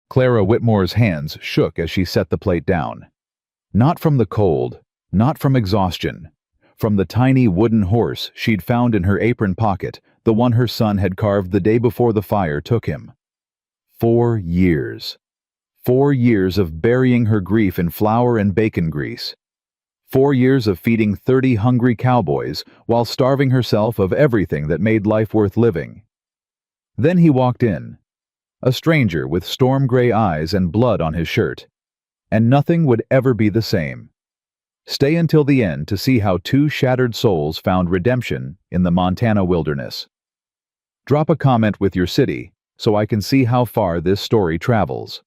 Clara Whitmore's hands shook as she set the plate down. Not from the cold, not from exhaustion. From the tiny wooden horse she'd found in her apron pocket, the one her son had carved the day before the fire took him. 4 years. 4 years of burying her grief in flour and bacon grease. 4 years of feeding 30 hungry cowboys while starving herself of everything that made life worth living. Then he walked in, a stranger with storm-gray eyes and blood on his shirt. And nothing would ever be the same. Stay until the end to see how 2 shattered souls found redemption in the Montana wilderness. Drop a comment with your city so I can see how far this story travels.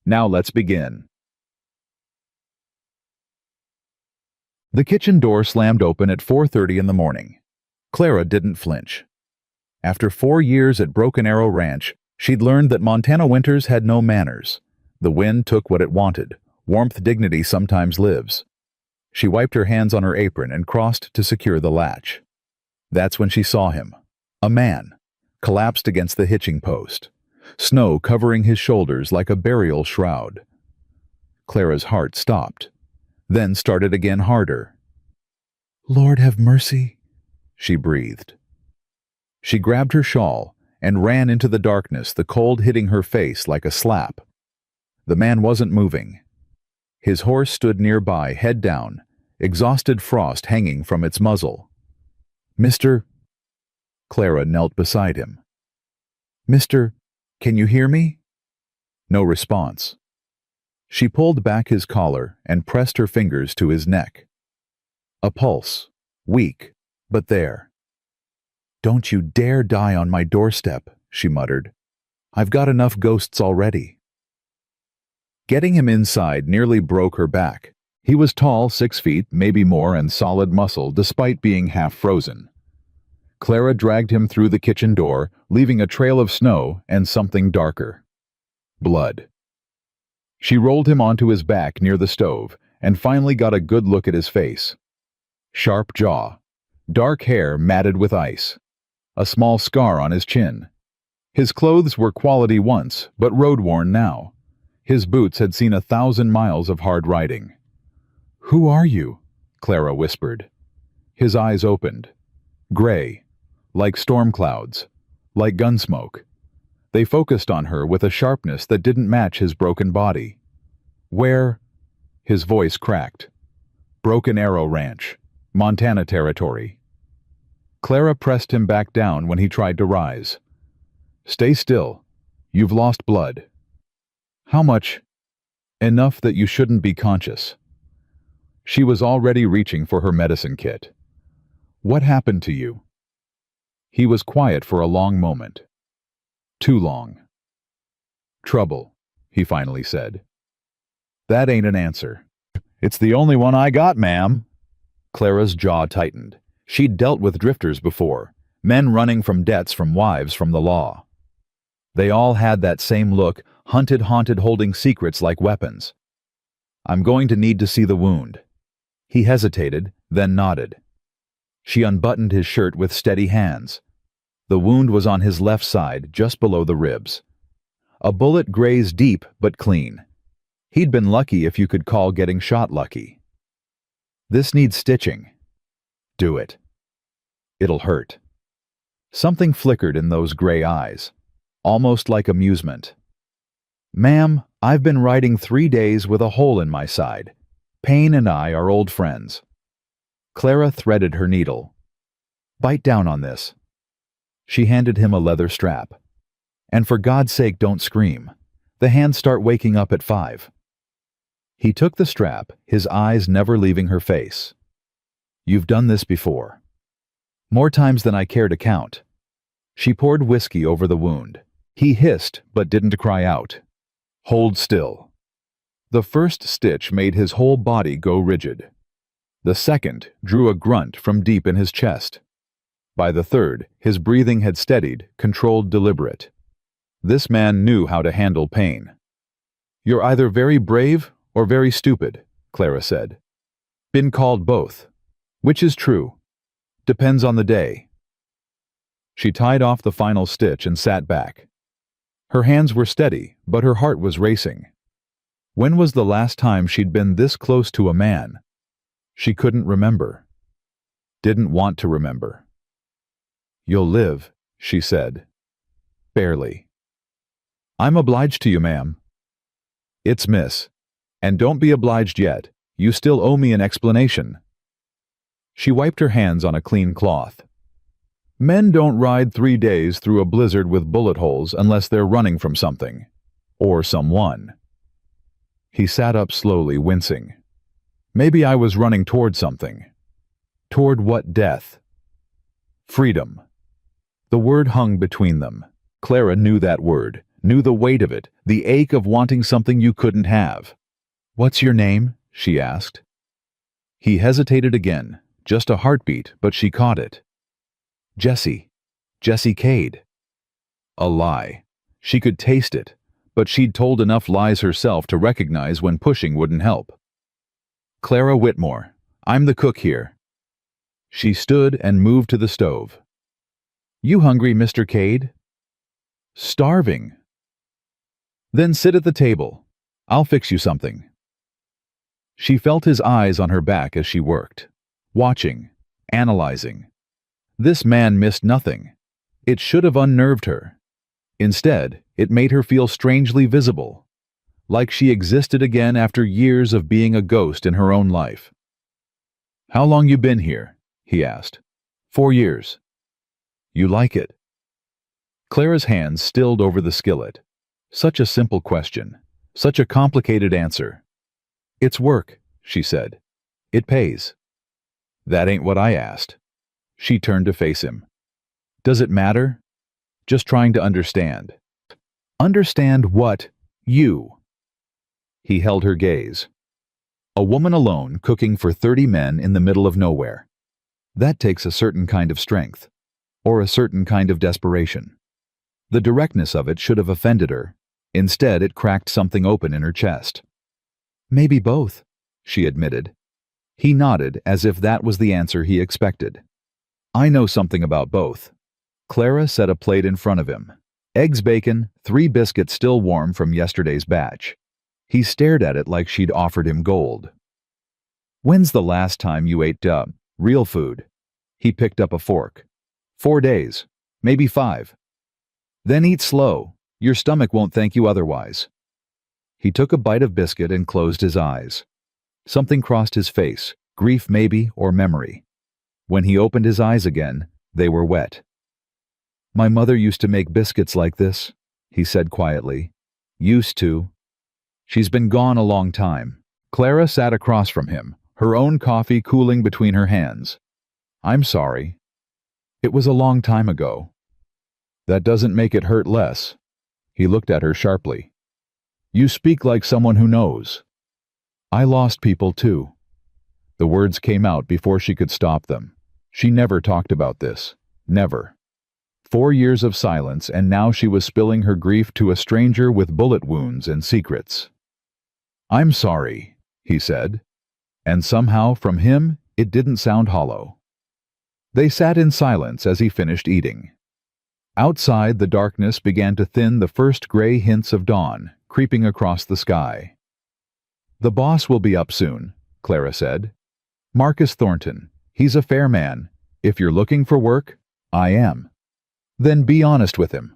Now let's begin. The kitchen door slammed open at 4:30 in the morning. Clara didn't flinch. After 4 years at Broken Arrow Ranch, she'd learned that Montana winters had no manners. The wind took what it wanted. Warmth dignity sometimes lives. She wiped her hands on her apron and crossed to secure the latch. That's when she saw him. A man, collapsed against the hitching post. Snow covering his shoulders like a burial shroud. Clara's heart stopped, then started again harder. "Lord have mercy," she breathed. She grabbed her shawl and ran into the darkness, the cold hitting her face like a slap. The man wasn't moving. His horse stood nearby, head down, exhausted frost hanging from its muzzle. "Mr." Clara knelt beside him. "Mr., can you hear me?" No response. She pulled back his collar and pressed her fingers to his neck. A pulse, weak, but there. "Don't you dare die on my doorstep," she muttered. "I've got enough ghosts already." Getting him inside nearly broke her back. He was tall, 6 feet, maybe more, and solid muscle, despite being half frozen. Clara dragged him through the kitchen door, leaving a trail of snow and something darker. Blood. She rolled him onto his back near the stove, and finally got a good look at his face. Sharp jaw. Dark hair matted with ice. A small scar on his chin. His clothes were quality once, but road-worn now. His boots had seen 1,000 miles of hard riding. "Who are you?" Clara whispered. His eyes opened. Gray. Like storm clouds. Like gunsmoke. They focused on her with a sharpness that didn't match his broken body. "Where?" His voice cracked. "Broken Arrow Ranch. Montana territory." Clara pressed him back down when he tried to rise. "Stay still. You've lost blood." "How much?" "Enough that you shouldn't be conscious." She was already reaching for her medicine kit. "What happened to you?" He was quiet for a long moment. Too long. "Trouble," he finally said. "That ain't an answer." "It's the only one I got, ma'am." Clara's jaw tightened. She'd dealt with drifters before, men running from debts, from wives, from the law. They all had that same look, hunted, haunted, holding secrets like weapons. "I'm going to need to see the wound." He hesitated, then nodded. She unbuttoned his shirt with steady hands. The wound was on his left side, just below the ribs. A bullet grazed deep but clean. He'd been lucky, if you could call getting shot lucky. "This needs stitching." "Do it." "It'll hurt." Something flickered in those gray eyes, almost like amusement. "Ma'am, I've been riding 3 days with a hole in my side. Pain and I are old friends." Clara threaded her needle. "Bite down on this." She handed him a leather strap. "And for God's sake, don't scream. The hands start waking up at 5. He took the strap, his eyes never leaving her face. "You've done this before." "More times than I care to count." She poured whiskey over the wound. He hissed, but didn't cry out. "Hold still." The first stitch made his whole body go rigid. The second drew a grunt from deep in his chest. By the third, his breathing had steadied, controlled, deliberate. This man knew how to handle pain. "You're either very brave or very stupid," Clara said. "Been called both. Which is true? Depends on the day." She tied off the final stitch and sat back. Her hands were steady, but her heart was racing. When was the last time she'd been this close to a man? She couldn't remember. Didn't want to remember. "You'll live," she said. Barely. "I'm obliged to you, ma'am." "It's miss. And don't be obliged yet. You still owe me an explanation." She wiped her hands on a clean cloth. "Men don't ride 3 days through a blizzard with bullet holes unless they're running from something. Or someone." He sat up slowly, wincing. "Maybe I was running toward something." Toward what death? Freedom. The word hung between them. Clara knew that word, knew the weight of it, the ache of wanting something you couldn't have. "What's your name?" she asked. He hesitated again, just a heartbeat, but she caught it. "Jessie. Jessie Cade." A lie. She could taste it, but she'd told enough lies herself to recognize when pushing wouldn't help. "Clara Whitmore. I'm the cook here." She stood and moved to the stove. "You hungry, Mr. Cade?" "Starving." "Then sit at the table. I'll fix you something." She felt his eyes on her back as she worked, watching, analyzing. This man missed nothing. It should have unnerved her. Instead, it made her feel strangely visible, like she existed again after years of being a ghost in her own life. "How long you been here?" he asked. 4 years. "You like it?" Clara's hands stilled over the skillet. Such a simple question, such a complicated answer. "It's work," she said. "It pays." "That ain't what I asked." She turned to face him. "Does it matter?" "Just trying to understand." "Understand what? You?" He held her gaze. A woman alone cooking for 30 men in the middle of nowhere. That takes a certain kind of strength, or a certain kind of desperation. The directness of it should have offended her. Instead, it cracked something open in her chest. "Maybe both," she admitted. He nodded as if that was the answer he expected. "I know something about both." Clara set a plate in front of him. Eggs, bacon, 3 biscuits still warm from yesterday's batch. He stared at it like she'd offered him gold. "When's the last time you ate real food?" He picked up a fork. 4 days, maybe 5. "Then eat slow. Your stomach won't thank you otherwise." He took a bite of biscuit and closed his eyes. Something crossed his face, grief maybe, or memory. When he opened his eyes again, they were wet. "My mother used to make biscuits like this," he said quietly. "Used to." "She's been gone a long time." Clara sat across from him, her own coffee cooling between her hands. "I'm sorry. It was a long time ago." "That doesn't make it hurt less." He looked at her sharply. "You speak like someone who knows." "I lost people too." The words came out before she could stop them. She never talked about this. Never. 4 years of silence, and now she was spilling her grief to a stranger with bullet wounds and secrets. "I'm sorry," he said. And somehow, from him, it didn't sound hollow. They sat in silence as he finished eating. Outside, the darkness began to thin, the first gray hints of dawn, creeping across the sky. "The boss will be up soon," Clara said. "Marcus Thornton. He's a fair man. If you're looking for work, I am." "Then be honest with him."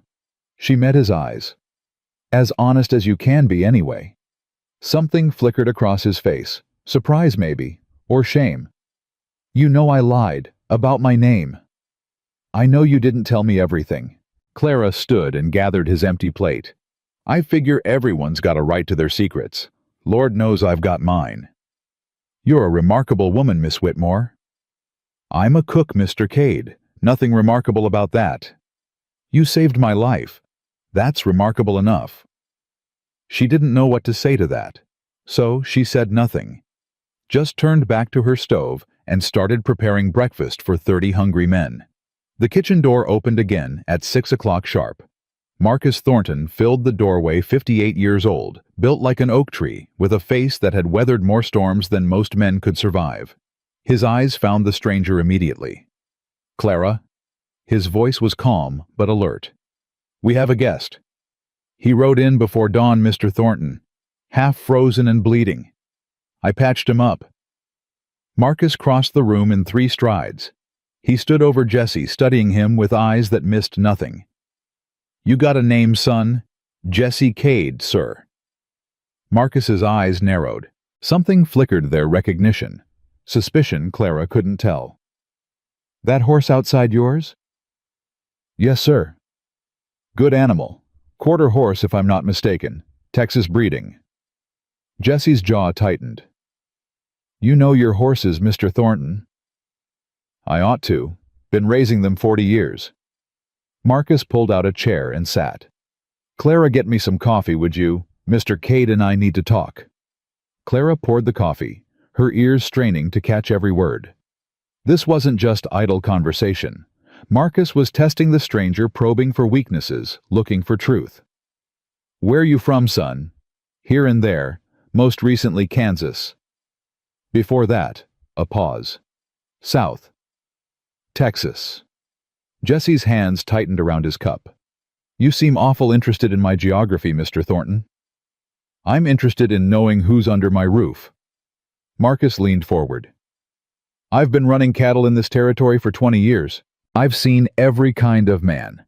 She met his eyes. "As honest as you can be, anyway." Something flickered across his face. Surprise, maybe, or shame. "You know I lied, about my name." "I know you didn't tell me everything." Clara stood and gathered his empty plate. "I figure everyone's got a right to their secrets. Lord knows I've got mine." "You're a remarkable woman, Miss Whitmore." "I'm a cook, Mr. Cade. Nothing remarkable about that." "You saved my life. That's remarkable enough." She didn't know what to say to that, so she said nothing. Just turned back to her stove and started preparing breakfast for 30 hungry men. The kitchen door opened again at 6 o'clock sharp. Marcus Thornton filled the doorway, 58 years old, built like an oak tree, with a face that had weathered more storms than most men could survive. His eyes found the stranger immediately. "Clara?" His voice was calm but alert. "We have a guest." He rode in before dawn, Mr. Thornton, half frozen and bleeding. I patched him up. Marcus crossed the room in 3 strides. He stood over Jesse, studying him with eyes that missed nothing. You got a name, son? Jesse Cade, sir. Marcus's eyes narrowed. Something flickered their recognition. Suspicion Clara couldn't tell. That horse outside yours? Yes, sir. Good animal. Quarter horse, if I'm not mistaken. Texas breeding. Jesse's jaw tightened. You know your horses, Mr. Thornton. I ought to. Been raising them 40 years. Marcus pulled out a chair and sat. Clara, get me some coffee, would you? Mr. Cade and I need to talk. Clara poured the coffee, her ears straining to catch every word. This wasn't just idle conversation. Marcus was testing the stranger, probing for weaknesses, looking for truth. Where you from, son? Here and there, most recently Kansas. Before that, a pause. South. Texas. Jesse's hands tightened around his cup. You seem awful interested in my geography, Mr. Thornton. I'm interested in knowing who's under my roof. Marcus leaned forward. I've been running cattle in this territory for 20 years. I've seen every kind of man.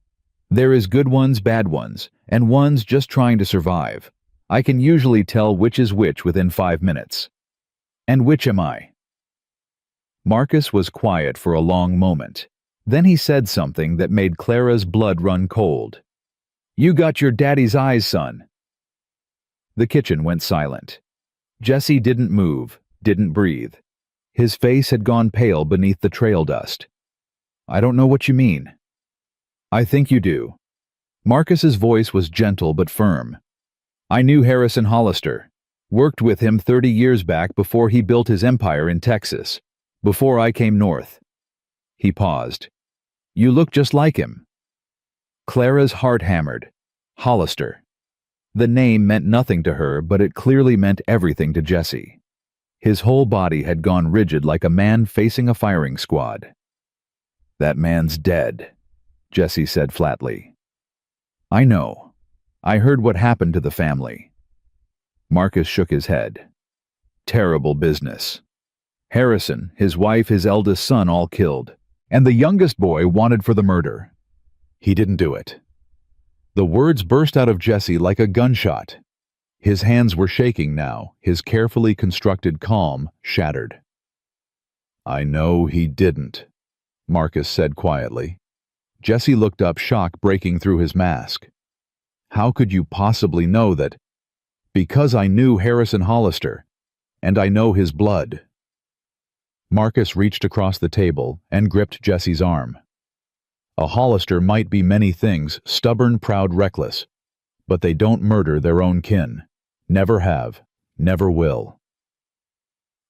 There is good ones, bad ones, and ones just trying to survive. I can usually tell which is which within 5 minutes. And which am I? Marcus was quiet for a long moment. Then he said something that made Clara's blood run cold. You got your daddy's eyes, son. The kitchen went silent. Jesse didn't move, didn't breathe. His face had gone pale beneath the trail dust. I don't know what you mean. I think you do. Marcus's voice was gentle but firm. I knew Harrison Hollister. Worked with him 30 years back before he built his empire in Texas. Before I came north. He paused. You look just like him. Clara's heart hammered. Hollister. The name meant nothing to her, but it clearly meant everything to Jesse. His whole body had gone rigid like a man facing a firing squad. That man's dead, Jesse said flatly. I know. I heard what happened to the family. Marcus shook his head. Terrible business. Harrison, his wife, his eldest son all killed, and the youngest boy wanted for the murder. He didn't do it. The words burst out of Jesse like a gunshot. His hands were shaking now, his carefully constructed calm shattered. I know he didn't, Marcus said quietly. Jesse looked up, shock breaking through his mask. How could you possibly know that? Because I knew Harrison Hollister, and I know his blood. Marcus reached across the table and gripped Jesse's arm. A Hollister might be many things, stubborn, proud, reckless, but they don't murder their own kin. Never have, never will.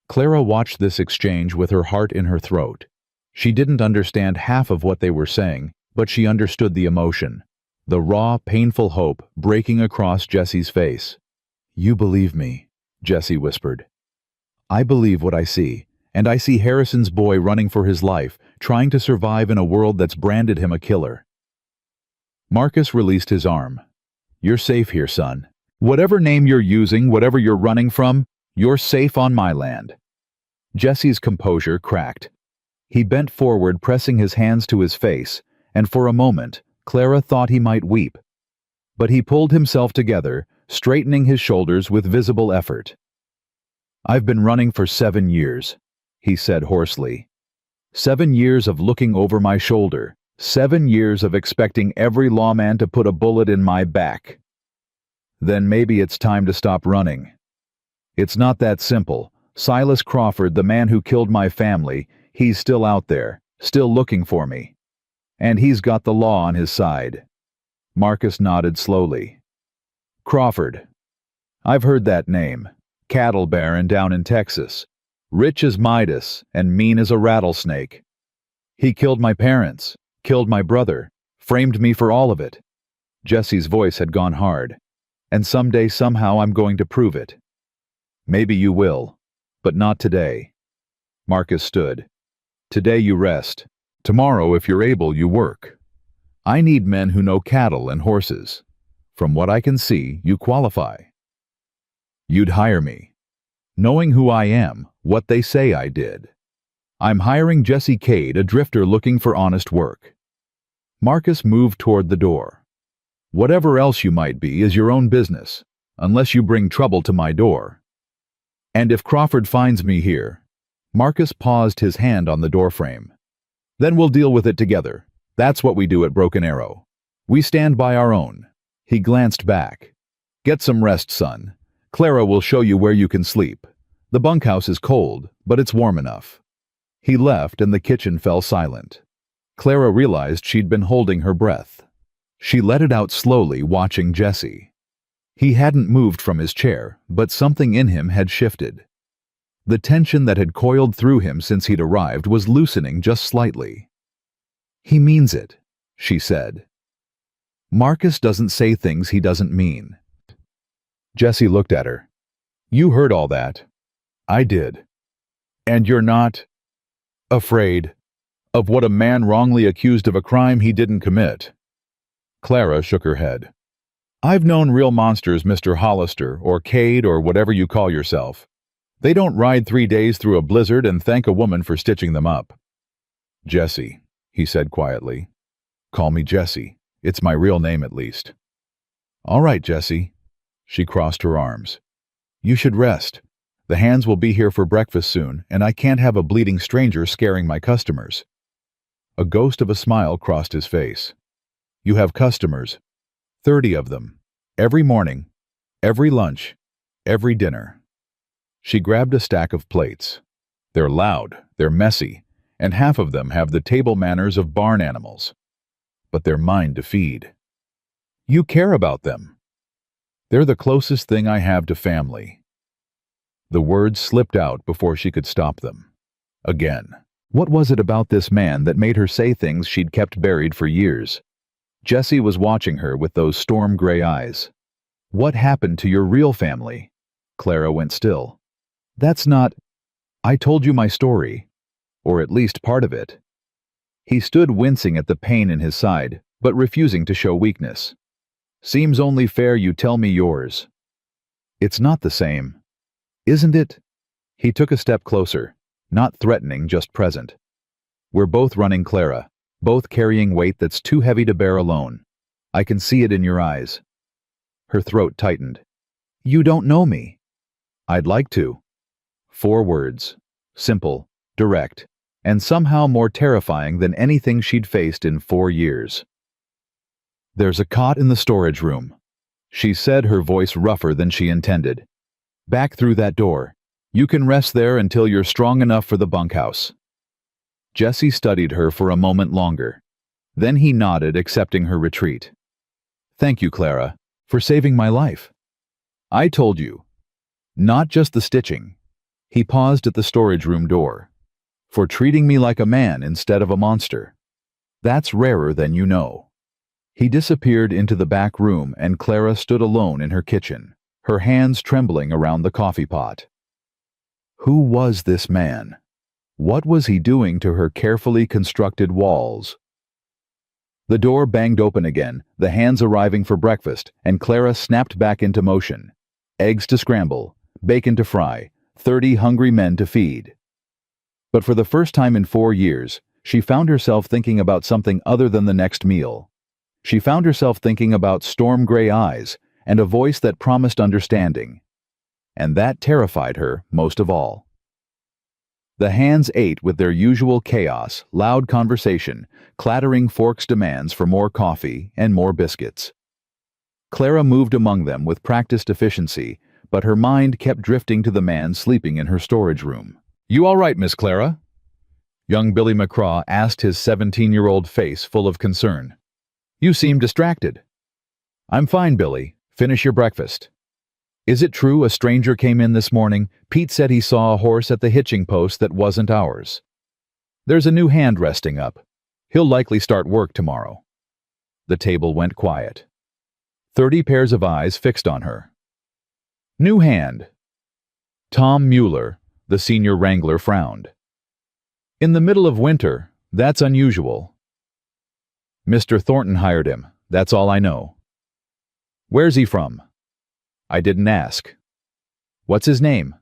Clara watched this exchange with her heart in her throat. She didn't understand half of what they were saying, but she understood the emotion, the raw, painful hope breaking across Jesse's face. You believe me, Jesse whispered. I believe what I see, and I see Harrison's boy running for his life, trying to survive in a world that's branded him a killer. Marcus released his arm. You're safe here, son. Whatever name you're using, whatever you're running from, you're safe on my land. Jesse's composure cracked. He bent forward, pressing his hands to his face, and for a moment, Clara thought he might weep. But he pulled himself together, straightening his shoulders with visible effort. I've been running for 7 years, he said hoarsely. 7 years of looking over my shoulder, 7 years of expecting every lawman to put a bullet in my back. Then maybe it's time to stop running. It's not that simple. Silas Crawford, the man who killed my family, he's still out there, still looking for me. And he's got the law on his side. Marcus nodded slowly. Crawford. I've heard that name. Cattle baron down in Texas. Rich as Midas and mean as a rattlesnake. He killed my parents, killed my brother, framed me for all of it. Jesse's voice had gone hard. And someday, somehow, I'm going to prove it. Maybe you will, but not today. Marcus stood. Today you rest. Tomorrow, if you're able, you work. I need men who know cattle and horses. From what I can see, you qualify. You'd hire me. Knowing who I am, what they say I did. I'm hiring Jesse Cade, a drifter looking for honest work. Marcus moved toward the door. Whatever else you might be is your own business, unless you bring trouble to my door. And if Crawford finds me here, Marcus paused, his hand on the doorframe. Then we'll deal with it together. That's what we do at Broken Arrow. We stand by our own. He glanced back. Get some rest, son. Clara will show you where you can sleep. The bunkhouse is cold, but it's warm enough. He left and the kitchen fell silent. Clara realized she'd been holding her breath. She let it out slowly, watching Jesse. He hadn't moved from his chair, but something in him had shifted. The tension that had coiled through him since he'd arrived was loosening just slightly. He means it, she said. Marcus doesn't say things he doesn't mean. Jesse looked at her. You heard all that. I did. And you're not afraid of what a man wrongly accused of a crime he didn't commit? Clara shook her head. I've known real monsters, Mr. Hollister, or Cade, or whatever you call yourself. They don't ride 3 days through a blizzard and thank a woman for stitching them up. Jesse, he said quietly. Call me Jesse. It's my real name, at least. All right, Jesse. She crossed her arms. You should rest. The hands will be here for breakfast soon, and I can't have a bleeding stranger scaring my customers. A ghost of a smile crossed his face. You have customers. 30 of them. Every morning, every lunch, every dinner. She grabbed a stack of plates. They're loud, they're messy, and half of them have the table manners of barn animals. But they're mine to feed. You care about them. They're the closest thing I have to family. The words slipped out before she could stop them. Again. What was it about this man that made her say things she'd kept buried for years? Jesse was watching her with those storm gray eyes. What happened to your real family? Clara went still. That's not... I told you my story. Or at least part of it. He stood wincing at the pain in his side, but refusing to show weakness. Seems only fair you tell me yours. It's not the same. Isn't it? He took a step closer, not threatening, just present. We're both running, Clara, both carrying weight that's too heavy to bear alone. I can see it in your eyes. Her throat tightened. You don't know me. I'd like to. 4 words. Simple, direct, and somehow more terrifying than anything she'd faced in 4 years. There's a cot in the storage room, she said, her voice rougher than she intended. Back through that door. You can rest there until you're strong enough for the bunkhouse. Jesse studied her for a moment longer. Then he nodded, accepting her retreat. Thank you, Clara, for saving my life. I told you. Not just the stitching. He paused at the storage room door. For treating me like a man instead of a monster. That's rarer than you know. He disappeared into the back room and Clara stood alone in her kitchen, her hands trembling around the coffee pot. Who was this man? What was he doing to her carefully constructed walls? The door banged open again, the hands arriving for breakfast, and Clara snapped back into motion. Eggs to scramble, bacon to fry, 30 hungry men to feed. But for the first time in 4 years, she found herself thinking about something other than the next meal. She found herself thinking about storm gray eyes and a voice that promised understanding. And that terrified her most of all. The hands ate with their usual chaos, loud conversation, clattering forks, demands for more coffee and more biscuits. Clara moved among them with practiced efficiency, but her mind kept drifting to the man sleeping in her storage room. You all right, Miss Clara? Young Billy McCraw asked, his 17-year-old face full of concern. You seem distracted. I'm fine, Billy. Finish your breakfast. Is it true a stranger came in this morning? Pete said he saw a horse at the hitching post that wasn't ours. There's a new hand resting up. He'll likely start work tomorrow. The table went quiet. 30 pairs of eyes fixed on her. New hand. Tom Mueller, the senior wrangler, frowned. In the middle of winter, that's unusual. Mr. Thornton hired him, that's all I know. Where's he from? I didn't ask. What's his name?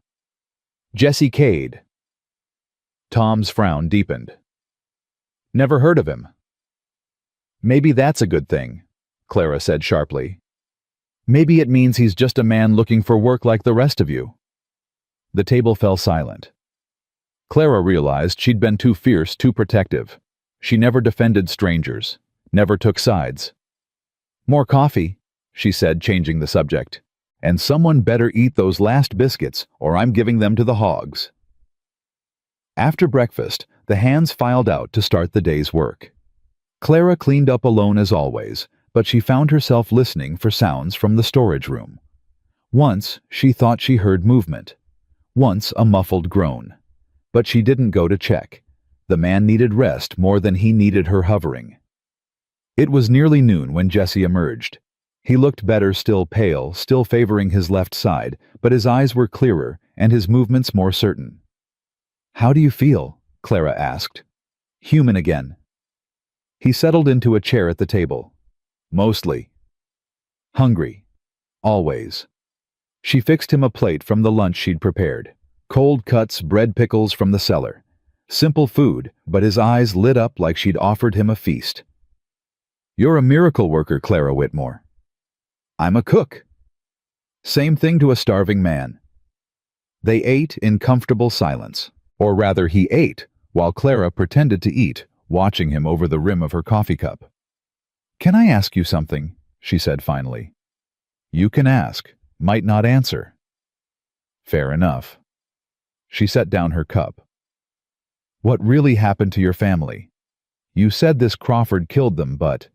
Jesse Cade. Tom's frown deepened. Never heard of him. Maybe that's a good thing, Clara said sharply. Maybe it means he's just a man looking for work like the rest of you. The table fell silent. Clara realized she'd been too fierce, too protective. She never defended strangers, never took sides. More coffee, she said, changing the subject. And someone better eat those last biscuits, or I'm giving them to the hogs. After breakfast, the hands filed out to start the day's work. Clara cleaned up alone as always, but she found herself listening for sounds from the storage room. Once, she thought she heard movement. Once, a muffled groan. But she didn't go to check. The man needed rest more than he needed her hovering. It was nearly noon when Jesse emerged. He looked better, still pale, still favoring his left side, but his eyes were clearer and his movements more certain. How do you feel? Clara asked. Human again. He settled into a chair at the table. Mostly. Hungry. Always. She fixed him a plate from the lunch she'd prepared. Cold cuts, bread pickles from the cellar. Simple food, but his eyes lit up like she'd offered him a feast. You're a miracle worker, Clara Whitmore. I'm a cook. Same thing to a starving man. They ate in comfortable silence. Or rather, he ate, while Clara pretended to eat, watching him over the rim of her coffee cup. Can I ask you something? She said finally. You can ask, might not answer. Fair enough. She set down her cup. What really happened to your family? You said this Crawford killed them, but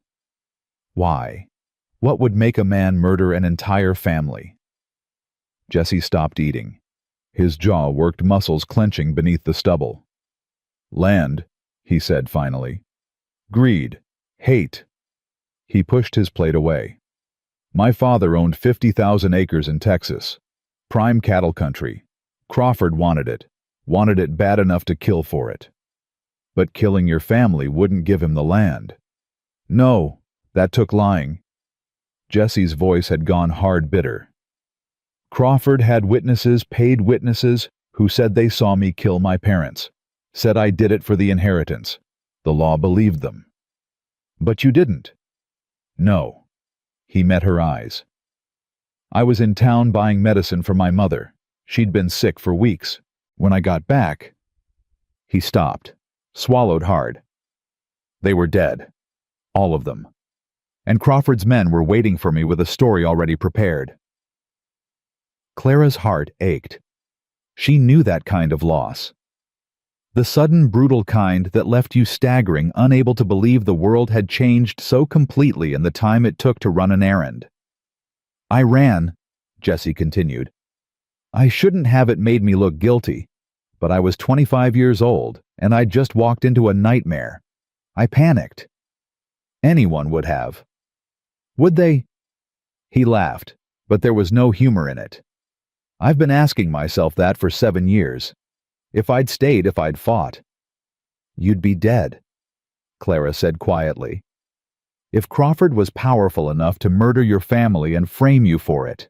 why? What would make a man murder an entire family? Jesse stopped eating. His jaw worked, muscles clenching beneath the stubble. Land, he said finally. Greed. Hate. He pushed his plate away. My father owned 50,000 acres in Texas. Prime cattle country. Crawford wanted it bad enough to kill for it. But killing your family wouldn't give him the land. No, that took lying. Jesse's voice had gone hard bitter. Crawford had witnesses, paid witnesses, who said they saw me kill my parents. Said I did it for the inheritance. The law believed them. But you didn't. No. He met her eyes. I was in town buying medicine for my mother. She'd been sick for weeks. When I got back... He stopped, swallowed hard. They were dead. All of them. And Crawford's men were waiting for me with a story already prepared. Clara's heart ached. She knew that kind of loss. The sudden, brutal kind that left you staggering, unable to believe the world had changed so completely in the time it took to run an errand. I ran, Jesse continued. I shouldn't have it made me look guilty, but I was 25 years old, and I'd just walked into a nightmare. I panicked. Anyone would have. Would they? He laughed, but there was no humor in it. I've been asking myself that for 7 years. If I'd stayed, if I'd fought. You'd be dead, Clara said quietly. If Crawford was powerful enough to murder your family and frame you for it,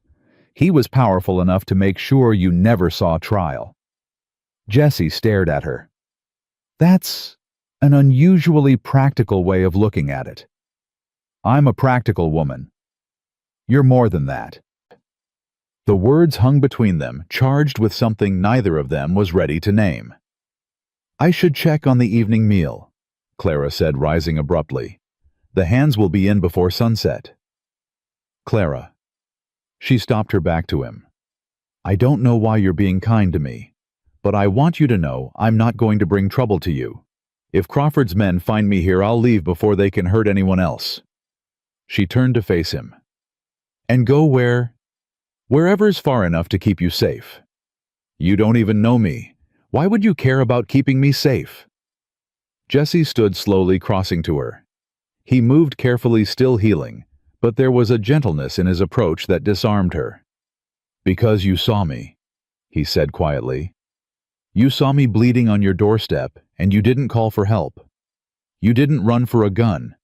he was powerful enough to make sure you never saw trial. Jesse stared at her. That's an unusually practical way of looking at it. I'm a practical woman. You're more than that. The words hung between them, charged with something neither of them was ready to name. I should check on the evening meal, Clara said, rising abruptly. The hands will be in before sunset. Clara. She stopped her back to him. I don't know why you're being kind to me, but I want you to know I'm not going to bring trouble to you. If Crawford's men find me here, I'll leave before they can hurt anyone else. She turned to face him. And go wherever's far enough to keep you safe. You don't even know me. Why would you care about keeping me safe? Jesse stood slowly, crossing to her. He moved carefully, still healing, but there was a gentleness in his approach that disarmed her. Because you saw me, he said quietly. You saw me bleeding on your doorstep, and you didn't call for help. You didn't run for a gun.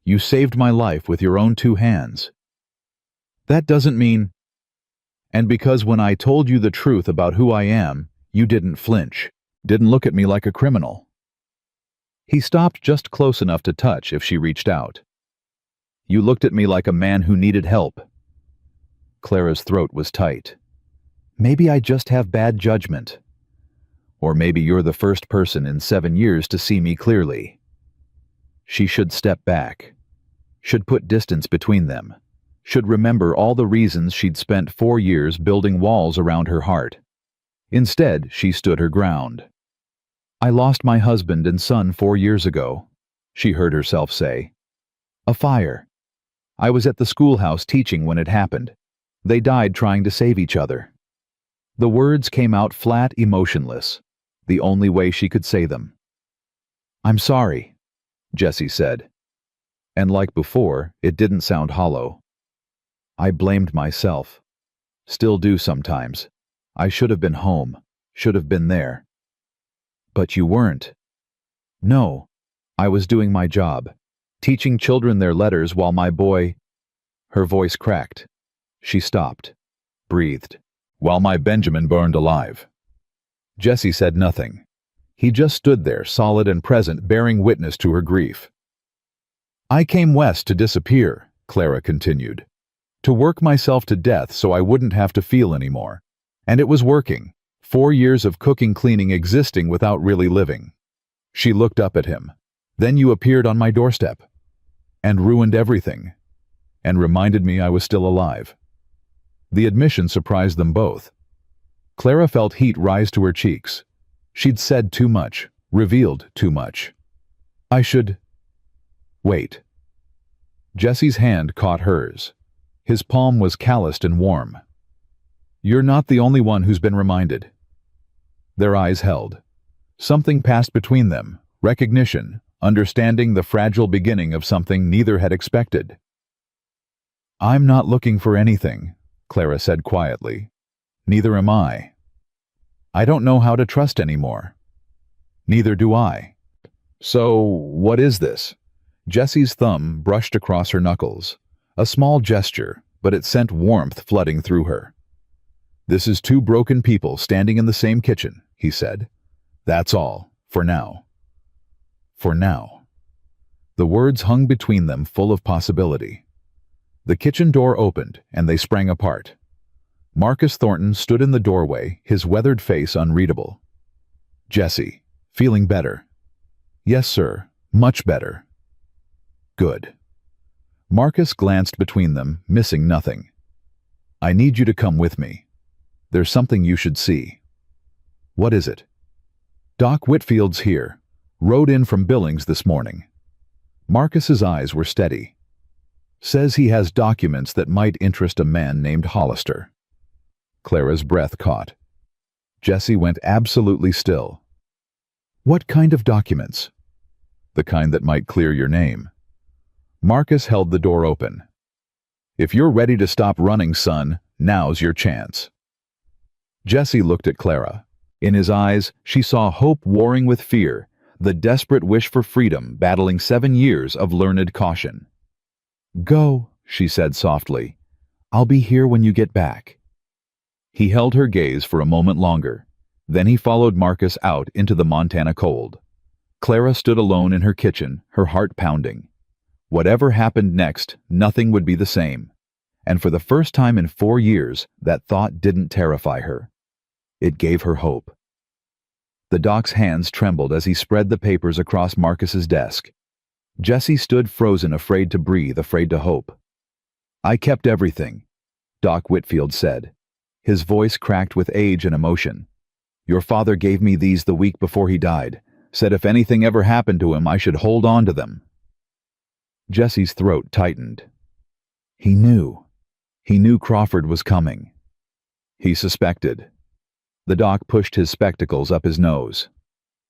You saved my life with your own 2 hands. That doesn't mean... And because when I told you the truth about who I am, you didn't flinch, didn't look at me like a criminal. He stopped just close enough to touch if she reached out. You looked at me like a man who needed help. Clara's throat was tight. Maybe I just have bad judgment. Or maybe you're the first person in 7 years to see me clearly. She should step back, should put distance between them, should remember all the reasons she'd spent 4 years building walls around her heart. Instead, she stood her ground. I lost my husband and son 4 years ago, she heard herself say. A fire. I was at the schoolhouse teaching when it happened. They died trying to save each other. The words came out flat, emotionless, the only way she could say them. I'm sorry, Jessie said. And like before, it didn't sound hollow. I blamed myself. Still do sometimes. I should have been home, should have been there. But you weren't. No, I was doing my job, teaching children their letters while my boy... Her voice cracked. She stopped, breathed. While my Benjamin burned alive. Jessie said nothing. He just stood there, solid and present, bearing witness to her grief. I came west to disappear, Clara continued. To work myself to death so I wouldn't have to feel anymore. And it was working. 4 years of cooking, cleaning, existing without really living. She looked up at him. Then you appeared on my doorstep. And ruined everything. And reminded me I was still alive. The admission surprised them both. Clara felt heat rise to her cheeks. She'd said too much, revealed too much. I should... Wait. Jessie's hand caught hers. His palm was calloused and warm. You're not the only one who's been reminded. Their eyes held. Something passed between them, recognition, understanding the fragile beginning of something neither had expected. I'm not looking for anything, Clara said quietly. Neither am I. I don't know how to trust anymore. Neither do I. So, what is this? Jessie's thumb brushed across her knuckles. A small gesture, but it sent warmth flooding through her. This is 2 broken people standing in the same kitchen, he said. That's all, for now. For now. The words hung between them, full of possibility. The kitchen door opened, and they sprang apart. Marcus Thornton stood in the doorway, his weathered face unreadable. Jessie, feeling better? Yes, sir, much better. Good. Marcus glanced between them, missing nothing. I need you to come with me. There's something you should see. What is it? Doc Whitfield's here. Rode in from Billings this morning. Marcus's eyes were steady. Says he has documents that might interest a man named Hollister. Clara's breath caught. Jessie went absolutely still. What kind of documents? The kind that might clear your name. Marcus held the door open. If you're ready to stop running, son, now's your chance. Jessie looked at Clara. In his eyes, she saw hope warring with fear, the desperate wish for freedom battling 7 years of learned caution. Go, she said softly. I'll be here when you get back. He held her gaze for a moment longer. Then he followed Marcus out into the Montana cold. Clara stood alone in her kitchen, her heart pounding. Whatever happened next, nothing would be the same. And for the first time in 4 years, that thought didn't terrify her. It gave her hope. The doc's hands trembled as he spread the papers across Marcus's desk. Jessie stood frozen, afraid to breathe, afraid to hope. I kept everything, Doc Whitfield said. His voice cracked with age and emotion. Your father gave me these the week before he died, said if anything ever happened to him, I should hold on to them. Jessie's throat tightened. He knew. He knew Crawford was coming. He suspected. The doc pushed his spectacles up his nose.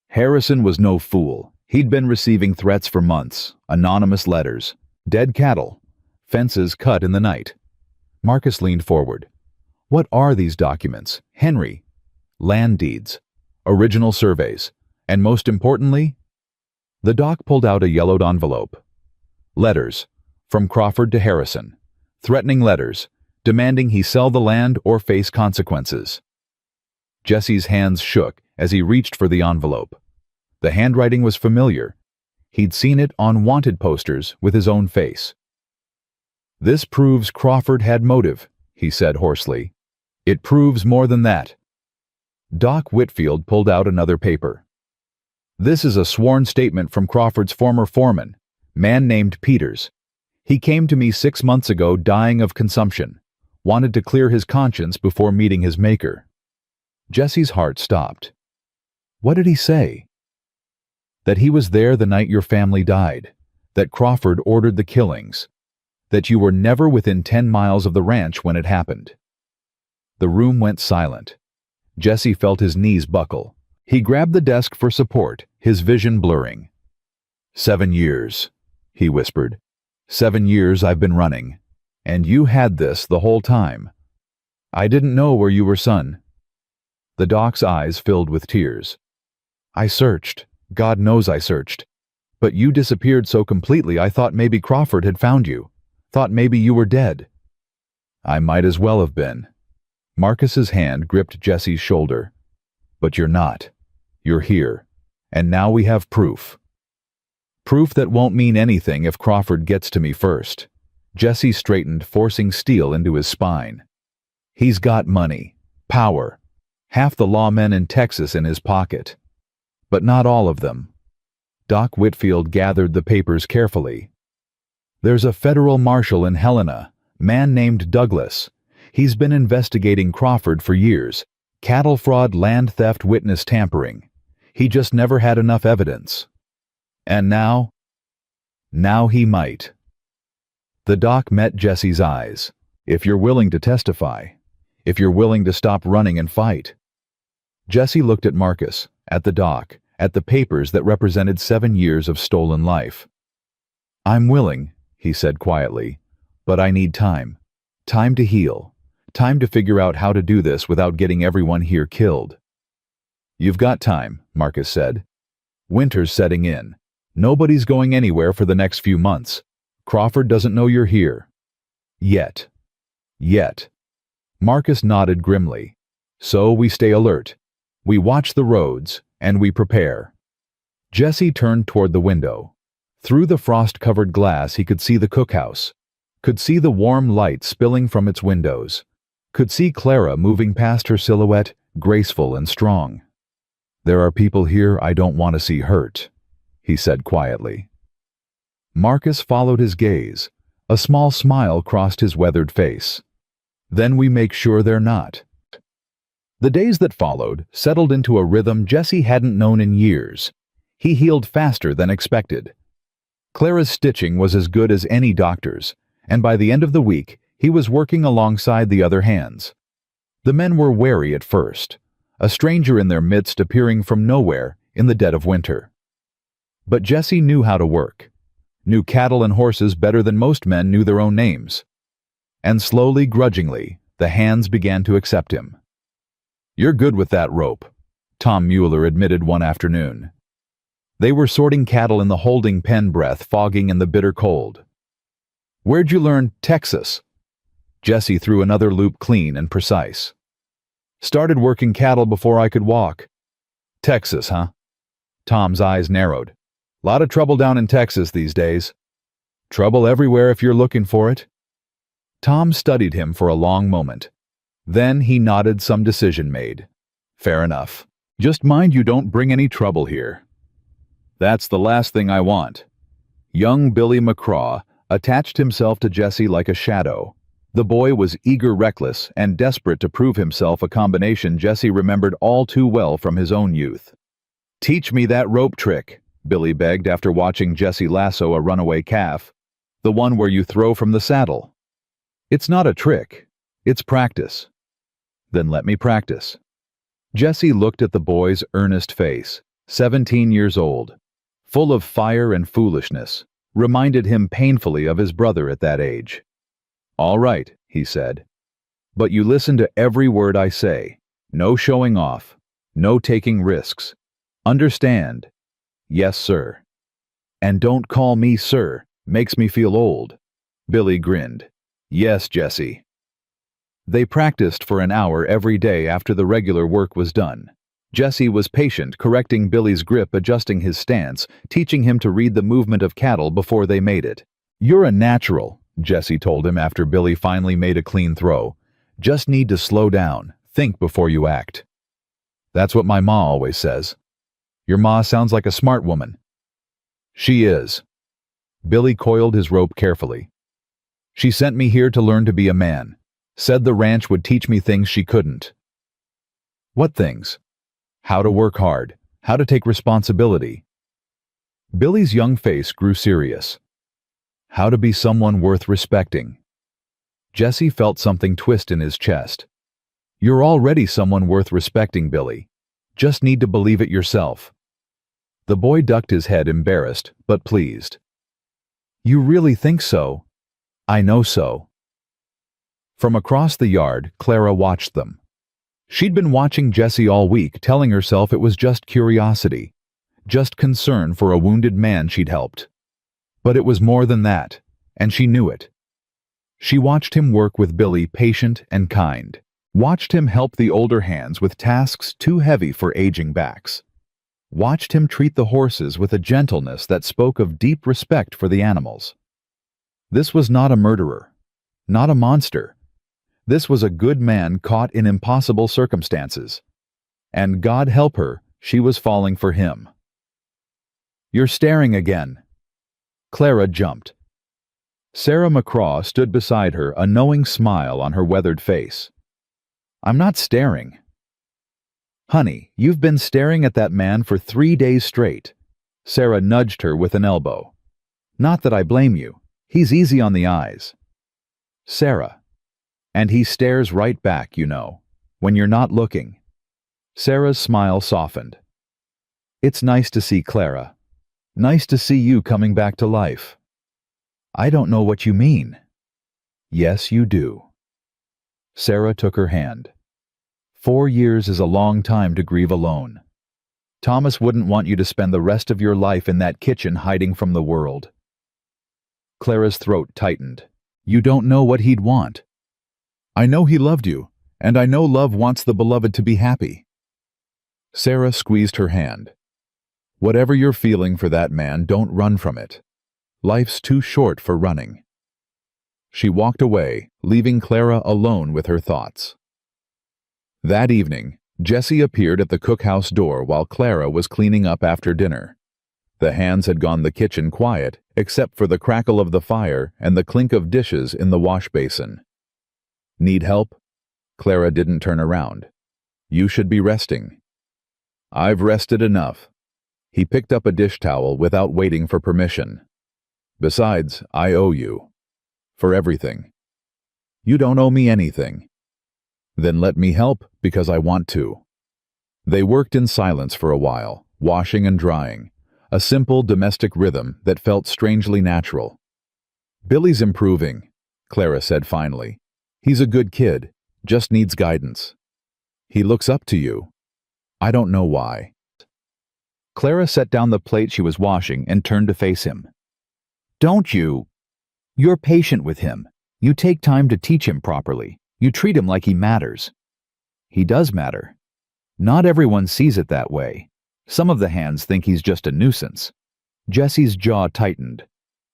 Harrison was no fool. He'd been receiving threats for months, anonymous letters, dead cattle, fences cut in the night. Marcus leaned forward. What are these documents, Henry? Land deeds, original surveys, and most importantly? The doc pulled out a yellowed envelope. Letters, from Crawford to Harrison. Threatening letters, demanding he sell the land or face consequences. Jesse's hands shook as he reached for the envelope. The handwriting was familiar. He'd seen it on wanted posters with his own face. "This proves Crawford had motive," he said hoarsely. "It proves more than that." Doc Whitfield pulled out another paper. "This is a sworn statement from Crawford's former foreman, man named Peters. He came to me 6 months ago dying of consumption, wanted to clear his conscience before meeting his maker." Jesse's heart stopped. What did he say? That he was there the night your family died, that Crawford ordered the killings, that you were never within 10 miles of the ranch when it happened. The room went silent. Jesse felt his knees buckle. He grabbed the desk for support, his vision blurring. 7 years, he whispered. 7 years I've been running. And you had this the whole time. I didn't know where you were, son. The doc's eyes filled with tears. I searched. God knows I searched. But you disappeared so completely I thought maybe Crawford had found you. Thought maybe you were dead. I might as well have been. Marcus's hand gripped Jesse's shoulder. But you're not. You're here. And now we have proof. Proof that won't mean anything if Crawford gets to me first. Jesse straightened, forcing steel into his spine. He's got money, power, half the lawmen in Texas in his pocket. But not all of them. Doc Whitfield gathered the papers carefully. There's a federal marshal in Helena, man named Douglas. He's been investigating Crawford for years. Cattle fraud, land theft, witness tampering. He just never had enough evidence. And now? Now he might. The doc met Jesse's eyes. If you're willing to testify. If you're willing to stop running and fight. Jesse looked at Marcus, at the doc, at the papers that represented 7 years of stolen life. I'm willing, he said quietly, but I need time. Time to heal. Time to figure out how to do this without getting everyone here killed. You've got time, Marcus said. Winter's setting in. Nobody's going anywhere for the next few months. Crawford doesn't know you're here. Yet. Yet. Marcus nodded grimly. So we stay alert. We watch the roads, and we prepare. Jesse turned toward the window. Through the frost-covered glass he could see the cookhouse, could see the warm light spilling from its windows, could see Clara moving past her silhouette, graceful and strong. There are people here I don't want to see hurt, he said quietly. Marcus followed his gaze. A small smile crossed his weathered face. Then we make sure they're not. The days that followed settled into a rhythm Jesse hadn't known in years. He healed faster than expected. Clara's stitching was as good as any doctor's, and by the end of the week, he was working alongside the other hands. The men were wary at first, a stranger in their midst appearing from nowhere in the dead of winter. But Jesse knew how to work, knew cattle and horses better than most men knew their own names. And slowly, grudgingly, the hands began to accept him. You're good with that rope, Tom Mueller admitted one afternoon. They were sorting cattle in the holding pen, breath fogging in the bitter cold. Where'd you learn Texas? Jesse threw another loop clean and precise. Started working cattle before I could walk. Texas, huh? Tom's eyes narrowed. Lot of trouble down in Texas these days. Trouble everywhere if you're looking for it. Tom studied him for a long moment. Then he nodded, some decision made. Fair enough. Just mind you don't bring any trouble here. That's the last thing I want. Young Billy McCraw attached himself to Jesse like a shadow. The boy was eager, reckless, and desperate to prove himself, a combination Jesse remembered all too well from his own youth. Teach me that rope trick, Billy begged after watching Jesse lasso a runaway calf. The one where you throw from the saddle. It's not a trick. It's practice. Then let me practice. Jesse looked at the boy's earnest face, 17 years old, full of fire and foolishness, reminded him painfully of his brother at that age. All right, he said. But you listen to every word I say. No showing off. No taking risks. Understand? Yes, sir. And don't call me sir. Makes me feel old. Billy grinned. Yes, Jesse. They practiced for an hour every day after the regular work was done. Jesse was patient, correcting Billy's grip, adjusting his stance, teaching him to read the movement of cattle before they made it. "You're a natural," Jesse told him after Billy finally made a clean throw. "Just need to slow down, think before you act." "That's what my ma always says." "Your ma sounds like a smart woman." "She is." Billy coiled his rope carefully. "She sent me here to learn to be a man. Said the ranch would teach me things she couldn't." "What things?" "How to work hard, how to take responsibility." Billy's young face grew serious. "How to be someone worth respecting." Jesse felt something twist in his chest. "You're already someone worth respecting, Billy. Just need to believe it yourself." The boy ducked his head, embarrassed, but pleased. "You really think so?" "I know so." From across the yard, Clara watched them. She'd been watching Jesse all week, telling herself it was just curiosity, just concern for a wounded man she'd helped. But it was more than that, and she knew it. She watched him work with Billy, patient and kind. Watched him help the older hands with tasks too heavy for aging backs. Watched him treat the horses with a gentleness that spoke of deep respect for the animals. This was not a murderer, not a monster. This was a good man caught in impossible circumstances. And God help her, she was falling for him. "You're staring again." Clara jumped. Sarah McCraw stood beside her, a knowing smile on her weathered face. "I'm not staring." "Honey, you've been staring at that man for 3 days straight." Sarah nudged her with an elbow. "Not that I blame you. He's easy on the eyes." "Sarah. And he stares right back, you know, when you're not looking." Sarah's smile softened. "It's nice to see, Clara. Nice to see you coming back to life." "I don't know what you mean." "Yes, you do." Sarah took her hand. 4 years is a long time to grieve alone. Thomas wouldn't want you to spend the rest of your life in that kitchen hiding from the world. Clara's throat tightened. "You don't know what he'd want." "I know he loved you, and I know love wants the beloved to be happy." Sarah squeezed her hand. "Whatever you're feeling for that man, don't run from it. Life's too short for running." She walked away, leaving Clara alone with her thoughts. That evening, Jesse appeared at the cookhouse door while Clara was cleaning up after dinner. The hands had gone the kitchen quiet, except for the crackle of the fire and the clink of dishes in the wash basin. "Need help?" Clara didn't turn around. "You should be resting." "I've rested enough." He picked up a dish towel without waiting for permission. "Besides, I owe you. For everything." "You don't owe me anything." "Then let me help, because I want to." They worked in silence for a while, washing and drying, a simple domestic rhythm that felt strangely natural. "Billy's improving," Clara said finally. "He's a good kid, just needs guidance. He looks up to you. I don't know why." Clara set down the plate she was washing and turned to face him. "Don't you? You're patient with him. You take time to teach him properly. You treat him like he matters." "He does matter. Not everyone sees it that way. Some of the hands think he's just a nuisance." Jesse's jaw tightened.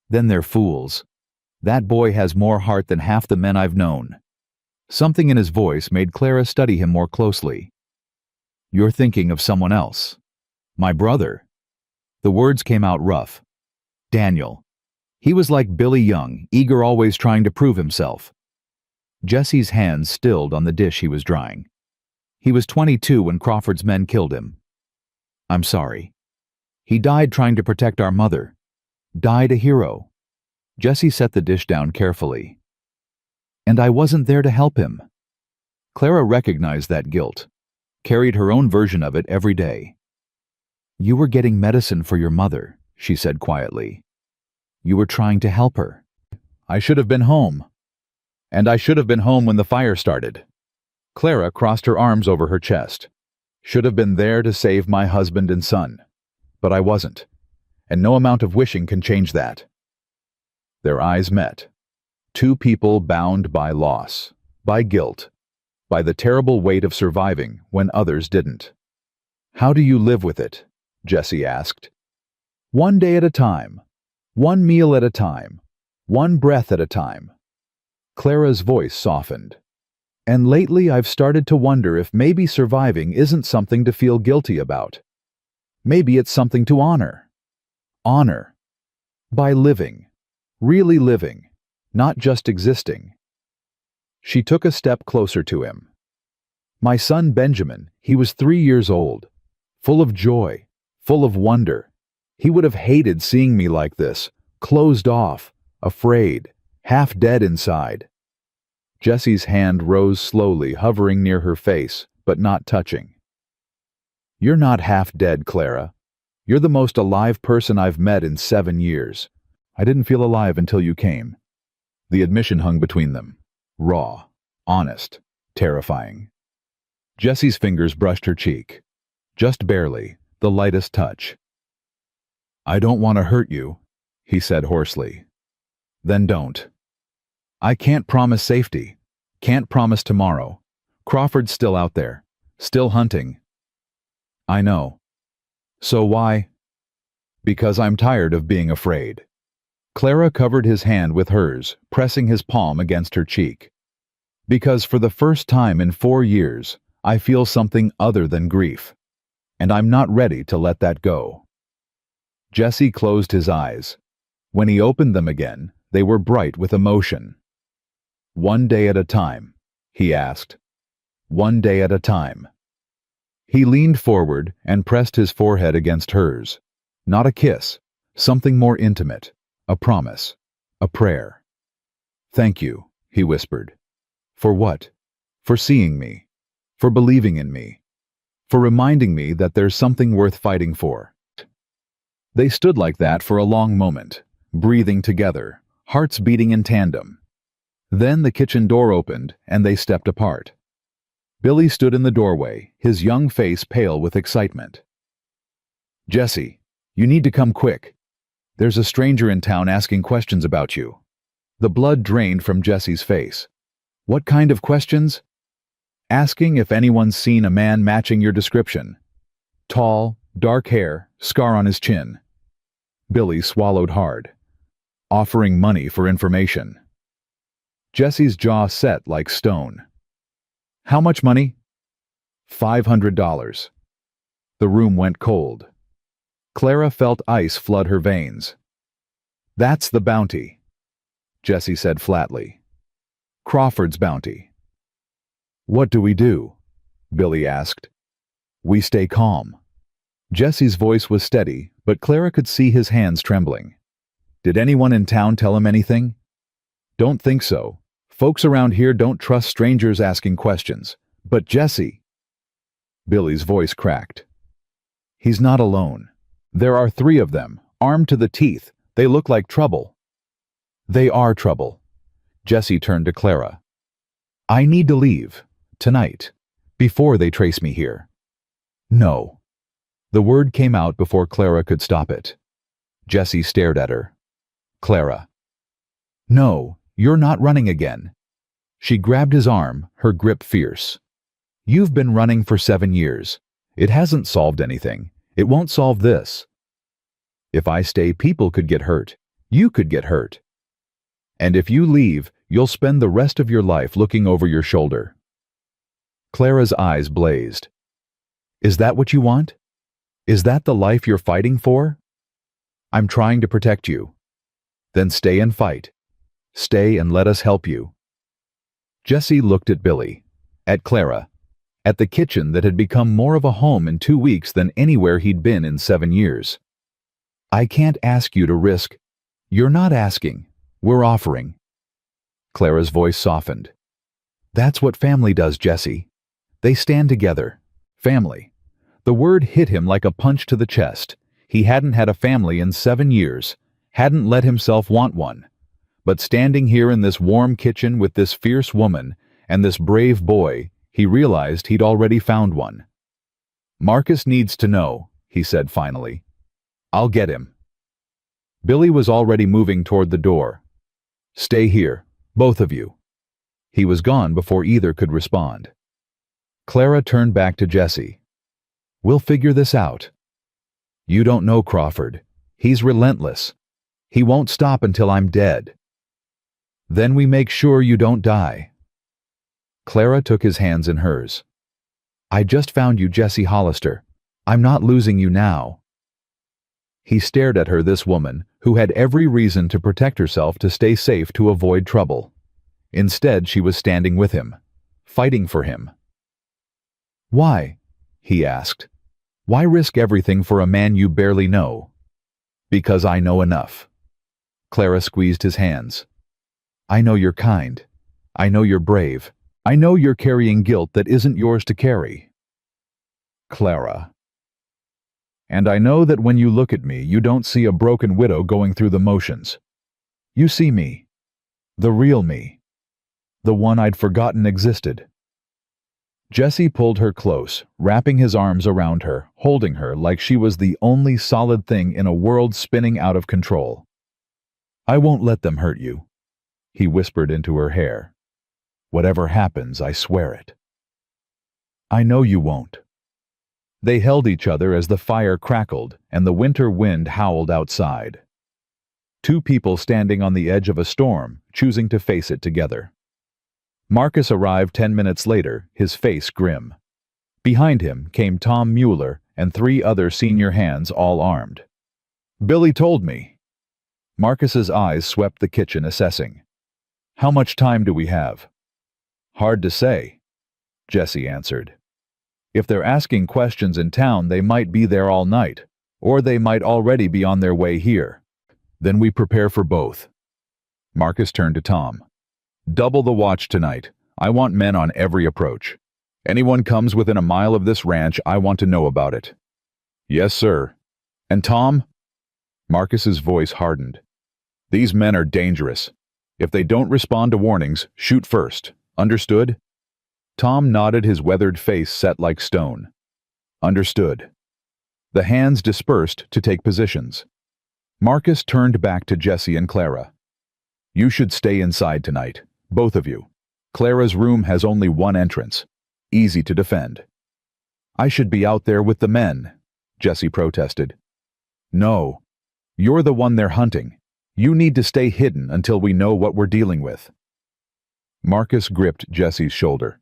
"Then they're fools. That boy has more heart than half the men I've known." Something in his voice made Clara study him more closely. "You're thinking of someone else. My brother." The words came out rough. "Daniel. He was like Billy Young, eager, always trying to prove himself." Jesse's hands stilled on the dish he was drying. "He was 22 when Crawford's men killed him." "I'm sorry. He died trying to protect our mother. Died a hero." Jesse set the dish down carefully. "And I wasn't there to help him." Clara recognized that guilt, carried her own version of it every day. "You were getting medicine for your mother," she said quietly. "You were trying to help her." "I should have been home. And I should have been home when the fire started." Clara crossed her arms over her chest. "Should have been there to save my husband and son. But I wasn't. And no amount of wishing can change that." Their eyes met. Two people bound by loss. by guilt, by the terrible weight of surviving when others didn't. "How do you live with it?" Jesse asked. "One day at a time. One meal at a time. One breath at a time." Clara's voice softened. "And lately I've started to wonder if maybe surviving isn't something to feel guilty about. Maybe it's something to honor. Honor. By living. Really living. Not just existing." She took a step closer to him. "My son Benjamin, he was 3 years old. Full of joy. Full of wonder. He would have hated seeing me like this, closed off, afraid, half dead inside." Jesse's hand rose slowly, hovering near her face, but not touching. "You're not half dead, Clara. You're the most alive person I've met in 7 years. I didn't feel alive until you came." The admission hung between them. Raw, honest, terrifying. Jesse's fingers brushed her cheek. Just barely, the lightest touch. "I don't want to hurt you," he said hoarsely. "Then don't. I can't promise safety. Can't promise tomorrow. Crawford's still out there. Still hunting." "I know. So why?" "Because I'm tired of being afraid." Clara covered his hand with hers, pressing his palm against her cheek. "Because for the first time in 4 years, I feel something other than grief. And I'm not ready to let that go." Jesse closed his eyes. When he opened them again, they were bright with emotion. "One day at a time," he asked. "One day at a time." He leaned forward and pressed his forehead against hers. Not a kiss, something more intimate, a promise, a prayer. "Thank you," he whispered. "For what? For seeing me. For believing in me. For reminding me that there's something worth fighting for." They stood like that for a long moment, breathing together, hearts beating in tandem. Then the kitchen door opened and they stepped apart. Billy stood in the doorway, his young face pale with excitement. "Jesse, you need to come quick. There's a stranger in town asking questions about you." The blood drained from Jesse's face. "What kind of questions?" "Asking if anyone's seen a man matching your description. Tall, dark hair, scar on his chin." Billy swallowed hard. "Offering money for information." Jesse's jaw set like stone. "How much money?" $500. The room went cold. Clara felt ice flood her veins. "That's the bounty," Jesse said flatly. "Crawford's bounty." "What do we do?" Billy asked. "We stay calm." Jesse's voice was steady, but Clara could see his hands trembling. "Did anyone in town tell him anything?" "Don't think so. Folks around here don't trust strangers asking questions. But Jesse—" Billy's voice cracked. "He's not alone. There are 3 of them, armed to the teeth. They look like trouble." "They are trouble." Jesse turned to Clara. "I need to leave. Tonight. Before they trace me here." "No." The word came out before Clara could stop it. Jesse stared at her. "Clara." "No, you're not running again." She grabbed his arm, her grip fierce. "You've been running for 7 years. It hasn't solved anything. It won't solve this. If I stay, people could get hurt. You could get hurt. And if you leave, you'll spend the rest of your life looking over your shoulder." Clara's eyes blazed. "Is that what you want? Is that the life you're fighting for?" "I'm trying to protect you." "Then stay and fight. Stay and let us help you." Jesse looked at Billy, at Clara, at the kitchen that had become more of a home in 2 weeks than anywhere he'd been in 7 years. "I can't ask you to risk—" "You're not asking. We're offering." Clara's voice softened. "That's what family does, Jesse. They stand together. Family." The word hit him like a punch to the chest. He hadn't had a family in 7 years, hadn't let himself want one. But standing here in this warm kitchen with this fierce woman and this brave boy, he realized he'd already found one. "Marcus needs to know," he said finally. "I'll get him." Billy was already moving toward the door. "Stay here, both of you." He was gone before either could respond. Clara turned back to Jesse. "We'll figure this out." "You don't know Crawford. He's relentless. He won't stop until I'm dead." "Then we make sure you don't die." Clara took his hands in hers. "I just found you, Jesse Hollister. I'm not losing you now." He stared at her, this woman, who had every reason to protect herself to stay safe to avoid trouble. Instead, she was standing with him, fighting for him. "Why?" he asked. "Why risk everything for a man you barely know?" "Because I know enough." Clara squeezed his hands. "I know you're kind. I know you're brave. I know you're carrying guilt that isn't yours to carry." Clara. "And I know that when you look at me, you don't see a broken widow going through the motions. You see me. The real me. The one I'd forgotten existed." Jesse pulled her close, wrapping his arms around her, holding her like she was the only solid thing in a world spinning out of control. "I won't let them hurt you," he whispered into her hair. "Whatever happens, I swear it." "I know you won't." They held each other as the fire crackled and the winter wind howled outside. Two people standing on the edge of a storm, choosing to face it together. Marcus arrived 10 minutes later, his face grim. Behind him came Tom Mueller and 3 other senior hands, all armed. "Billy told me." Marcus's eyes swept the kitchen, assessing. "How much time do we have?" "Hard to say," Jesse answered. "If they're asking questions in town, they might be there all night, or they might already be on their way here. Then we prepare for both." Marcus turned to Tom. "Double the watch tonight. I want men on every approach. Anyone comes within a mile of this ranch, I want to know about it." "Yes, sir." "And Tom?" Marcus's voice hardened. "These men are dangerous. If they don't respond to warnings, shoot first. Understood?" Tom nodded, his weathered face set like stone. "Understood." The hands dispersed to take positions. Marcus turned back to Jesse and Clara. "You should stay inside tonight, both of you. Clara's room has only one entrance. Easy to defend." "I should be out there with the men," Jesse protested. "No. You're the one they're hunting. You need to stay hidden until we know what we're dealing with." Marcus gripped Jesse's shoulder.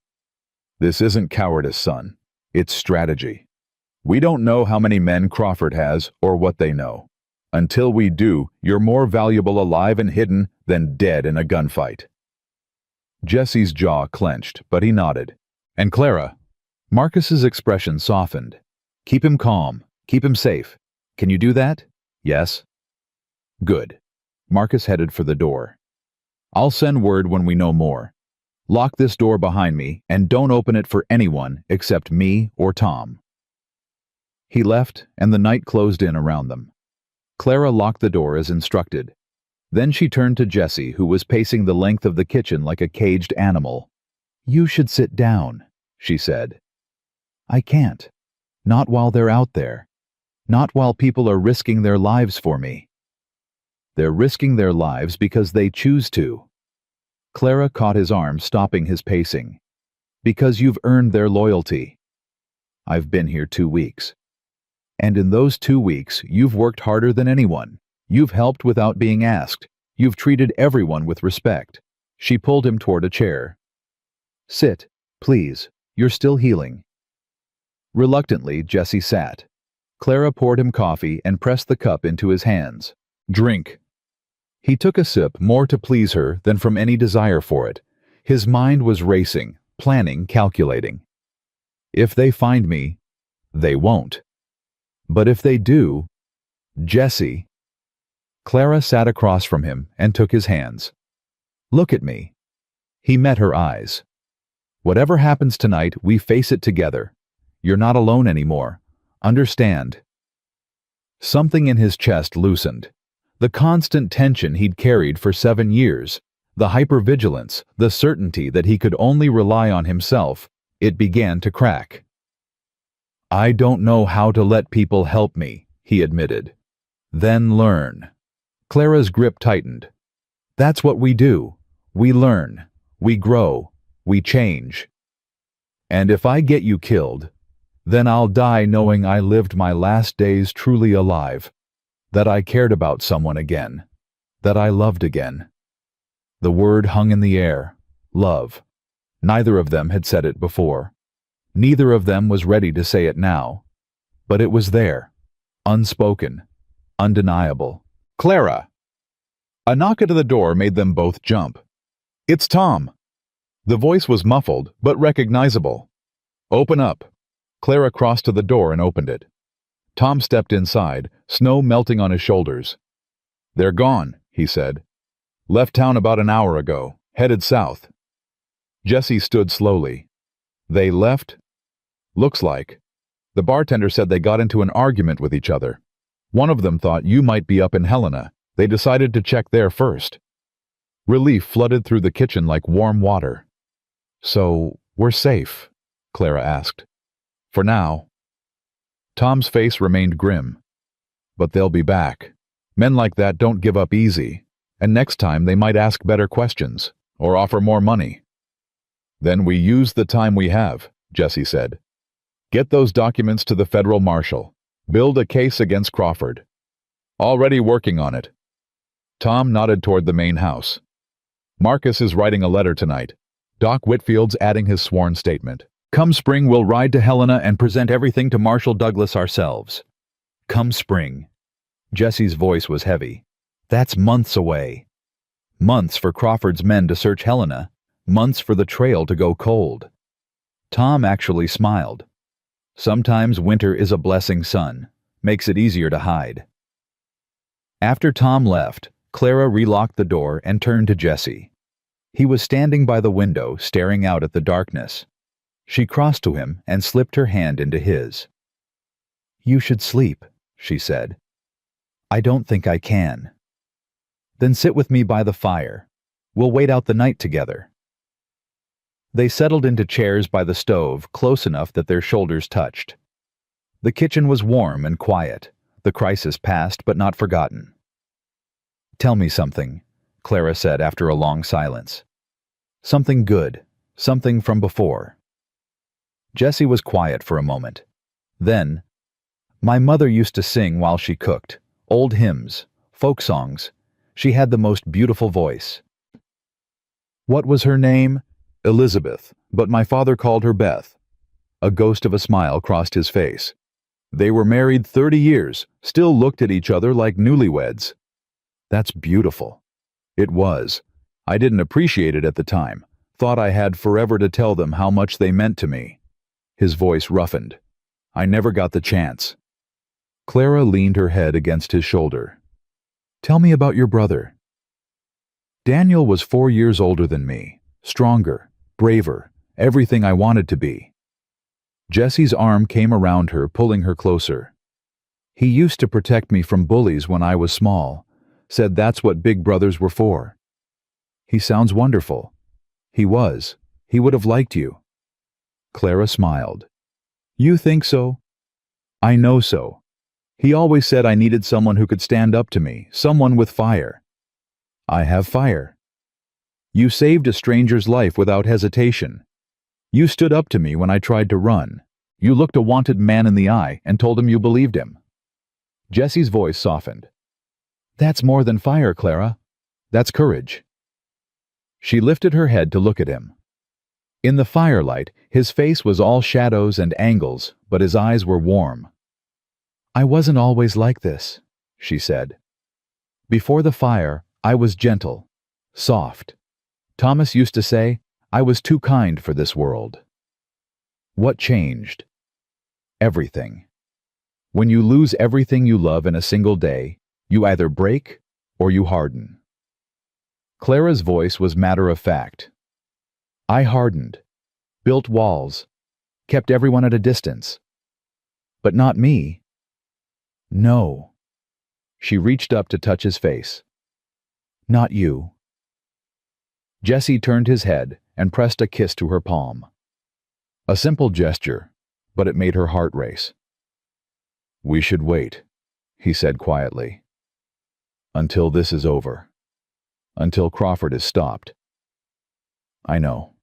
"This isn't cowardice, son. It's strategy. We don't know how many men Crawford has or what they know. Until we do, you're more valuable alive and hidden than dead in a gunfight." Jesse's jaw clenched, but he nodded. "And Clara?" Marcus's expression softened. "Keep him calm. Keep him safe. Can you do that?" "Yes." "Good." Marcus headed for the door. "I'll send word when we know more. Lock this door behind me and don't open it for anyone except me or Tom." He left, and the night closed in around them. Clara locked the door as instructed. Then she turned to Jesse, who was pacing the length of the kitchen like a caged animal. "You should sit down," she said. "I can't. Not while they're out there. Not while people are risking their lives for me." "They're risking their lives because they choose to." Clara caught his arm, stopping his pacing. "Because you've earned their loyalty." "I've been here 2 weeks. And in those 2 weeks, you've worked harder than anyone. You've helped without being asked. You've treated everyone with respect." She pulled him toward a chair. "Sit, please. You're still healing." Reluctantly, Jesse sat. Clara poured him coffee and pressed the cup into his hands. "Drink." He took a sip, more to please her than from any desire for it. His mind was racing, planning, calculating. "If they find me, they won't. But if they do, Jesse." Clara sat across from him and took his hands. "Look at me." He met her eyes. "Whatever happens tonight, we face it together. You're not alone anymore. Understand?" Something in his chest loosened. The constant tension he'd carried for 7 years, the hypervigilance, the certainty that he could only rely on himself, it began to crack. "I don't know how to let people help me," he admitted. "Then learn." Clara's grip tightened. "That's what we do. We learn. We grow. We change. And if I get you killed, then I'll die knowing I lived my last days truly alive, that I cared about someone again, that I loved again. The word hung in the air. Love. Neither of them had said it before. Neither of them was ready to say it now. But it was there. Unspoken. Undeniable. Clara! A knock at the door made them both jump. It's Tom. The voice was muffled, but recognizable. Open up. Clara crossed to the door and opened it. Tom stepped inside, snow melting on his shoulders. They're gone, he said. Left town about an hour ago, headed south. Jessie stood slowly. They left? Looks like. The bartender said they got into an argument with each other. One of them thought you might be up in Helena. They decided to check there first. Relief flooded through the kitchen like warm water. So, we're safe? Clara asked. For now. Tom's face remained grim. But they'll be back. Men like that don't give up easy, and next time they might ask better questions, or offer more money. Then we use the time we have, Jessie said. Get those documents to the federal marshal. Build a case against Crawford. Already working on it. Tom nodded toward the main house. Marcus is writing a letter tonight. Doc Whitfield's adding his sworn statement. Come spring, we'll ride to Helena and present everything to Marshal Douglas ourselves. Come spring. Jessie's voice was heavy. That's months away. Months for Crawford's men to search Helena. Months for the trail to go cold. Tom actually smiled. Sometimes winter is a blessing, son. Makes it easier to hide. After Tom left, Clara relocked the door and turned to Jessie. He was standing by the window, staring out at the darkness. She crossed to him and slipped her hand into his. You should sleep, she said. I don't think I can. Then sit with me by the fire. We'll wait out the night together. They settled into chairs by the stove, close enough that their shoulders touched. The kitchen was warm and quiet, the crisis past but not forgotten. Tell me something, Clara said after a long silence. Something good, something from before. Jessie was quiet for a moment. Then, my mother used to sing while she cooked, old hymns, folk songs. She had the most beautiful voice. What was her name? Elizabeth, but my father called her Beth. A ghost of a smile crossed his face. They were married 30 years, still looked at each other like newlyweds. That's beautiful. It was. I didn't appreciate it at the time. Thought I had forever to tell them how much they meant to me. His voice roughened. I never got the chance. Clara leaned her head against his shoulder. Tell me about your brother. Daniel was 4 years older than me, stronger, braver, everything I wanted to be. Jessie's arm came around her, pulling her closer. He used to protect me from bullies when I was small, said that's what big brothers were for. He sounds wonderful. He was. He would have liked you. Clara smiled. You think so? I know so. He always said I needed someone who could stand up to me, someone with fire. I have fire. You saved a stranger's life without hesitation. You stood up to me when I tried to run. You looked a wanted man in the eye and told him you believed him. Jessie's voice softened. That's more than fire, Clara. That's courage. She lifted her head to look at him. In the firelight, his face was all shadows and angles, but his eyes were warm. I wasn't always like this, she said. Before the fire, I was gentle, soft. Thomas used to say, I was too kind for this world. What changed? Everything. When you lose everything you love in a single day, you either break or you harden. Clara's voice was matter-of-fact. I hardened, built walls, kept everyone at a distance. But not me. No. She reached up to touch his face. Not you. Jessie turned his head and pressed a kiss to her palm. A simple gesture, but it made her heart race. We should wait, he said quietly. Until this is over. Until Crawford is stopped. I know.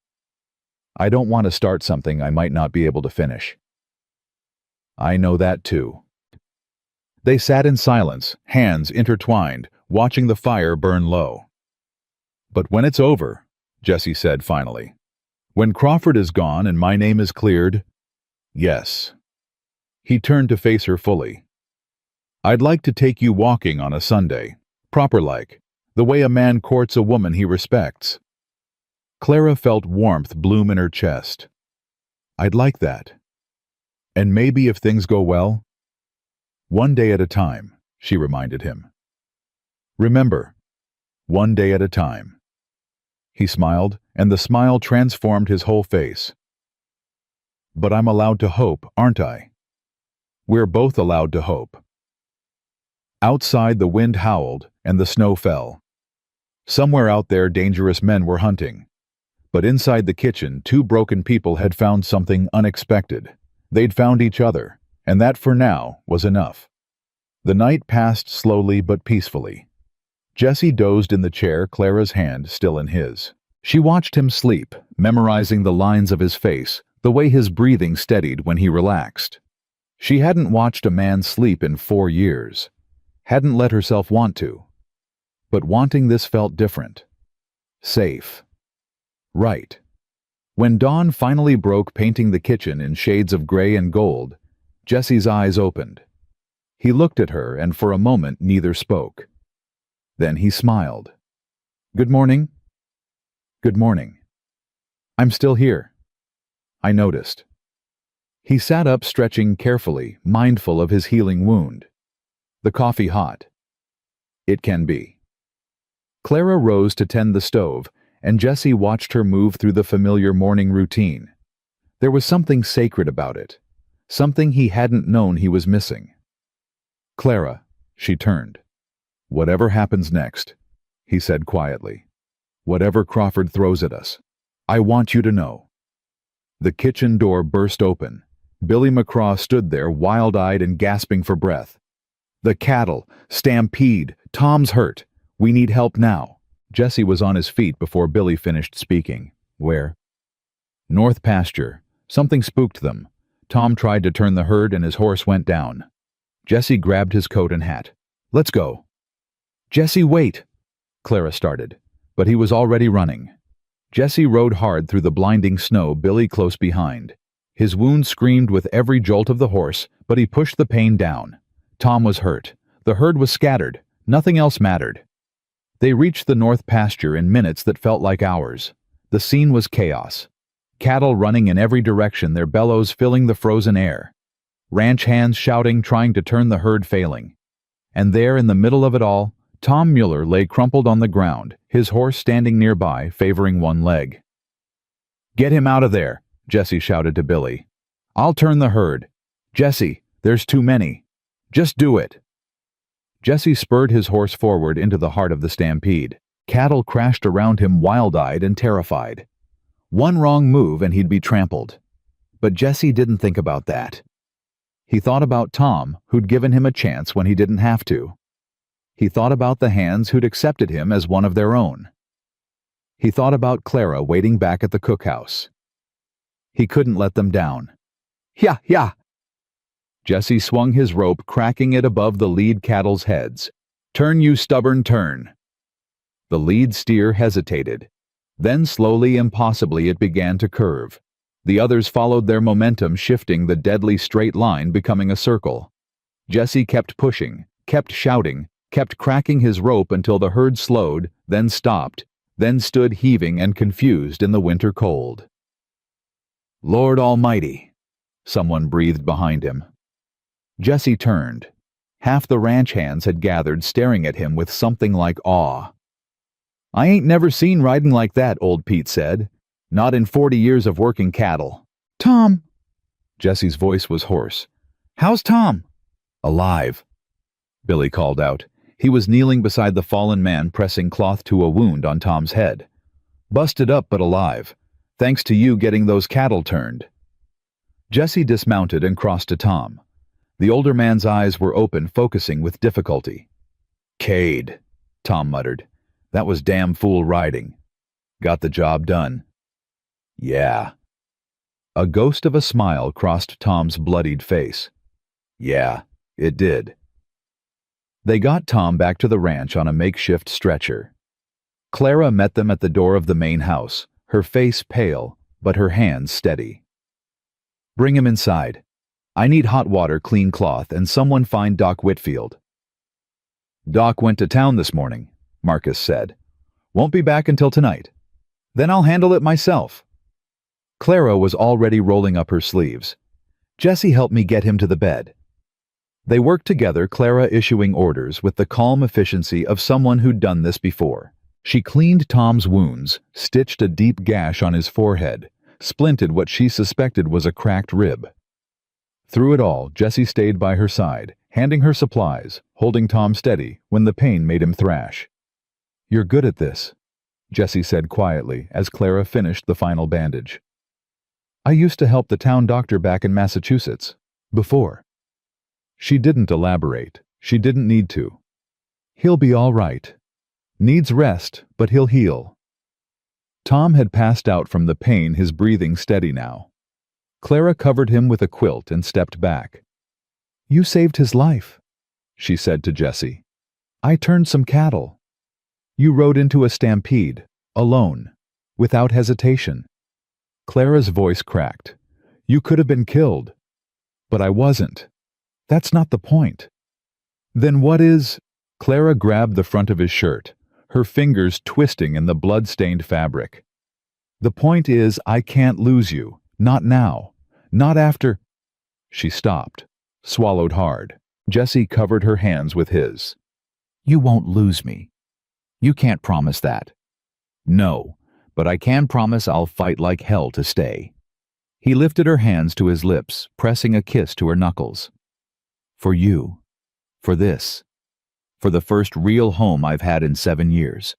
I don't want to start something I might not be able to finish. I know that too. They sat in silence, hands intertwined, watching the fire burn low. But when it's over, Jesse said finally, when Crawford is gone and my name is cleared, yes. He turned to face her fully. I'd like to take you walking on a Sunday, proper-like, the way a man courts a woman he respects. Clara felt warmth bloom in her chest. I'd like that. And maybe if things go well, one day at a time, she reminded him. Remember, one day at a time. He smiled, and the smile transformed his whole face. But I'm allowed to hope, aren't I? We're both allowed to hope. Outside, the wind howled, and the snow fell. Somewhere out there, dangerous men were hunting. But inside the kitchen, two broken people had found something unexpected. They'd found each other, and that for now was enough. The night passed slowly but peacefully. Jesse dozed in the chair, Clara's hand still in his. She watched him sleep, memorizing the lines of his face, the way his breathing steadied when he relaxed. She hadn't watched a man sleep in 4 years. Hadn't let herself want to. But wanting this felt different. Safe. Right. When dawn finally broke, painting the kitchen in shades of gray and gold, Jesse's eyes opened. He looked at her, and for a moment neither spoke. Then he smiled. Good morning. Good morning. I'm still here. I noticed. He sat up, stretching carefully, mindful of his healing wound. The coffee hot? It can be. Clara rose to tend the stove, and Jesse watched her move through the familiar morning routine. There was something sacred about it, something he hadn't known he was missing. Clara, she turned. Whatever happens next, he said quietly. Whatever Crawford throws at us, I want you to know. The kitchen door burst open. Billy McCraw stood there, wild-eyed and gasping for breath. The cattle, stampede, Tom's hurt. We need help now. Jesse was on his feet before Billy finished speaking. Where? North pasture. Something spooked them. Tom tried to turn the herd and his horse went down. Jesse grabbed his coat and hat. Let's go. Jesse, wait! Clara started, but he was already running. Jesse rode hard through the blinding snow, Billy close behind. His wound screamed with every jolt of the horse, but he pushed the pain down. Tom was hurt. The herd was scattered. Nothing else mattered. They reached the north pasture in minutes that felt like hours. The scene was chaos. Cattle running in every direction, their bellows filling the frozen air. Ranch hands shouting, trying to turn the herd, failing. And there, in the middle of it all, Tom Mueller lay crumpled on the ground, his horse standing nearby, favoring one leg. Get him out of there, Jesse shouted to Billy. I'll turn the herd. Jesse, there's too many. Just do it. Jesse spurred his horse forward into the heart of the stampede. Cattle crashed around him, wild-eyed and terrified. One wrong move and he'd be trampled. But Jesse didn't think about that. He thought about Tom, who'd given him a chance when he didn't have to. He thought about the hands who'd accepted him as one of their own. He thought about Clara waiting back at the cookhouse. He couldn't let them down. Yeah. Jesse swung his rope, cracking it above the lead cattle's heads. Turn, you stubborn, turn. The lead steer hesitated. Then slowly, impossibly, it began to curve. The others followed their momentum, shifting, the deadly straight line becoming a circle. Jesse kept pushing, kept shouting, kept cracking his rope until the herd slowed, then stopped, then stood heaving and confused in the winter cold. Lord Almighty! Someone breathed behind him. Jesse turned. Half the ranch hands had gathered, staring at him with something like awe. I ain't never seen riding like that, old Pete said. Not in 40 years of working cattle. Tom! Jesse's voice was hoarse. How's Tom? Alive, Billy called out. He was kneeling beside the fallen man, pressing cloth to a wound on Tom's head. Busted up but alive, thanks to you getting those cattle turned. Jesse dismounted and crossed to Tom. The older man's eyes were open, focusing with difficulty. Cade, Tom muttered. That was damn fool riding. Got the job done. Yeah. A ghost of a smile crossed Tom's bloodied face. Yeah, it did. They got Tom back to the ranch on a makeshift stretcher. Clara met them at the door of the main house, her face pale, but her hands steady. Bring him inside. I need hot water, clean cloth, and someone find Doc Whitfield. Doc went to town this morning, Marcus said. Won't be back until tonight. Then I'll handle it myself. Clara was already rolling up her sleeves. Jesse helped me get him to the bed. They worked together, Clara issuing orders with the calm efficiency of someone who'd done this before. She cleaned Tom's wounds, stitched a deep gash on his forehead, splinted what she suspected was a cracked rib. Through it all, Jesse stayed by her side, handing her supplies, holding Tom steady when the pain made him thrash. You're good at this, Jesse said quietly as Clara finished the final bandage. I used to help the town doctor back in Massachusetts. Before. She didn't elaborate. She didn't need to. He'll be all right. Needs rest, but he'll heal. Tom had passed out from the pain, his breathing steady now. Clara covered him with a quilt and stepped back. You saved his life, she said to Jesse. I turned some cattle. You rode into a stampede, alone, without hesitation. Clara's voice cracked. You could have been killed. But I wasn't. That's not the point. Then what is... Clara grabbed the front of his shirt, her fingers twisting in the blood-stained fabric. The point is, I can't lose you. Not now. Not after... She stopped, swallowed hard. Jesse covered her hands with his. You won't lose me. You can't promise that. No, but I can promise I'll fight like hell to stay. He lifted her hands to his lips, pressing a kiss to her knuckles. For you. For this. For the first real home I've had in 7 years.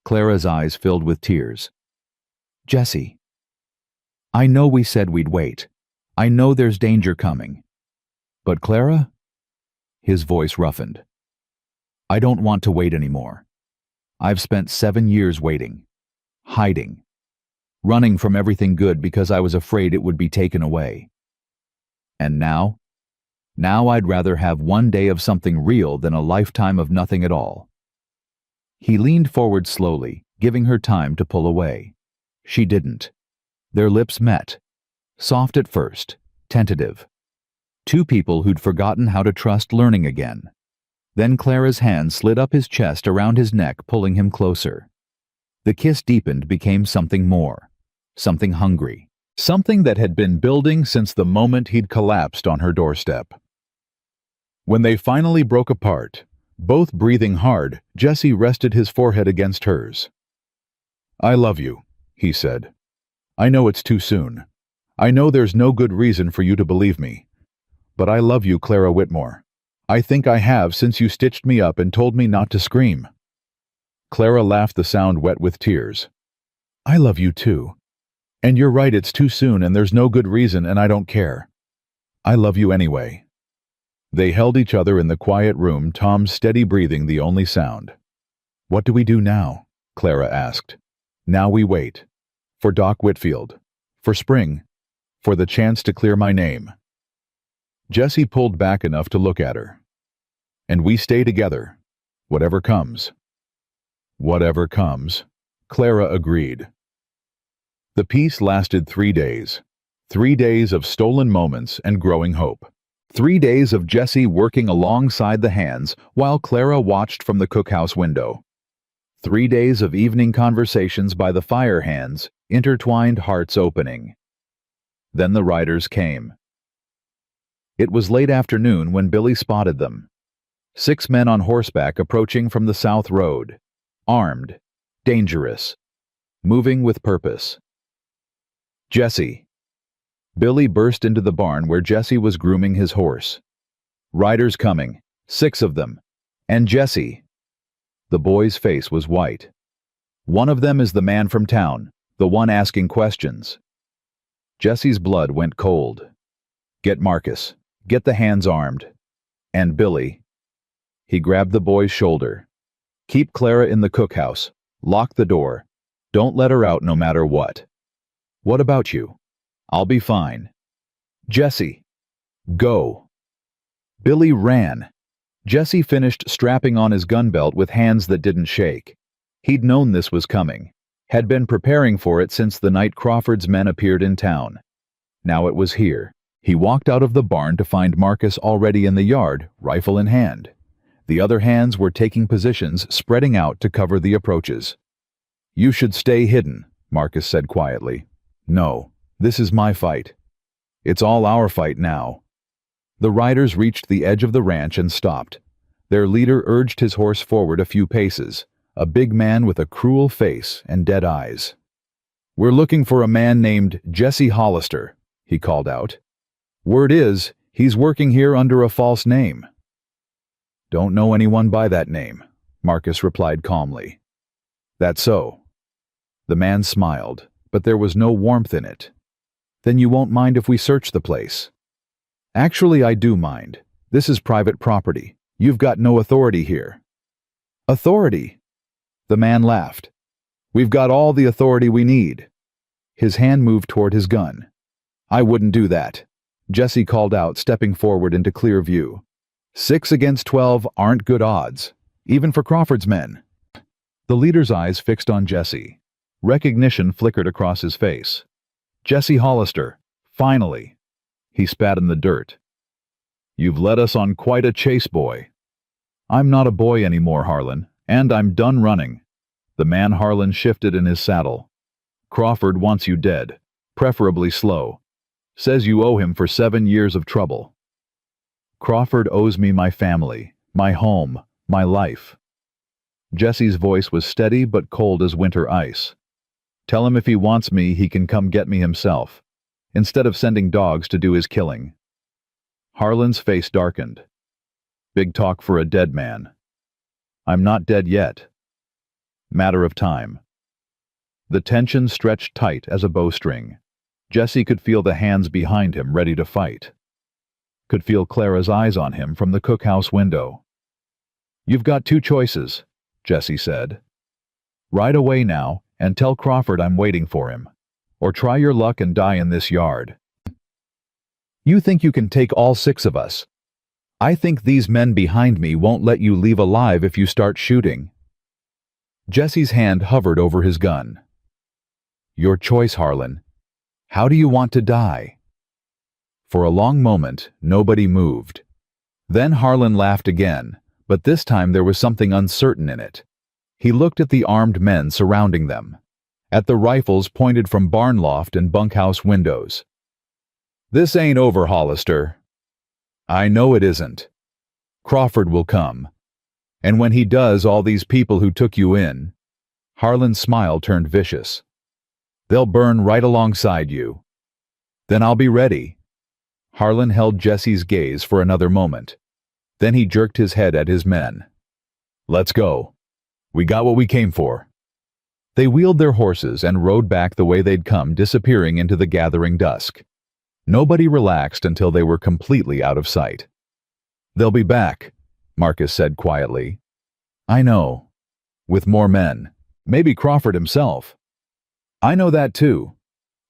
Clara's eyes filled with tears. Jesse. I know we said we'd wait. I know there's danger coming. But Clara? His voice roughened. I don't want to wait anymore. I've spent 7 years waiting. Hiding. Running from everything good because I was afraid it would be taken away. And now? Now I'd rather have one day of something real than a lifetime of nothing at all. He leaned forward slowly, giving her time to pull away. She didn't. Their lips met. Soft at first, tentative. Two people who'd forgotten how to trust learning again. Then Clara's hand slid up his chest around his neck, pulling him closer. The kiss deepened, became something more. Something hungry. Something that had been building since the moment he'd collapsed on her doorstep. When they finally broke apart, both breathing hard, Jesse rested his forehead against hers. I love you, he said. I know it's too soon. I know there's no good reason for you to believe me. But I love you, Clara Whitmore. I think I have since you stitched me up and told me not to scream. Clara laughed, the sound wet with tears. I love you too. And you're right, it's too soon and there's no good reason and I don't care. I love you anyway. They held each other in the quiet room, Tom's steady breathing the only sound. What do we do now? Clara asked. Now we wait. For Doc Whitfield. For spring. For the chance to clear my name. Jesse pulled back enough to look at her. And we stay together. Whatever comes. Whatever comes. Clara agreed. The peace lasted 3 days. 3 days of stolen moments and growing hope. 3 days of Jesse working alongside the hands while Clara watched from the cookhouse window. 3 days of evening conversations by the fire hands, intertwined hearts opening. Then the riders came. It was late afternoon when Billy spotted them. 6 men on horseback approaching from the south road. Armed. Dangerous. Moving with purpose. Jesse. Billy burst into the barn where Jesse was grooming his horse. Riders coming. 6 of them. And Jesse. The boy's face was white. One of them is the man from town, the one asking questions. Jesse's blood went cold. Get Marcus. Get the hands armed. And Billy. He grabbed the boy's shoulder. Keep Clara in the cookhouse. Lock the door. Don't let her out no matter what. What about you? I'll be fine. Jesse, go. Billy ran. Jesse finished strapping on his gun belt with hands that didn't shake. He'd known this was coming, had been preparing for it since the night Crawford's men appeared in town. Now it was here. He walked out of the barn to find Marcus already in the yard, rifle in hand. The other hands were taking positions, spreading out to cover the approaches. "You should stay hidden," Marcus said quietly. "No, this is my fight. It's all our fight now." The riders reached the edge of the ranch and stopped. Their leader urged his horse forward a few paces, a big man with a cruel face and dead eyes. "We're looking for a man named Jesse Hollister," he called out. "Word is, he's working here under a false name." "Don't know anyone by that name," Marcus replied calmly. "That's so." The man smiled, but there was no warmth in it. "Then you won't mind if we search the place?" "Actually, I do mind. This is private property. You've got no authority here." "Authority?" The man laughed. "We've got all the authority we need." His hand moved toward his gun. "I wouldn't do that," Jesse called out, stepping forward into clear view. 6 against 12 aren't good odds, even for Crawford's men. The leader's eyes fixed on Jesse. Recognition flickered across his face. "Jesse Hollister, finally." He spat in the dirt. "You've led us on quite a chase, boy." "I'm not a boy anymore, Harlan, and I'm done running." The man Harlan shifted in his saddle. "Crawford wants you dead, preferably slow. Says you owe him for 7 years of trouble." "Crawford owes me my family, my home, my life." Jesse's voice was steady but cold as winter ice. "Tell him if he wants me, he can come get me himself, instead of sending dogs to do his killing." Harlan's face darkened. "Big talk for a dead man." "I'm not dead yet." "Matter of time." The tension stretched tight as a bowstring. Jesse could feel the hands behind him ready to fight. Could feel Clara's eyes on him from the cookhouse window. "You've got 2 choices," Jesse said. "Ride away now and tell Crawford I'm waiting for him. Or try your luck and die in this yard." "You think you can take all 6 of us? I think these men behind me won't let you leave alive if you start shooting." Jesse's hand hovered over his gun. "Your choice, Harlan. How do you want to die?" For a long moment, nobody moved. Then Harlan laughed again, but this time there was something uncertain in it. He looked at the armed men surrounding them, at the rifles pointed from barn loft and bunkhouse windows. "This ain't over, Hollister." "I know it isn't. Crawford will come. And when he does, all these people who took you in—" Harlan's smile turned vicious. "They'll burn right alongside you. Then I'll be ready." Harlan held Jesse's gaze for another moment. Then he jerked his head at his men. "Let's go. We got what we came for." They wheeled their horses and rode back the way they'd come, disappearing into the gathering dusk. Nobody relaxed until they were completely out of sight. "They'll be back," Marcus said quietly. "I know. With more men. Maybe Crawford himself." "I know that too."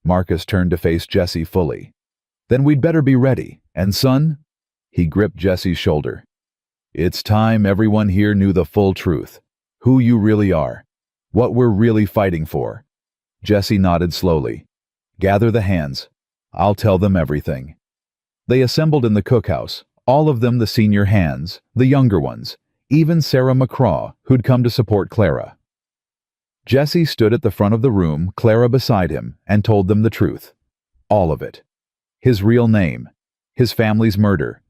Marcus turned to face Jesse fully. "Then we'd better be ready. And son?" He gripped Jesse's shoulder. "It's time everyone here knew the full truth. Who you really are. What we're really fighting for." Jesse nodded slowly. "Gather the hands. I'll tell them everything." They assembled in the cookhouse, all of them the senior hands, the younger ones, even Sarah McCraw, who'd come to support Clara. Jesse stood at the front of the room, Clara beside him, and told them the truth. All of it. His real name, his family's murder,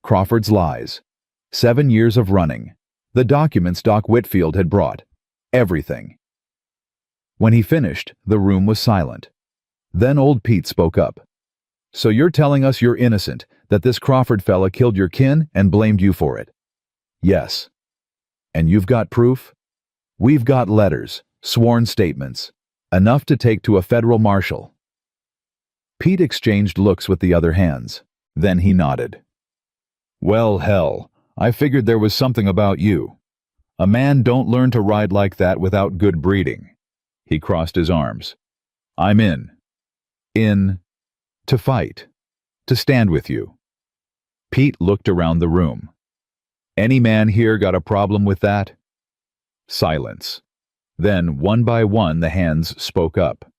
Crawford's lies, 7 years of running, the documents Doc Whitfield had brought, everything. When he finished, the room was silent. Then old Pete spoke up. "So you're telling us you're innocent, that this Crawford fella killed your kin and blamed you for it?" "Yes." "And you've got proof?" "We've got letters, sworn statements, enough to take to a federal marshal." Pete exchanged looks with the other hands. Then he nodded. "Well, hell, I figured there was something about you. A man don't learn to ride like that without good breeding." He crossed his arms. "I'm in." In to fight, to stand with you. Pete looked around the room. Any man here got a problem with that? Silence. Then, one by one, the hands spoke up.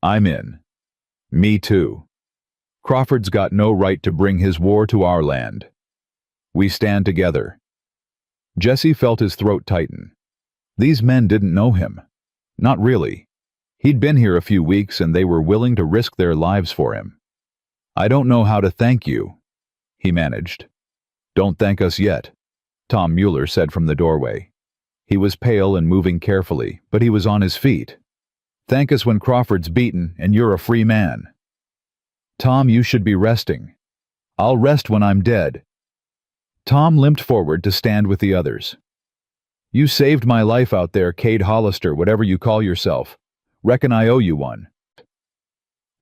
I'm in. Me too. Crawford's got no right to bring his war to our land. We stand together. Jesse felt his throat tighten. These men didn't know him. Not really. He'd been here a few weeks and they were willing to risk their lives for him. I don't know how to thank you, he managed. Don't thank us yet, Tom Mueller said from the doorway. He was pale and moving carefully, but he was on his feet. Thank us when Crawford's beaten and you're a free man. Tom, you should be resting. I'll rest when I'm dead. Tom limped forward to stand with the others. You saved my life out there, Cade Hollister, whatever you call yourself. Reckon I owe you one.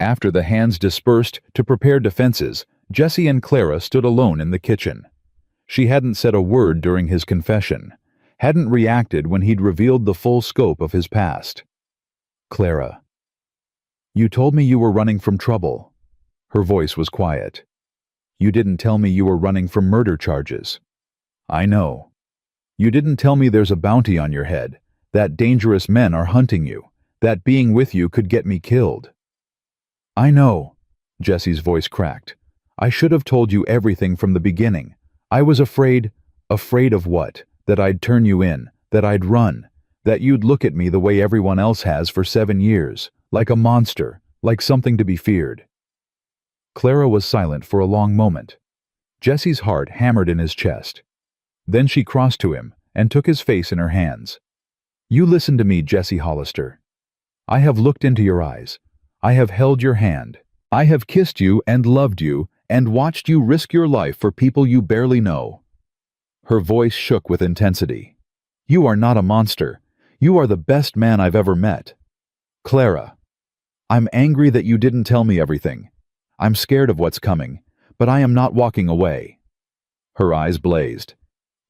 After the hands dispersed to prepare defenses, Jesse and Clara stood alone in the kitchen. She hadn't said a word during his confession, hadn't reacted when he'd revealed the full scope of his past. Clara. You told me you were running from trouble. Her voice was quiet. You didn't tell me you were running from murder charges. I know. You didn't tell me there's a bounty on your head, that dangerous men are hunting you, that being with you could get me killed. I know, Jesse's voice cracked. I should have told you everything from the beginning. I was afraid. Afraid of what? That I'd turn you in, that I'd run, that you'd look at me the way everyone else has for 7 years, like a monster, like something to be feared. Clara was silent for a long moment. Jesse's heart hammered in his chest. Then she crossed to him and took his face in her hands. You listen to me, Jesse Hollister. I have looked into your eyes. I have held your hand. I have kissed you and loved you and watched you risk your life for people you barely know. Her voice shook with intensity. You are not a monster. You are the best man I've ever met. Clara, I'm angry that you didn't tell me everything. I'm scared of what's coming, but I am not walking away. Her eyes blazed.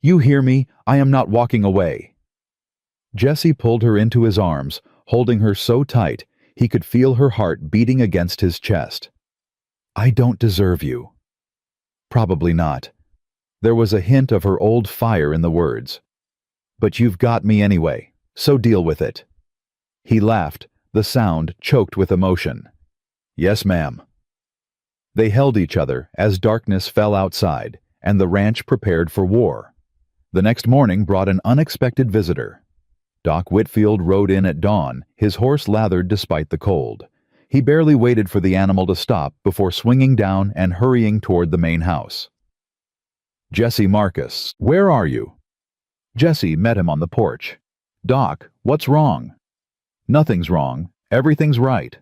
You hear me? I am not walking away. Jesse pulled her into his arms, holding her so tight he could feel her heart beating against his chest. I don't deserve you. Probably not. There was a hint of her old fire in the words. But you've got me anyway, so deal with it. He laughed, the sound choked with emotion. Yes, ma'am. They held each other as darkness fell outside, and the ranch prepared for war. The next morning brought an unexpected visitor. Doc Whitfield rode in at dawn, his horse lathered despite the cold. He barely waited for the animal to stop before swinging down and hurrying toward the main house. Jesse Marcus, where are you? Jesse met him on the porch. Doc, what's wrong? Nothing's wrong. Everything's right.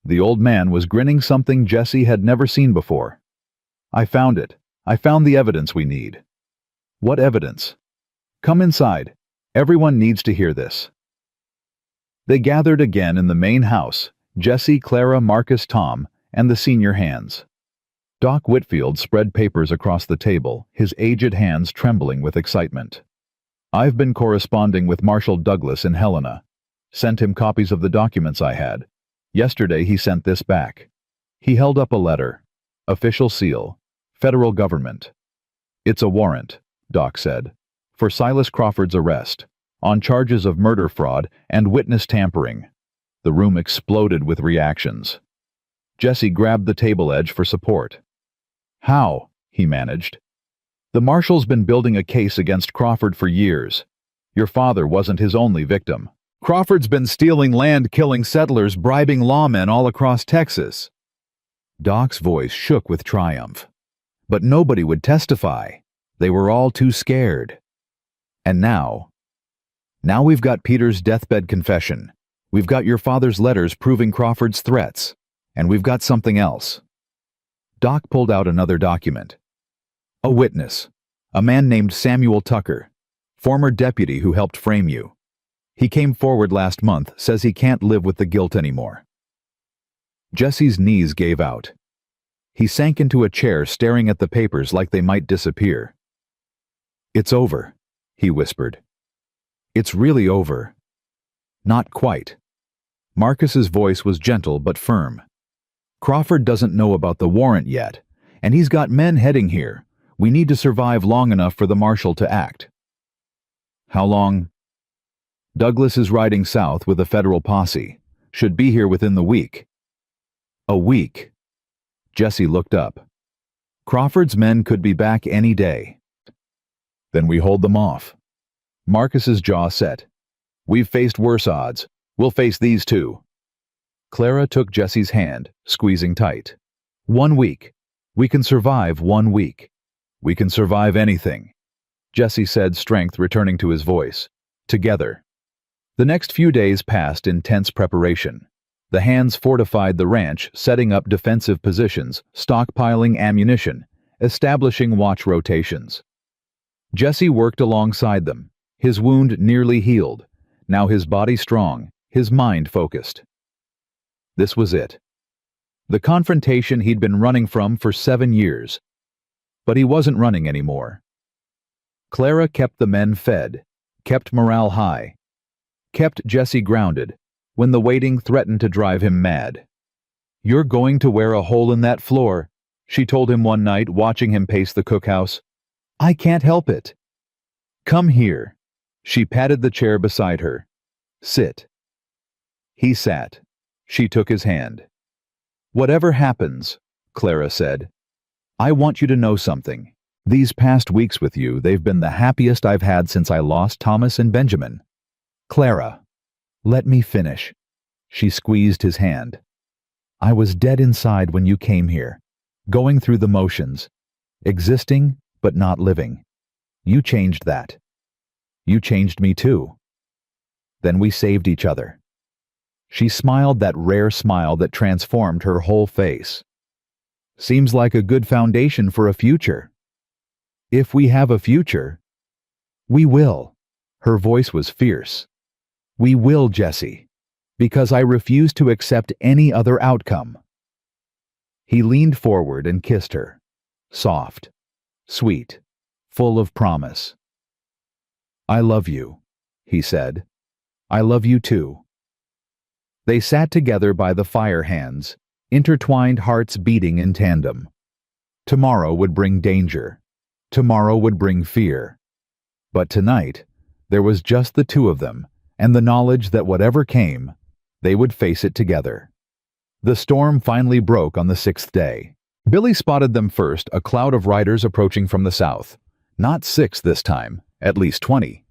The old man was grinning something Jesse had never seen before. I found it. I found the evidence we need. What evidence? Come inside. Everyone needs to hear this. They gathered again in the main house, Jesse, Clara, Marcus, Tom, and the senior hands. Doc Whitfield spread papers across the table, his aged hands trembling with excitement. I've been corresponding with Marshal Douglas in Helena. Sent him copies of the documents I had. Yesterday he sent this back. He held up a letter. Official seal. Federal government. It's a warrant, Doc said, for Silas Crawford's arrest, on charges of murder fraud and witness tampering. The room exploded with reactions. Jesse grabbed the table edge for support. How? He managed. The marshal's been building a case against Crawford for years. Your father wasn't his only victim. Crawford's been stealing land, killing settlers, bribing lawmen all across Texas. Doc's voice shook with triumph. But nobody would testify. They were all too scared. And now we've got Peter's deathbed confession. We've got your father's letters proving Crawford's threats. And we've got something else. Doc pulled out another document. A witness. A man named Samuel Tucker, former deputy who helped frame you. He came forward last month, says he can't live with the guilt anymore. Jesse's knees gave out. He sank into a chair, staring at the papers like they might disappear. It's over, he whispered. It's really over. Not quite. Marcus's voice was gentle but firm. "Crawford doesn't know about the warrant yet, and he's got men heading here. We need to survive long enough for the marshal to act." "How long?" "Douglas is riding south with a federal posse. Should be here within the week." "A week?" Jesse looked up. "Crawford's men could be back any day." "Then we hold them off." Marcus's jaw set. "We've faced worse odds. We'll face these too." Clara took Jesse's hand, squeezing tight. "1 week. We can survive 1 week. We can survive anything," Jesse said, strength returning to his voice. "Together." The next few days passed in tense preparation. The hands fortified the ranch, setting up defensive positions, stockpiling ammunition, establishing watch rotations. Jesse worked alongside them, his wound nearly healed, now his body strong, his mind focused. This was it. The confrontation he'd been running from for 7 years. But he wasn't running anymore. Clara kept the men fed, kept morale high, kept Jesse grounded when the waiting threatened to drive him mad. "You're going to wear a hole in that floor," she told him one night, watching him pace the cookhouse. "I can't help it." "Come here." She patted the chair beside her. "Sit." He sat. She took his hand. "Whatever happens," Clara said, "I want you to know something. These past weeks with you, they've been the happiest I've had since I lost Thomas and Benjamin." "Clara, let me finish." She squeezed his hand. "I was dead inside when you came here, going through the motions, existing but not living. You changed that. You changed me too. Then we saved each other." She smiled that rare smile that transformed her whole face. "Seems like a good foundation for a future." "If we have a future." "We will." Her voice was fierce. "We will, Jesse, because I refuse to accept any other outcome." He leaned forward and kissed her, soft, sweet, full of promise. "I love you," he said. "I love you too." They sat together by the fire hands, intertwined hearts beating in tandem. Tomorrow would bring danger. Tomorrow would bring fear. But tonight, there was just the two of them, and the knowledge that whatever came, they would face it together. The storm finally broke on the 6th day. Billy spotted them first, a cloud of riders approaching from the south. Not 6 this time, at least 20.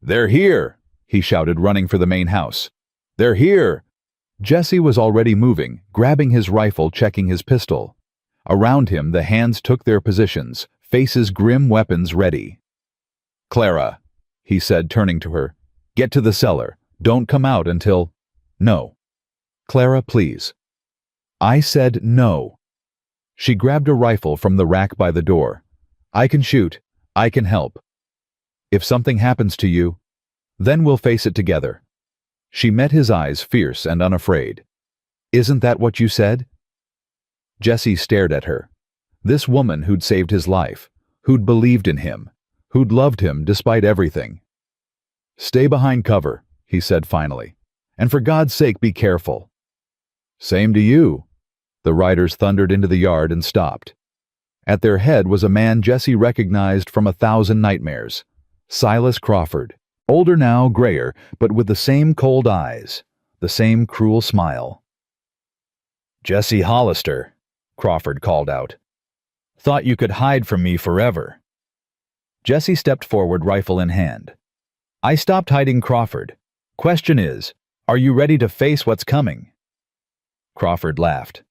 "They're here!" he shouted, running for the main house. "They're here!" Jesse was already moving, grabbing his rifle, checking his pistol. Around him, the hands took their positions, faces grim, weapons ready. "Clara," he said, turning to her, "get to the cellar. Don't come out until—" "No." "Clara, please." "I said no." She grabbed a rifle from the rack by the door. "I can shoot. I can help. If something happens to you, then we'll face it together." She met his eyes, fierce and unafraid. "Isn't that what you said?" Jesse stared at her. This woman who'd saved his life, who'd believed in him, who'd loved him despite everything. "Stay behind cover," he said finally. "And for God's sake, be careful." "Same to you." The riders thundered into the yard and stopped. At their head was a man Jesse recognized from 1,000 nightmares. Silas Crawford. Older now, grayer, but with the same cold eyes, the same cruel smile. "Jesse Hollister," Crawford called out. "Thought you could hide from me forever." Jesse stepped forward, rifle in hand. "I stopped hiding, Crawford. Question is, are you ready to face what's coming?" Crawford laughed.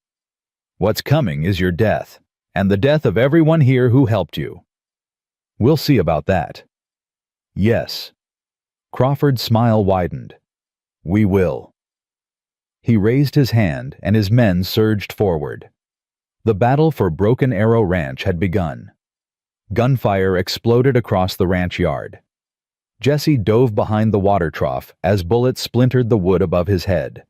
"What's coming is your death, and the death of everyone here who helped you. We'll see about that." "Yes." Crawford's smile widened. "We will." He raised his hand, and his men surged forward. The battle for Broken Arrow Ranch had begun. Gunfire exploded across the ranch yard. Jesse dove behind the water trough as bullets splintered the wood above his head.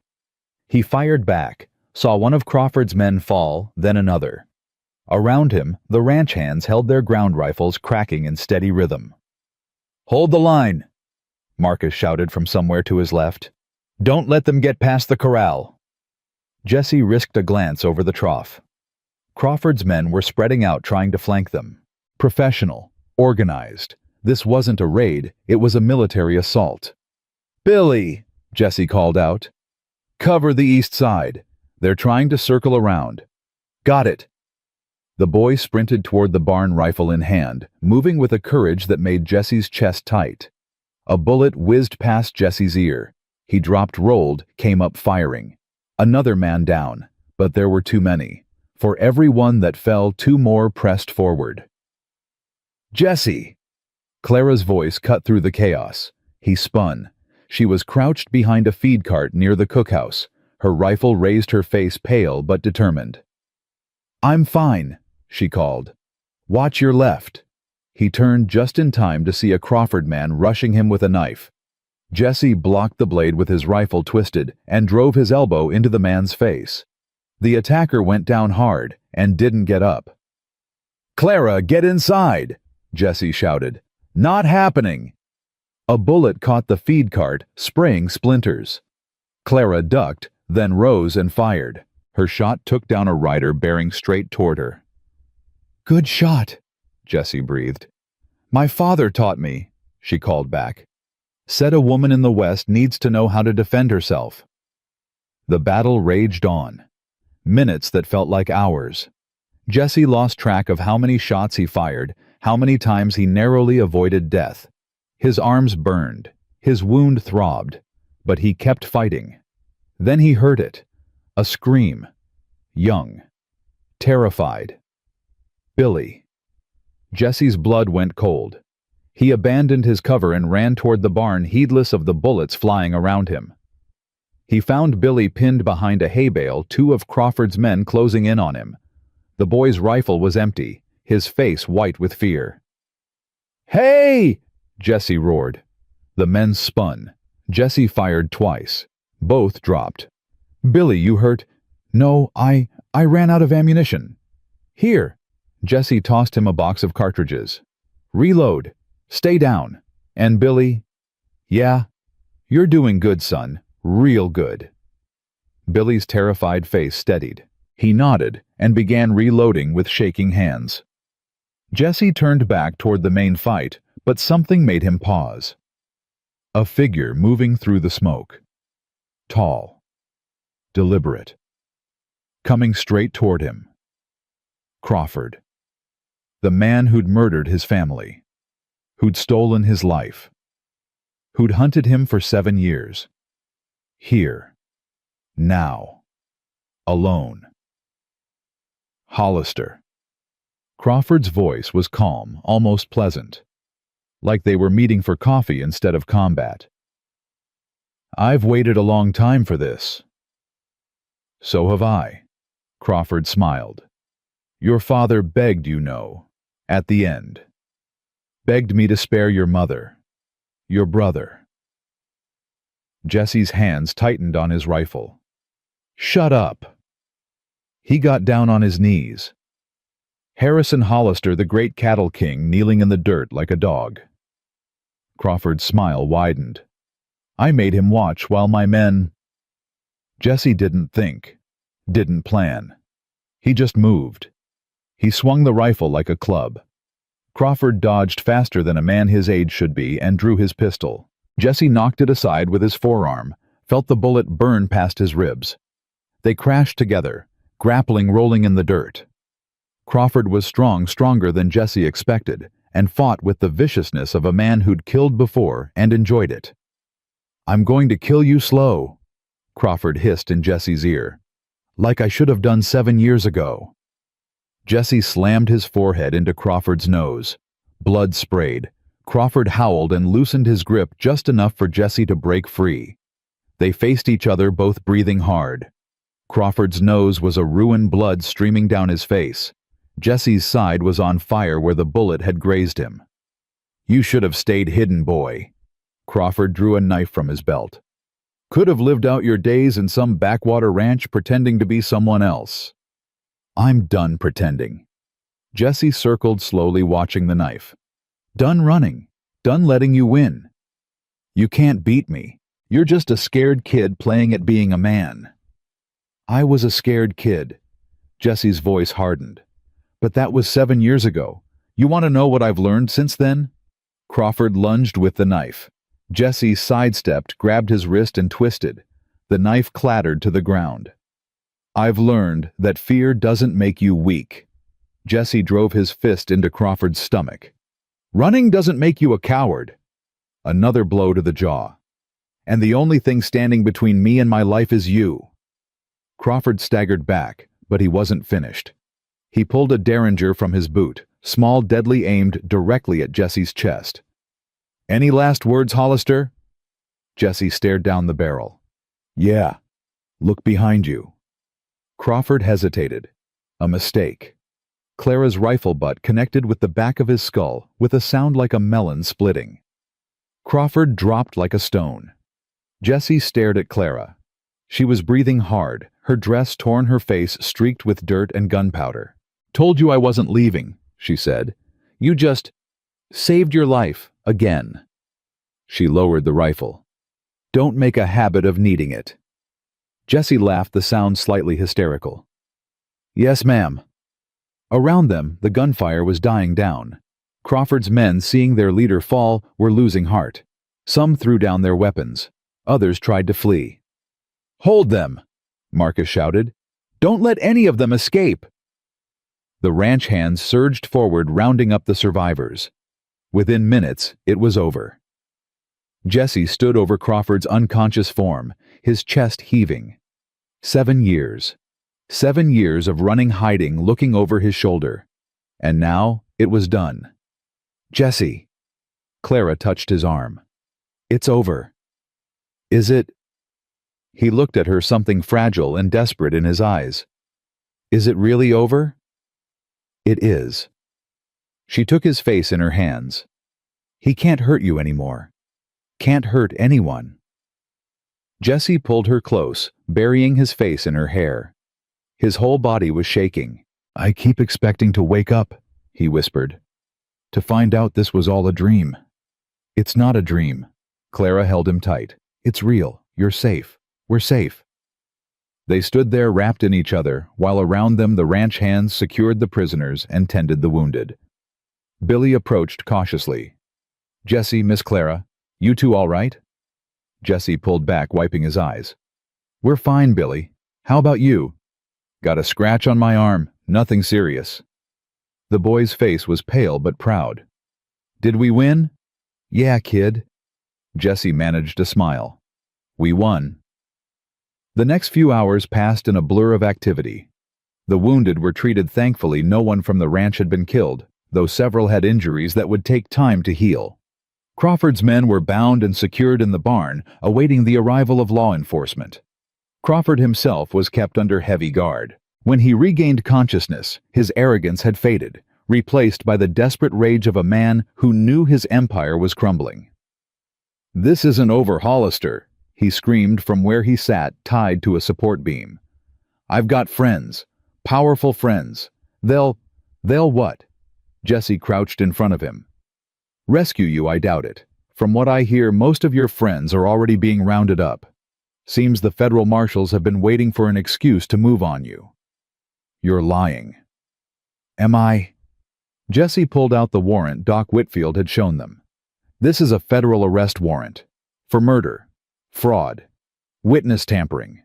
He fired back, saw one of Crawford's men fall, then another. Around him, the ranch hands held their ground rifles, cracking in steady rhythm. "Hold the line!" Marcus shouted from somewhere to his left. Don't let them get past the corral. Jesse risked a glance over the trough. Crawford's men were spreading out trying to flank them. Professional, organized. This wasn't a raid, it was a military assault. "Billy!" Jesse called out. "Cover the east side. They're trying to circle around." "Got it." The boy sprinted toward the barn, rifle in hand, moving with a courage that made Jesse's chest tight. A bullet whizzed past Jesse's ear. He dropped, rolled, came up firing. Another man down, but there were too many. For every one that fell, two more pressed forward. "Jesse!" Clara's voice cut through the chaos. He spun. She was crouched behind a feed cart near the cookhouse. Her rifle raised, her face pale but determined. "I'm fine," she called. "Watch your left." He turned just in time to see a Crawford man rushing him with a knife. Jesse blocked the blade with his rifle twisted and drove his elbow into the man's face. The attacker went down hard and didn't get up. "Clara, get inside!" Jesse shouted. "Not happening!" A bullet caught the feed cart, spraying splinters. Clara ducked, then rose and fired. Her shot took down a rider bearing straight toward her. "Good shot," Jesse breathed. "My father taught me," she called back. "Said a woman in the West needs to know how to defend herself." The battle raged on. Minutes that felt like hours. Jesse lost track of how many shots he fired, how many times he narrowly avoided death. His arms burned, his wound throbbed, but he kept fighting. Then he heard it. A scream. Young. Terrified. Billy. Jesse's blood went cold. He abandoned his cover and ran toward the barn, heedless of the bullets flying around him. He found Billy pinned behind a hay bale, two of Crawford's men closing in on him. The boy's rifle was empty, his face white with fear. "Hey!" Jesse roared. The men spun. Jesse fired twice. Both dropped. "Billy, you hurt?" "No, I ran out of ammunition." "Here." Jesse tossed him a box of cartridges. "Reload. Stay down." "And Billy?" "Yeah. You're doing good, son. Real good." Billy's terrified face steadied. He nodded and began reloading with shaking hands. Jesse turned back toward the main fight, but something made him pause. A figure moving through the smoke. Tall. Deliberate. Coming straight toward him. Crawford. The man who'd murdered his family. Who'd stolen his life. Who'd hunted him for 7 years. Here. Now. Alone. Hollister. Crawford's voice was calm, almost pleasant. Like they were meeting for coffee instead of combat. "I've waited a long time for this." "So have I." Crawford smiled. "Your father begged, you know, at the end. Begged me to spare your mother, your brother." Jesse's hands tightened on his rifle. "Shut up." He got down on his knees. Harrison Hollister, the great cattle king, kneeling in the dirt like a dog. Crawford's smile widened. "I made him watch while my men—" Jesse didn't think, didn't plan. He just moved. He swung the rifle like a club. Crawford dodged faster than a man his age should be and drew his pistol. Jesse knocked it aside with his forearm, felt the bullet burn past his ribs. They crashed together, grappling, rolling in the dirt. Crawford was strong, stronger than Jesse expected, and fought with the viciousness of a man who'd killed before and enjoyed it. "I'm going to kill you slow," Crawford hissed in Jesse's ear. "Like I should have done 7 years ago." Jesse slammed his forehead into Crawford's nose. Blood sprayed. Crawford howled and loosened his grip just enough for Jesse to break free. They faced each other, both breathing hard. Crawford's nose was a ruin, blood streaming down his face. Jesse's side was on fire where the bullet had grazed him. "You should have stayed hidden, boy." Crawford drew a knife from his belt. "Could have lived out your days in some backwater ranch pretending to be someone else." "I'm done pretending." Jesse circled slowly, watching the knife. "Done running. Done letting you win. You can't beat me. You're just a scared kid playing at being a man." "I was a scared kid." Jesse's voice hardened. "But that was 7 years ago. You want to know what I've learned since then?" Crawford lunged with the knife. Jesse sidestepped, grabbed his wrist, and twisted. The knife clattered to the ground. "I've learned that fear doesn't make you weak." Jesse drove his fist into Crawford's stomach. "Running doesn't make you a coward." Another blow to the jaw. "And the only thing standing between me and my life is you." Crawford staggered back, but he wasn't finished. He pulled a derringer from his boot, small, deadly, aimed directly at Jesse's chest. "Any last words, Hollister?" Jesse stared down the barrel. "Yeah. Look behind you." Crawford hesitated. A mistake. Clara's rifle butt connected with the back of his skull with a sound like a melon splitting. Crawford dropped like a stone. Jesse stared at Clara. She was breathing hard, her dress torn, her face streaked with dirt and gunpowder. "Told you I wasn't leaving," she said. "You just saved your life again." She lowered the rifle. "Don't make a habit of needing it." Jesse laughed, the sound slightly hysterical. "Yes, ma'am." Around them, the gunfire was dying down. Crawford's men, seeing their leader fall, were losing heart. Some threw down their weapons. Others tried to flee. "Hold them!" Marcus shouted. "Don't let any of them escape!" The ranch hands surged forward, rounding up the survivors. Within minutes, it was over. Jesse stood over Crawford's unconscious form, his chest heaving. 7 years. 7 years of running, hiding, looking over his shoulder. And now, it was done. "Jesse." Clara touched his arm. "It's over." "Is it?" He looked at her, something fragile and desperate in his eyes. "Is it really over?" "It is." She took his face in her hands. "He can't hurt you anymore. Can't hurt anyone." Jesse pulled her close, burying his face in her hair. His whole body was shaking. "I keep expecting to wake up," he whispered. "To find out this was all a dream." "It's not a dream." Clara held him tight. "It's real. You're safe. We're safe." They stood there wrapped in each other, while around them the ranch hands secured the prisoners and tended the wounded. Billy approached cautiously. "Jesse, Miss Clara, you two all right?" Jesse pulled back, wiping his eyes. "We're fine, Billy. How about you?" "Got a scratch on my arm. Nothing serious." The boy's face was pale but proud. "Did we win?" "Yeah, kid." Jesse managed a smile. "We won." The next few hours passed in a blur of activity. The wounded were treated. Thankfully, no one from the ranch had been killed, though several had injuries that would take time to heal. Crawford's men were bound and secured in the barn, awaiting the arrival of law enforcement. Crawford himself was kept under heavy guard. When he regained consciousness, his arrogance had faded, replaced by the desperate rage of a man who knew his empire was crumbling. "This isn't over, Hollister," he screamed from where he sat, tied to a support beam. "I've got friends, powerful friends. They'll what?" Jesse crouched in front of him. "Rescue you, I doubt it. From what I hear, most of your friends are already being rounded up. Seems the federal marshals have been waiting for an excuse to move on you." "You're lying." "Am I?" Jesse pulled out the warrant Doc Whitfield had shown them. "This is a federal arrest warrant. For murder. Fraud. Witness tampering."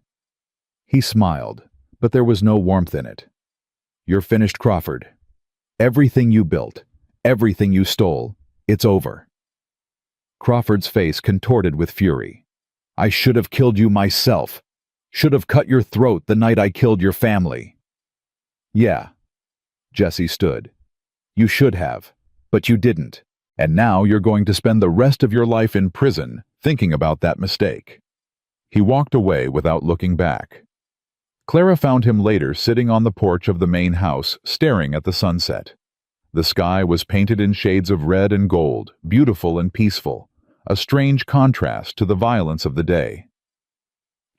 He smiled, but there was no warmth in it. "You're finished, Crawford. Everything you built, everything you stole, it's over." Crawford's face contorted with fury. "I should have killed you myself. Should have cut your throat the night I killed your family." "Yeah." Jesse stood. "You should have, but you didn't. And now you're going to spend the rest of your life in prison thinking about that mistake." He walked away without looking back. Clara found him later sitting on the porch of the main house, staring at the sunset. The sky was painted in shades of red and gold, beautiful and peaceful, a strange contrast to the violence of the day.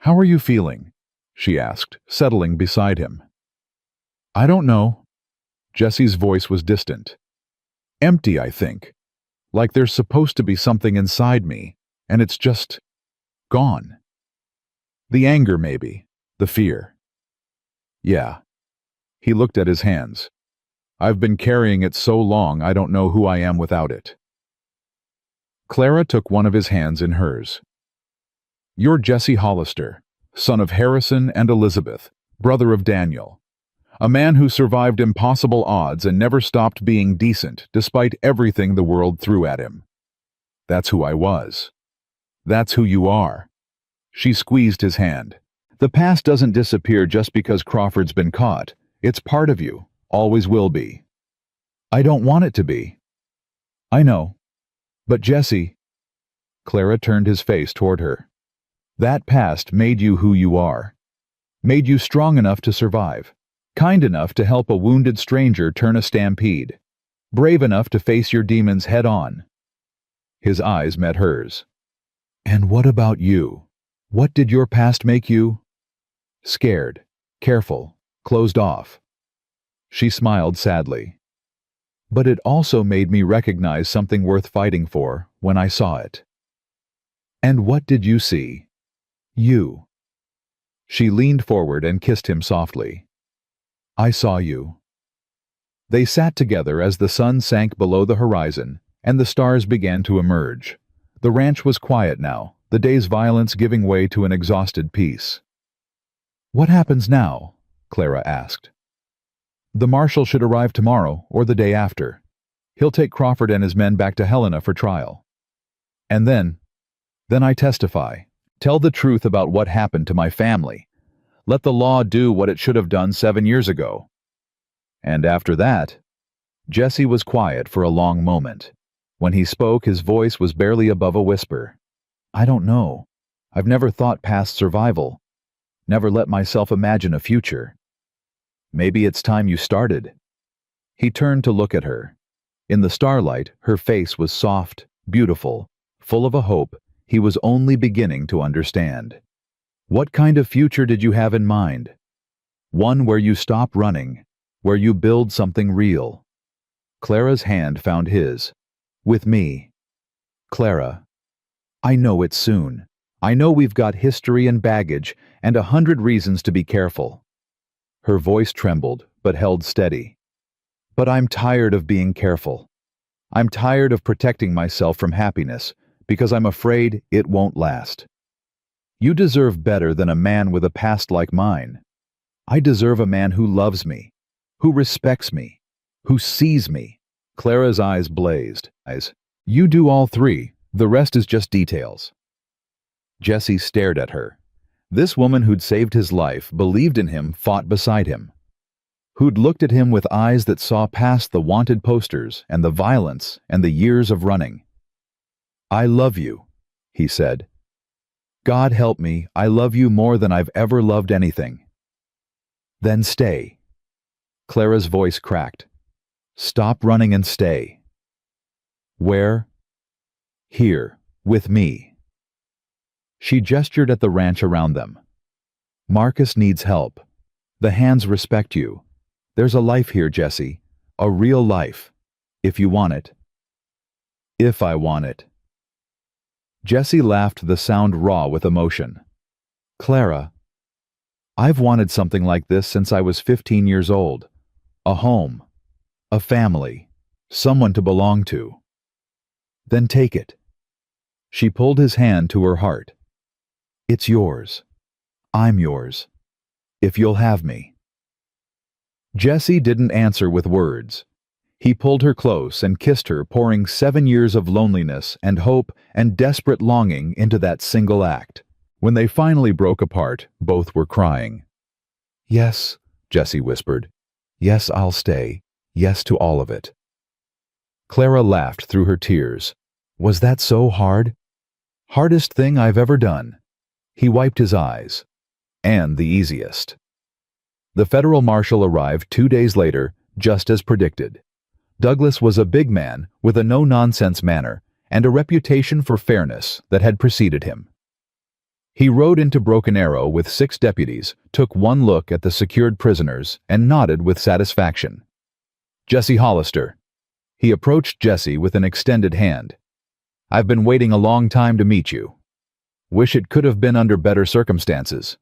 "How are you feeling?" she asked, settling beside him. "I don't know." Jesse's voice was distant. "Empty, I think. Like there's supposed to be something inside me, and it's just Gone. The anger, maybe. The fear. Yeah. He looked at his hands. I've been carrying it so long I don't know who I am without it. Clara took one of his hands in hers. You're Jesse Hollister, son of Harrison and Elizabeth, brother of Daniel. A man who survived impossible odds and never stopped being decent despite everything the world threw at him. That's who I was. That's who you are. She squeezed his hand. The past doesn't disappear just because Crawford's been caught. It's part of you, always will be. I don't want it to be. I know. But Jesse... Clara turned his face toward her. That past made you who you are. Made you strong enough to survive. Kind enough to help a wounded stranger turn a stampede. Brave enough to face your demons head on. His eyes met hers. And what about you? What did your past make you? Scared, careful, closed off. She smiled sadly. But it also made me recognize something worth fighting for when I saw it. And what did you see? You. She leaned forward and kissed him softly. I saw you. They sat together as the sun sank below the horizon and the stars began to emerge. The ranch was quiet now, the day's violence giving way to an exhausted peace. What happens now? Clara asked. The marshal should arrive tomorrow or the day after. He'll take Crawford and his men back to Helena for trial. And then I testify. Tell the truth about what happened to my family. Let the law do what it should have done 7 years ago. And after that, Jesse was quiet for a long moment. When he spoke, his voice was barely above a whisper. I don't know. I've never thought past survival. Never let myself imagine a future. Maybe it's time you started. He turned to look at her. In the starlight, her face was soft, beautiful, full of a hope he was only beginning to understand. What kind of future did you have in mind? One where you stop running, where you build something real. Clara's hand found his. With me. Clara, I know it's soon. I know we've got history and baggage and 100 reasons to be careful. Her voice trembled, but held steady. But I'm tired of being careful. I'm tired of protecting myself from happiness because I'm afraid it won't last. You deserve better than a man with a past like mine. I deserve a man who loves me, who respects me, who sees me. Clara's eyes blazed. You do all three, the rest is just details. Jesse stared at her. This woman who'd saved his life, believed in him, fought beside him. Who'd looked at him with eyes that saw past the wanted posters and the violence and the years of running. I love you, he said. God help me, I love you more than I've ever loved anything. Then stay. Clara's voice cracked. Stop running and stay. Where? Here, with me. She gestured at the ranch around them. Marcus needs help. The hands respect you. There's a life here, Jesse. A real life. If you want it. If I want it. Jesse laughed, the sound raw with emotion. Clara, I've wanted something like this since I was 15 years old. A home. A family. Someone to belong to. Then take it. She pulled his hand to her heart. It's yours. I'm yours. If you'll have me. Jesse didn't answer with words. He pulled her close and kissed her, pouring 7 years of loneliness and hope and desperate longing into that single act. When they finally broke apart, both were crying. Yes, Jesse whispered. Yes, I'll stay. Yes to all of it. Clara laughed through her tears. Was that so hard? Hardest thing I've ever done. He wiped his eyes. And the easiest. The federal marshal arrived 2 days later, just as predicted. Douglas was a big man with a no-nonsense manner and a reputation for fairness that had preceded him. He rode into Broken Arrow with 6 deputies, took one look at the secured prisoners, and nodded with satisfaction. Jesse Hollister. He approached Jesse with an extended hand. I've been waiting a long time to meet you. Wish it could have been under better circumstances.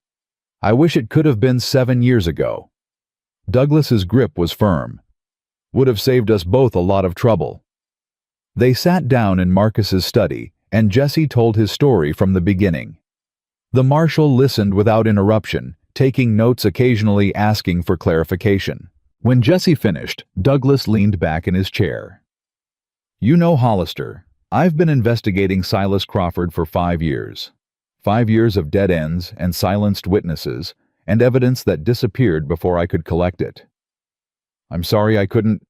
I wish it could have been 7 years ago. Douglas's grip was firm. Would have saved us both a lot of trouble. They sat down in Marcus's study, and Jesse told his story from the beginning. The marshal listened without interruption, taking notes, occasionally asking for clarification. When Jesse finished, Douglas leaned back in his chair. You know, Hollister, I've been investigating Silas Crawford for 5 years. 5 years of dead ends and silenced witnesses, and evidence that disappeared before I could collect it. I'm sorry I couldn't.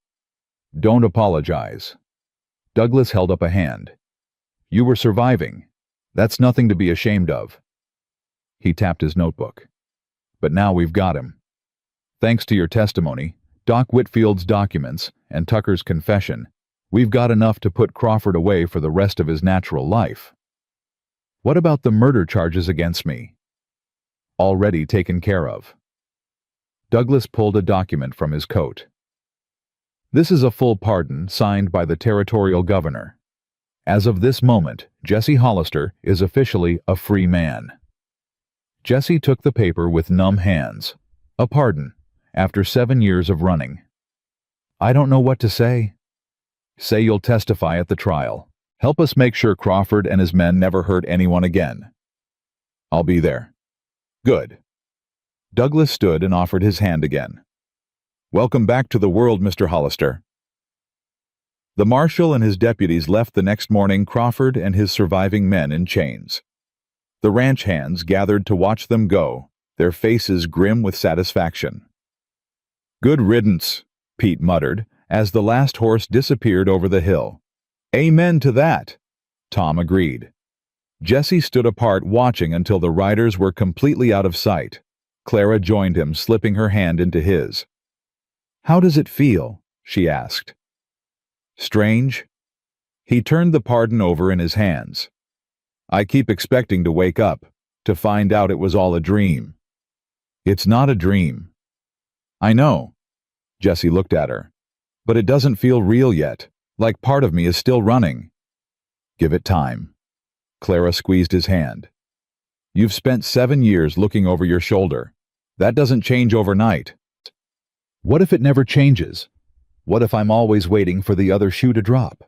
Don't apologize. Douglas held up a hand. You were surviving. That's nothing to be ashamed of. He tapped his notebook. But now we've got him. Thanks to your testimony, Doc Whitfield's documents, and Tucker's confession, we've got enough to put Crawford away for the rest of his natural life. What about the murder charges against me? Already taken care of. Douglas pulled a document from his coat. This is a full pardon signed by the territorial governor. As of this moment, Jesse Hollister is officially a free man. Jesse took the paper with numb hands. A pardon, after 7 years of running. I don't know what to say. Say you'll testify at the trial. Help us make sure Crawford and his men never hurt anyone again. I'll be there. Good. Douglas stood and offered his hand again. Welcome back to the world, Mr. Hollister. The marshal and his deputies left the next morning, Crawford and his surviving men in chains. The ranch hands gathered to watch them go, their faces grim with satisfaction. Good riddance, Pete muttered, as the last horse disappeared over the hill. Amen to that, Tom agreed. Jesse stood apart watching until the riders were completely out of sight. Clara joined him, slipping her hand into his. How does it feel? She asked. Strange. He turned the pardon over in his hands. I keep expecting to wake up, to find out it was all a dream. It's not a dream. I know. Jesse looked at her. But it doesn't feel real yet, like part of me is still running. Give it time. Clara squeezed his hand. You've spent 7 years looking over your shoulder. That doesn't change overnight. What if it never changes? What if I'm always waiting for the other shoe to drop?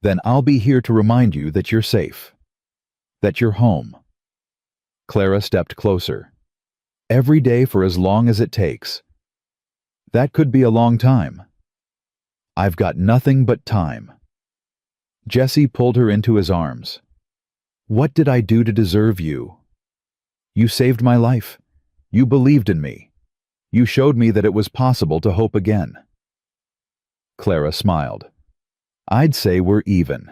Then I'll be here to remind you that you're safe. That you're home. Clara stepped closer. Every day for as long as it takes. That could be a long time. I've got nothing but time. Jesse pulled her into his arms. What did I do to deserve you? You saved my life. You believed in me. You showed me that it was possible to hope again. Clara smiled. I'd say we're even.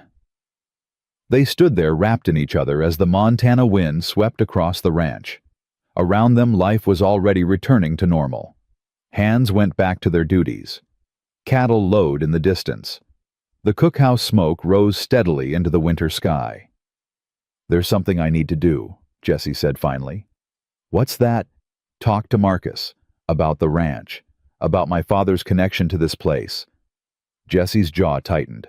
They stood there wrapped in each other as the Montana wind swept across the ranch. Around them, life was already returning to normal. Hands went back to their duties. Cattle lowed in the distance. The cookhouse smoke rose steadily into the winter sky. There's something I need to do, Jesse said finally. What's that? Talk to Marcus. About the ranch. About my father's connection to this place. Jesse's jaw tightened.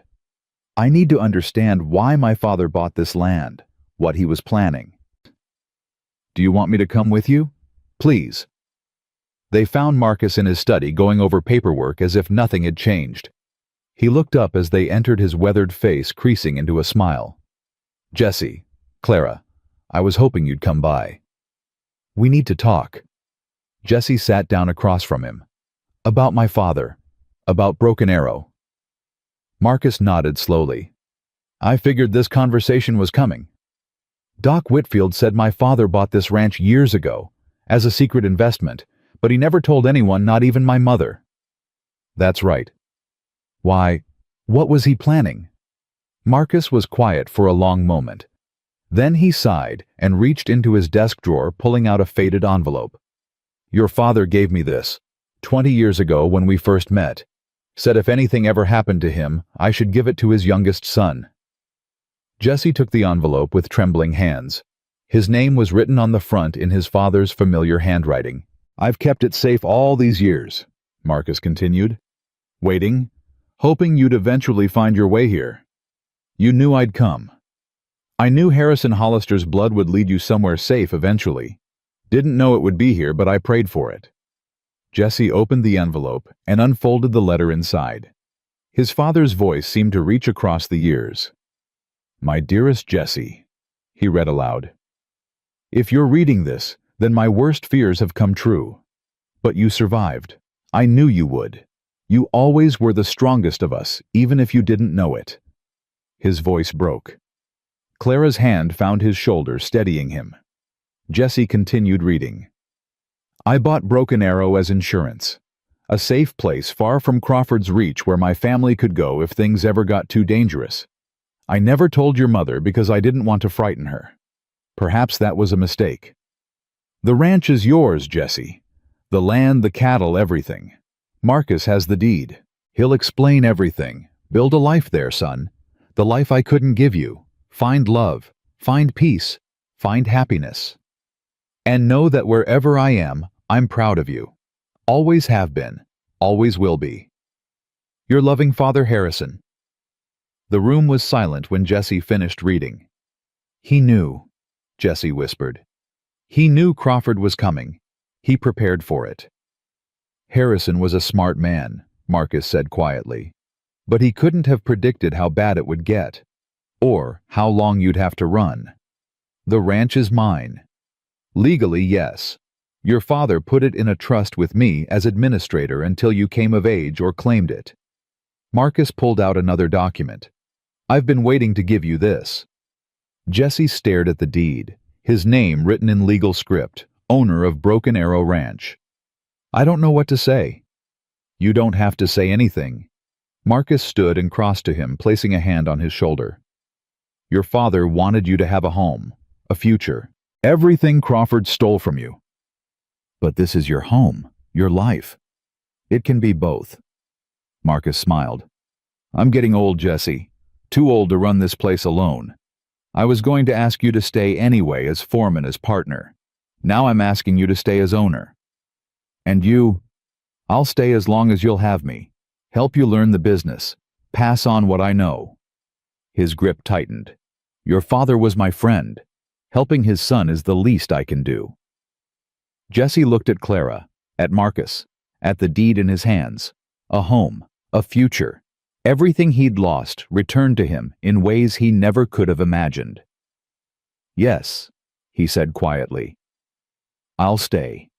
I need to understand why my father bought this land, what he was planning. Do you want me to come with you? Please. They found Marcus in his study going over paperwork as if nothing had changed. He looked up as they entered, his weathered face creasing into a smile. Jesse, Clara, I was hoping you'd come by. We need to talk. Jesse sat down across from him. About my father. About Broken Arrow. Marcus nodded slowly. I figured this conversation was coming. Doc Whitfield said my father bought this ranch years ago, as a secret investment, but he never told anyone, not even my mother. That's right. Why, what was he planning? Marcus was quiet for a long moment. Then he sighed and reached into his desk drawer, pulling out a faded envelope. Your father gave me this, 20 years ago when we first met. Said if anything ever happened to him, I should give it to his youngest son. Jesse took the envelope with trembling hands. His name was written on the front in his father's familiar handwriting. I've kept it safe all these years, Marcus continued. Waiting, hoping you'd eventually find your way here. You knew I'd come. I knew Harrison Hollister's blood would lead you somewhere safe eventually. Didn't know it would be here, but I prayed for it. Jesse opened the envelope and unfolded the letter inside. His father's voice seemed to reach across the years. My dearest Jesse, he read aloud. If you're reading this, then my worst fears have come true. But you survived. I knew you would. You always were the strongest of us, even if you didn't know it. His voice broke. Clara's hand found his shoulder, steadying him. Jesse continued reading. I bought Broken Arrow as insurance. A safe place far from Crawford's reach where my family could go if things ever got too dangerous. I never told your mother because I didn't want to frighten her. Perhaps that was a mistake. The ranch is yours, Jesse. The land, the cattle, everything. Marcus has the deed. He'll explain everything. Build a life there, son. The life I couldn't give you. Find love. Find peace. Find happiness. And know that wherever I am, I'm proud of you. Always have been. Always will be. Your loving father, Harrison. The room was silent when Jesse finished reading. He knew, Jesse whispered. He knew Crawford was coming. He prepared for it. Harrison was a smart man, Marcus said quietly. But he couldn't have predicted how bad it would get, or how long you'd have to run. The ranch is mine. Legally, yes. Your father put it in a trust with me as administrator until you came of age or claimed it. Marcus pulled out another document. I've been waiting to give you this. Jesse stared at the deed, his name written in legal script, owner of Broken Arrow Ranch. I don't know what to say. You don't have to say anything. Marcus stood and crossed to him, placing a hand on his shoulder. Your father wanted you to have a home, a future. Everything Crawford stole from you. But this is your home, your life. It can be both. Marcus smiled. I'm getting old, Jesse. Too old to run this place alone. I was going to ask you to stay anyway as foreman, as partner. Now I'm asking you to stay as owner. And you? I'll stay as long as you'll have me. Help you learn the business. Pass on what I know. His grip tightened. Your father was my friend. Helping his son is the least I can do. Jesse looked at Clara, at Marcus, at the deed in his hands. A home, a future. Everything he'd lost returned to him in ways he never could have imagined. Yes, he said quietly. I'll stay.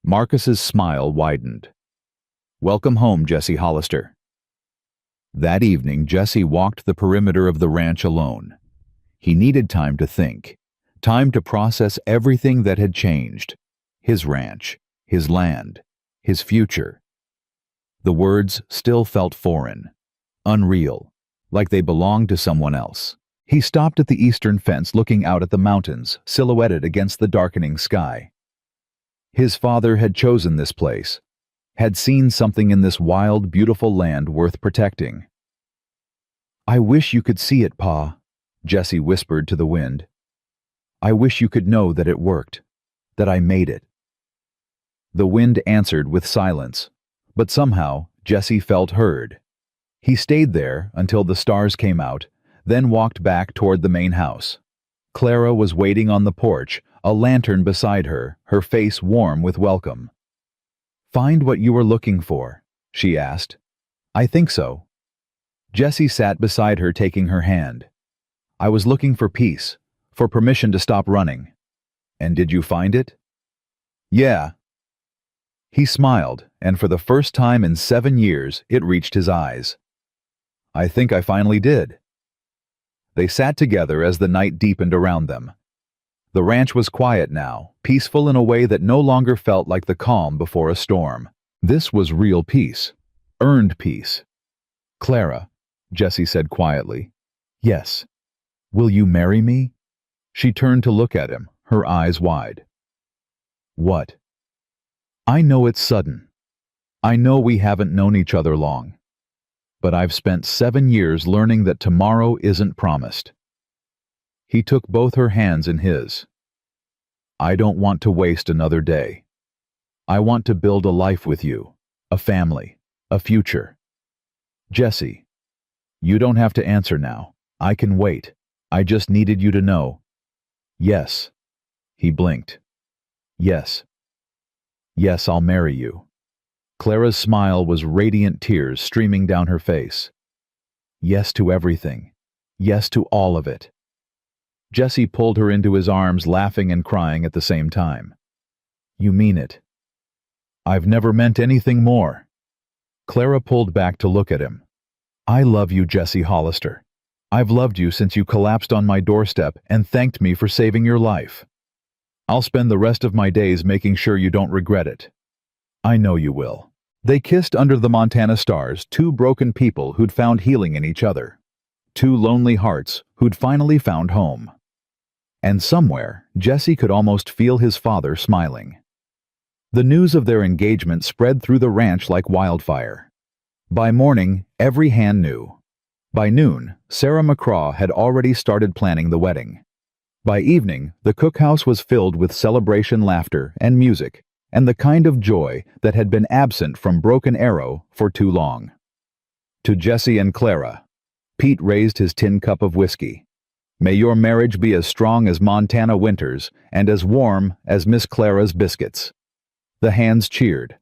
Marcus's smile widened. Welcome home, Jesse Hollister. That evening, Jesse walked the perimeter of the ranch alone. He needed time to think, time to process everything that had changed. His ranch, his land, his future. The words still felt foreign, unreal, like they belonged to someone else. He stopped at the eastern fence, looking out at the mountains, silhouetted against the darkening sky. His father had chosen this place, had seen something in this wild, beautiful land worth protecting. I wish you could see it, Pa, Jesse whispered to the wind. I wish you could know that it worked, that I made it. The wind answered with silence, but somehow Jesse felt heard. He stayed there until the stars came out, then walked back toward the main house. Clara was waiting on the porch, a lantern beside her, her face warm with welcome. Find what you were looking for, she asked. I think so. Jesse sat beside her, taking her hand. I was looking for peace, for permission to stop running. And did you find it? Yeah. He smiled, and for the first time in 7 years, it reached his eyes. I think I finally did. They sat together as the night deepened around them. The ranch was quiet now, peaceful in a way that no longer felt like the calm before a storm. This was real peace, earned peace. Clara, Jesse said quietly. Yes. Will you marry me? She turned to look at him, her eyes wide. What? I know it's sudden. I know we haven't known each other long. But I've spent 7 years learning that tomorrow isn't promised. He took both her hands in his. I don't want to waste another day. I want to build a life with you, a family, a future. Jesse, you don't have to answer now. I can wait. I just needed you to know. Yes. He blinked. Yes. Yes, I'll marry you. Clara's smile was radiant, tears streaming down her face. Yes to everything. Yes to all of it. Jesse pulled her into his arms, laughing and crying at the same time. You mean it. I've never meant anything more. Clara pulled back to look at him. I love you, Jesse Hollister. I've loved you since you collapsed on my doorstep and thanked me for saving your life. I'll spend the rest of my days making sure you don't regret it. I know you will. They kissed under the Montana stars, two broken people who'd found healing in each other. Two lonely hearts who'd finally found home. And somewhere, Jesse could almost feel his father smiling. The news of their engagement spread through the ranch like wildfire. By morning, every hand knew. By noon, Sarah McCraw had already started planning the wedding. By evening, the cookhouse was filled with celebration, laughter, and music, and the kind of joy that had been absent from Broken Arrow for too long. To Jesse and Clara, Pete raised his tin cup of whiskey. May your marriage be as strong as Montana winters and as warm as Miss Clara's biscuits. The hands cheered.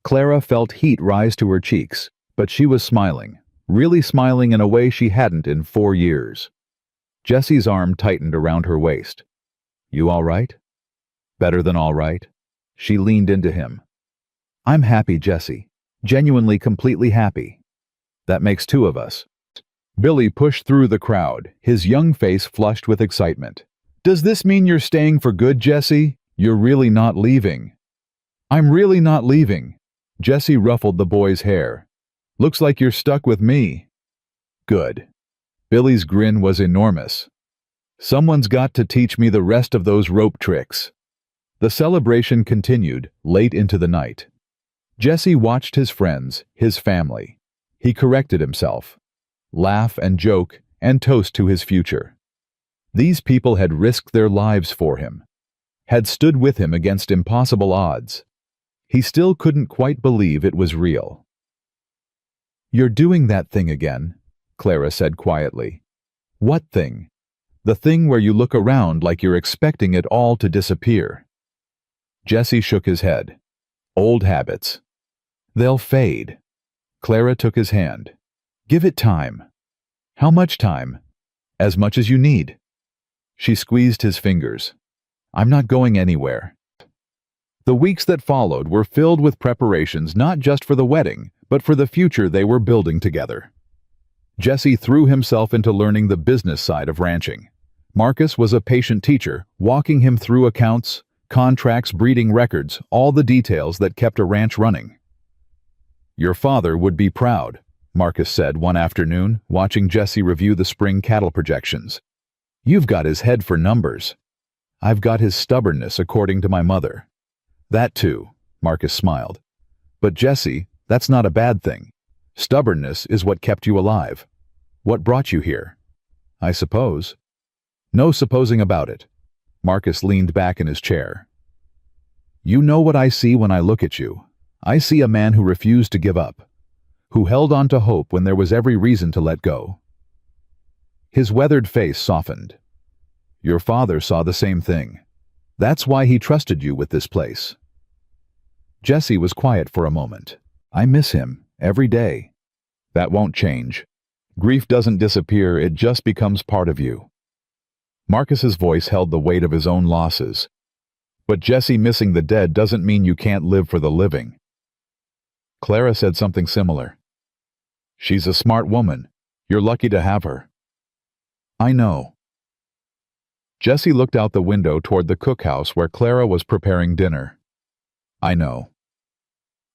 Clara felt heat rise to her cheeks, but she was smiling, really smiling in a way she hadn't in 4 years. Jesse's arm tightened around her waist. You all right? Better than all right? She leaned into him. I'm happy, Jesse. Genuinely, completely happy. That makes two of us. Billy pushed through the crowd, his young face flushed with excitement. Does this mean you're staying for good, Jesse? You're really not leaving. I'm really not leaving. Jesse ruffled the boy's hair. Looks like you're stuck with me. Good. Billy's grin was enormous. Someone's got to teach me the rest of those rope tricks. The celebration continued late into the night. Jesse watched his friends, his family. He corrected himself. Laugh and joke and toast to his future. These people had risked their lives for him, had stood with him against impossible odds. He still couldn't quite believe it was real. You're doing that thing again, Clara said quietly. What thing? The thing where you look around like you're expecting it all to disappear. Jesse shook his head. Old habits. They'll fade. Clara took his hand. Give it time. How much time? As much as you need. She squeezed his fingers. I'm not going anywhere. The weeks that followed were filled with preparations not just for the wedding, but for the future they were building together. Jesse threw himself into learning the business side of ranching. Marcus was a patient teacher, walking him through accounts, contracts, breeding records, all the details that kept a ranch running. Your father would be proud, Marcus said one afternoon, watching Jesse review the spring cattle projections. You've got his head for numbers. I've got his stubbornness, according to my mother. That too, Marcus smiled. But Jesse, that's not a bad thing. Stubbornness is what kept you alive. What brought you here? I suppose. No supposing about it. Marcus leaned back in his chair. You know what I see when I look at you. I see a man who refused to give up, who held on to hope when there was every reason to let go. His weathered face softened. Your father saw the same thing. That's why he trusted you with this place. Jesse was quiet for a moment. I miss him, every day. That won't change. Grief doesn't disappear, it just becomes part of you. Marcus's voice held the weight of his own losses. But Jesse, missing the dead doesn't mean you can't live for the living. Clara said something similar. She's a smart woman. You're lucky to have her. I know. Jesse looked out the window toward the cookhouse where Clara was preparing dinner. I know.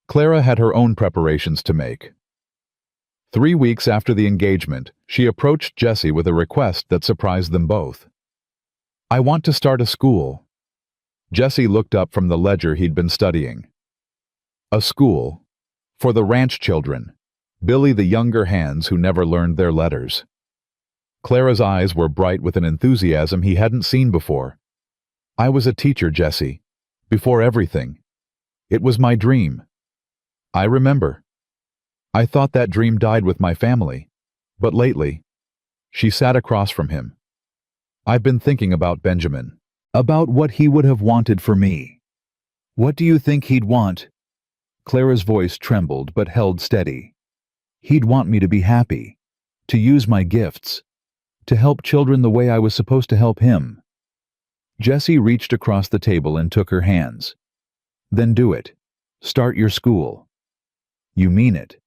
Clara had her own preparations to make. 3 weeks after the engagement, she approached Jesse with a request that surprised them both. I want to start a school. Jesse looked up from the ledger he'd been studying. A school. For the ranch children. Billy, the younger hands who never learned their letters. Clara's eyes were bright with an enthusiasm he hadn't seen before. I was a teacher, Jesse. Before everything. It was my dream. I remember. I thought that dream died with my family. But lately, she sat across from him. I've been thinking about Benjamin. About what he would have wanted for me. What do you think he'd want? Clara's voice trembled but held steady. He'd want me to be happy, to use my gifts, to help children the way I was supposed to help him. Jessie reached across the table and took her hands. Then do it. Start your school. You mean it.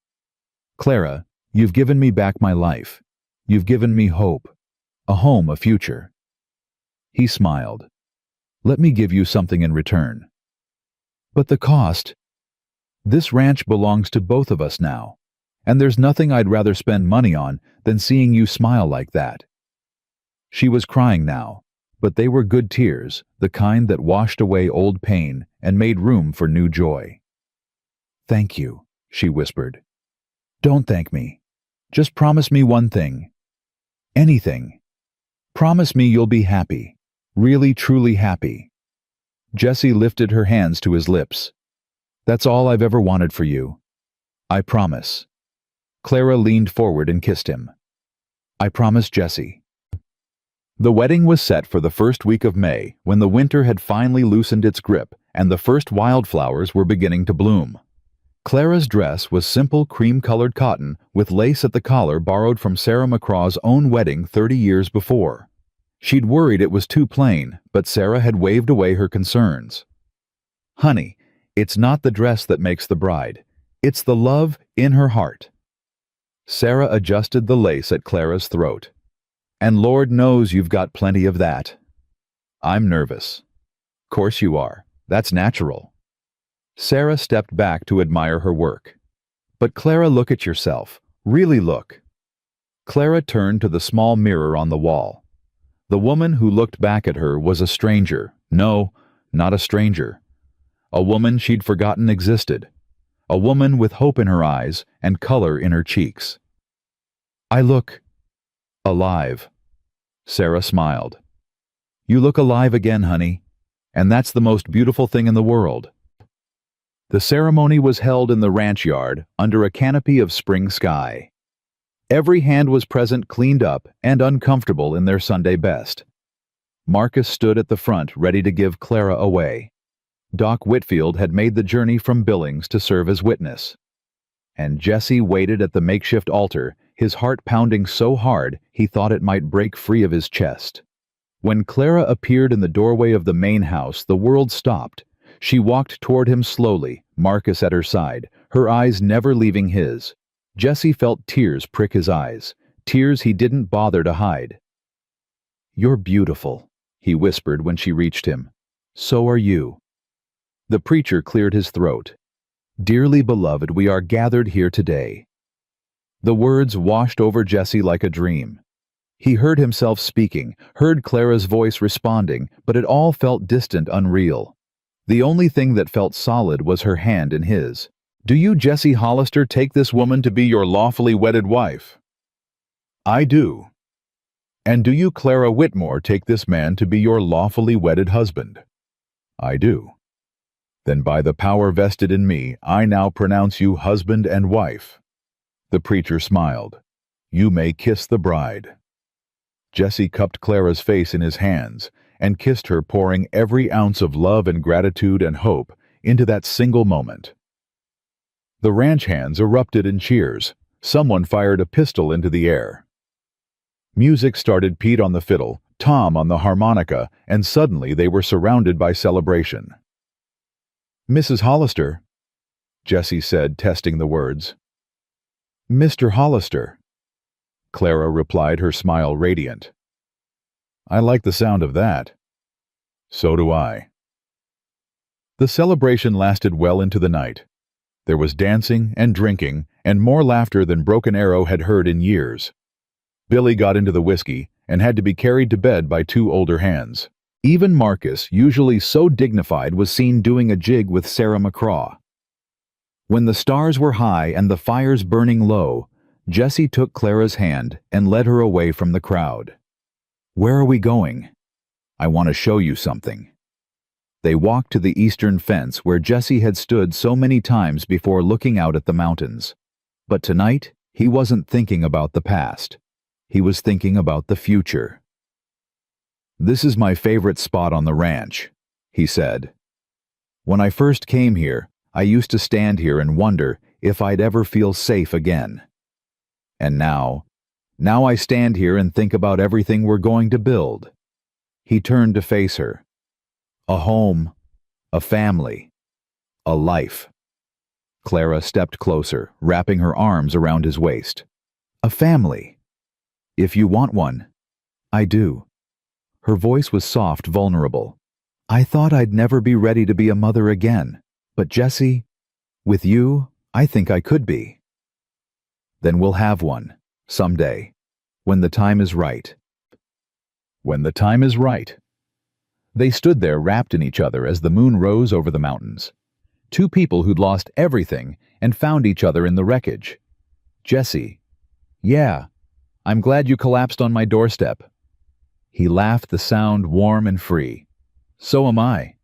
Clara, you've given me back my life. You've given me hope, a home, a future. He smiled. Let me give you something in return. But the cost? This ranch belongs to both of us now, and there's nothing I'd rather spend money on than seeing you smile like that. She was crying now, but they were good tears, the kind that washed away old pain and made room for new joy. Thank you, she whispered. Don't thank me. Just promise me one thing. Anything. Promise me you'll be happy. Really, truly happy. Jessie lifted her hands to his lips. That's all I've ever wanted for you. I promise. Clara leaned forward and kissed him. I promise, Jessie. The wedding was set for the first week of May, when the winter had finally loosened its grip and the first wildflowers were beginning to bloom. Clara's dress was simple cream-colored cotton with lace at the collar borrowed from Sarah McCraw's own wedding 30 years before. She'd worried it was too plain, but Sarah had waved away her concerns. Honey, it's not the dress that makes the bride. It's the love in her heart. Sarah adjusted the lace at Clara's throat. And Lord knows you've got plenty of that. I'm nervous. Course you are. That's natural. Sarah stepped back to admire her work. But Clara, look at yourself. Really look. Clara turned to the small mirror on the wall. The woman who looked back at her was a stranger. No, not a stranger. A woman she'd forgotten existed. A woman with hope in her eyes and color in her cheeks. I look alive. Sarah smiled. You look alive again, honey, and that's the most beautiful thing in the world. The ceremony was held in the ranch yard under a canopy of spring sky. Every hand was present, cleaned up and uncomfortable in their Sunday best. Marcus stood at the front ready to give Clara away. Doc Whitfield had made the journey from Billings to serve as witness. And Jesse waited at the makeshift altar, his heart pounding so hard he thought it might break free of his chest. When Clara appeared in the doorway of the main house, the world stopped. She walked toward him slowly, Marcus at her side, her eyes never leaving his. Jesse felt tears prick his eyes, tears he didn't bother to hide. You're beautiful, he whispered when she reached him. So are you. The preacher cleared his throat. Dearly beloved, we are gathered here today. The words washed over Jesse like a dream. He heard himself speaking, heard Clara's voice responding, but it all felt distant, unreal. The only thing that felt solid was her hand in his. Do you, Jesse Hollister, take this woman to be your lawfully wedded wife? I do. And do you, Clara Whitmore, take this man to be your lawfully wedded husband? I do. Then by the power vested in me, I now pronounce you husband and wife. The preacher smiled. You may kiss the bride. Jesse cupped Clara's face in his hands and kissed her, pouring every ounce of love and gratitude and hope into that single moment. The ranch hands erupted in cheers. Someone fired a pistol into the air. Music started, Pete on the fiddle, Tom on the harmonica, and suddenly they were surrounded by celebration. Mrs. Hollister, Jesse said, testing the words. Mr. Hollister, Clara replied, her smile radiant. I like the sound of that. So do I. The celebration lasted well into the night. There was dancing and drinking and more laughter than Broken Arrow had heard in years. Billy got into the whiskey and had to be carried to bed by two older hands. Even Marcus, usually so dignified, was seen doing a jig with Sarah McCraw. When the stars were high and the fires burning low, Jesse took Clara's hand and led her away from the crowd. Where are we going? I want to show you something. They walked to the eastern fence where Jesse had stood so many times before, looking out at the mountains. But tonight, he wasn't thinking about the past. He was thinking about the future. "This is my favorite spot on the ranch," he said. "When I first came here, I used to stand here and wonder if I'd ever feel safe again. And now I stand here and think about everything we're going to build." He turned to face her. "A home, a family, a life." Clara stepped closer, wrapping her arms around his waist. "A family. If you want one, I do." Her voice was soft, vulnerable. "I thought I'd never be ready to be a mother again, but Jesse, with you, I think I could be." "Then we'll have one, someday, when the time is right." When the time is right. They stood there wrapped in each other as the moon rose over the mountains. Two people who'd lost everything and found each other in the wreckage. Jesse. "Yeah, I'm glad you collapsed on my doorstep." He laughed, the sound warm and free. "So am I."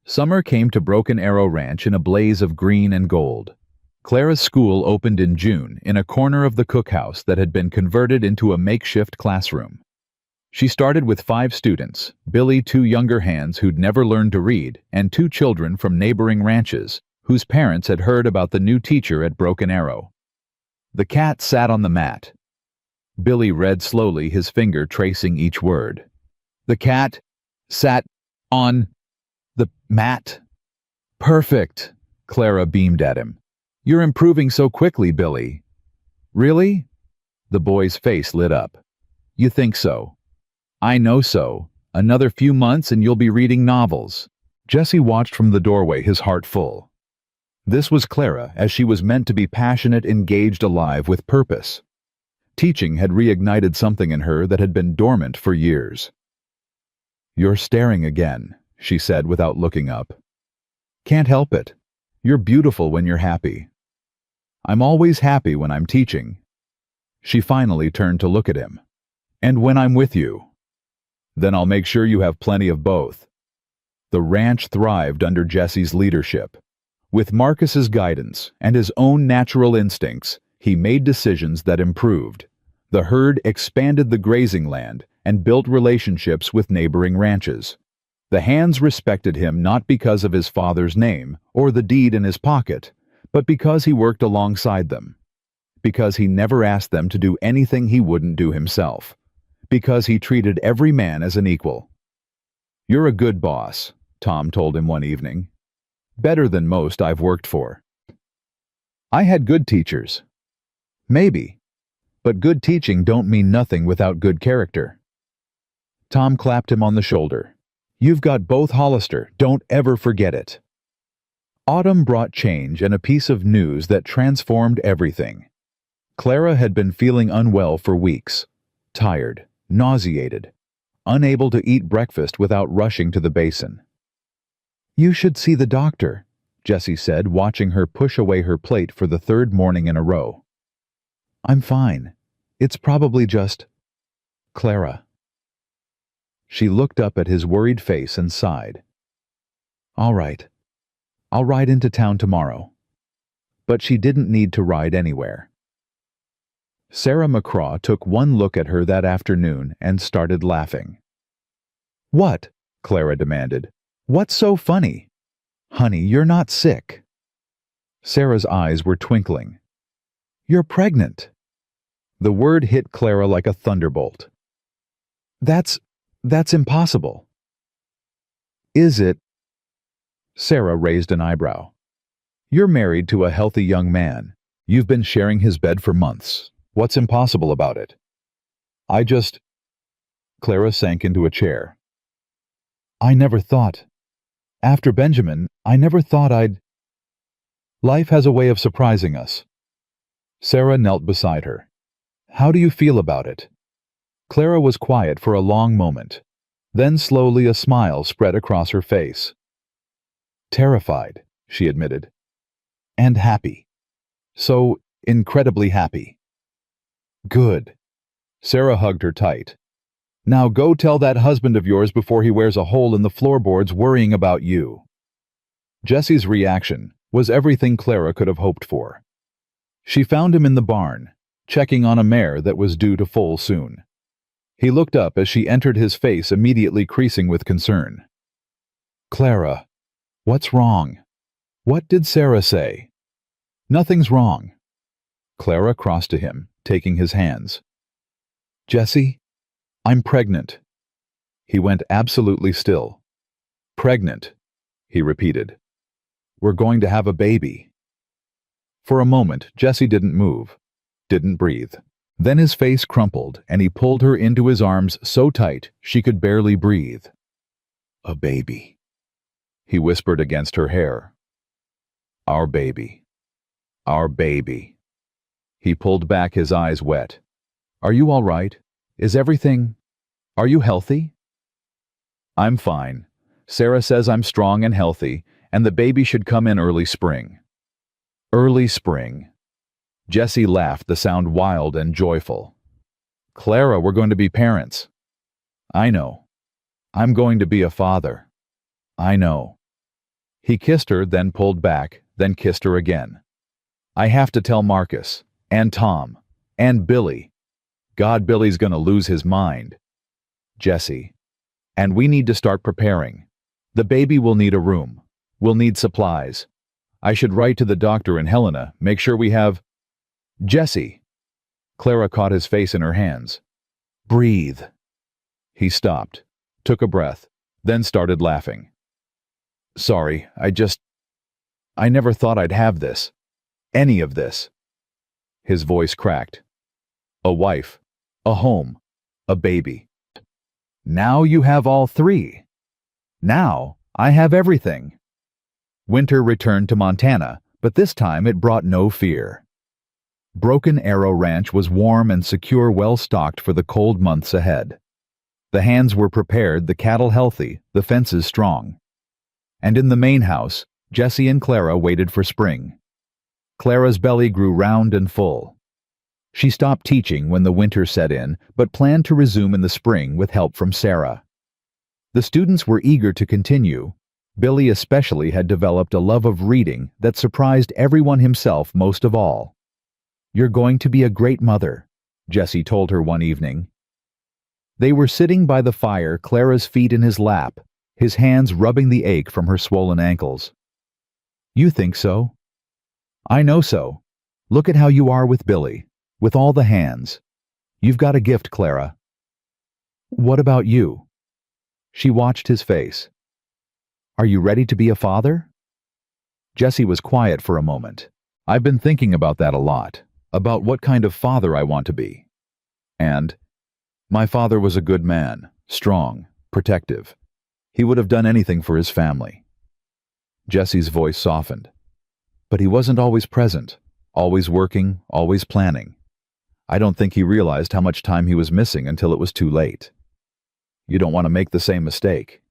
Summer came to Broken Arrow Ranch in a blaze of green and gold. Clara's school opened in June in a corner of the cookhouse that had been converted into a makeshift classroom. She started with 5 students, Billy, 2 younger hands who'd never learned to read, and 2 children from neighboring ranches, whose parents had heard about the new teacher at Broken Arrow. The cat sat on the mat. Billy read slowly, his finger tracing each word. "The cat sat on the mat." "Perfect," Clara beamed at him. "You're improving so quickly, Billy." "Really?" The boy's face lit up. "You think so?" "I know so. Another few months and you'll be reading novels." Jesse watched from the doorway, his heart full. This was Clara, as she was meant to be, passionate, engaged, alive, with purpose. Teaching had reignited something in her that had been dormant for years. "You're staring again," she said without looking up. "Can't help it. You're beautiful when you're happy." "I'm always happy when I'm teaching." She finally turned to look at him. "And when I'm with you." "Then I'll make sure you have plenty of both." The ranch thrived under Jesse's leadership. With Marcus's guidance and his own natural instincts, he made decisions that improved. The herd expanded the grazing land and built relationships with neighboring ranches. The hands respected him not because of his father's name or the deed in his pocket, but because he worked alongside them. Because he never asked them to do anything he wouldn't do himself. Because he treated every man as an equal. "You're a good boss," Tom told him one evening. "Better than most I've worked for." "I had good teachers." "Maybe. But good teaching don't mean nothing without good character." Tom clapped him on the shoulder. "You've got both, Hollister. Don't ever forget it." Autumn brought change and a piece of news that transformed everything. Clara had been feeling unwell for weeks. Tired, nauseated, unable to eat breakfast without rushing to the basin. "You should see the doctor," Jessie said, watching her push away her plate for the 3rd morning in a row. "I'm fine. It's probably just Clara." She looked up at his worried face and sighed. "All right. I'll ride into town tomorrow." But she didn't need to ride anywhere. Sarah McCraw took one look at her that afternoon and started laughing. "What?" Clara demanded. "What's so funny?" "Honey, you're not sick." Sarah's eyes were twinkling. "You're pregnant." The word hit Clara like a thunderbolt. That's impossible." "Is it?" Sarah raised an eyebrow. "You're married to a healthy young man. You've been sharing his bed for months. What's impossible about it?" Clara sank into a chair. "I never thought. After Benjamin, I never thought I'd..." "Life has a way of surprising us." Sarah knelt beside her. "How do you feel about it?" Clara was quiet for a long moment. Then slowly a smile spread across her face. "Terrified," she admitted. "And happy. So incredibly happy." "Good." Sarah hugged her tight. "Now go tell that husband of yours before he wears a hole in the floorboards worrying about you." Jesse's reaction was everything Clara could have hoped for. She found him in the barn, checking on a mare that was due to foal soon. He looked up as she entered, his face immediately creasing with concern. "Clara, what's wrong? What did Sarah say?" "Nothing's wrong." Clara crossed to him, taking his hands. "Jesse, I'm pregnant." He went absolutely still. "Pregnant," he repeated. "We're going to have a baby." For a moment, Jesse didn't move, didn't breathe. Then his face crumpled, and he pulled her into his arms so tight she could barely breathe. "A baby," he whispered against her hair. "Our baby. Our baby." He pulled back, his eyes wet. "Are you all right? Is everything... Are you healthy?" "I'm fine. Sarah says I'm strong and healthy, and the baby should come in early spring." Early spring. Jesse laughed, the sound wild and joyful. "Clara, we're going to be parents." "I know. I'm going to be a father." "I know." He kissed her, then pulled back, then kissed her again. "I have to tell Marcus, and Tom, and Billy. God, Billy's gonna lose his mind." "Jesse. And we need to start preparing. The baby will need a room. We'll need supplies. I should write to the doctor and Helena, make sure we have..." "Jesse." Clara caught his face in her hands. "Breathe." He stopped, took a breath, then started laughing. "Sorry, I never thought I'd have this. Any of this." His voice cracked. "A wife, a home, a baby. Now you have all three. Now I have everything." Winter returned to Montana, but this time it brought no fear. Broken Arrow Ranch was warm and secure, well stocked for the cold months ahead. The hands were prepared, the cattle healthy, the fences strong. And in the main house, Jesse and Clara waited for spring. Clara's belly grew round and full. She stopped teaching when the winter set in, but planned to resume in the spring with help from Sarah. The students were eager to continue. Billy especially had developed a love of reading that surprised everyone, himself most of all. "You're going to be a great mother," Jesse told her one evening. They were sitting by the fire, Clara's feet in his lap, his hands rubbing the ache from her swollen ankles. "You think so?" "I know so. Look at how you are with Billy, with all the hands. You've got a gift, Clara." "What about you?" She watched his face. "Are you ready to be a father?" Jesse was quiet for a moment. "I've been thinking about that a lot, about what kind of father I want to be. And my father was a good man, strong, protective. He would have done anything for his family." Jesse's voice softened. "But he wasn't always present, always working, always planning. I don't think he realized how much time he was missing until it was too late. You don't want to make the same mistake."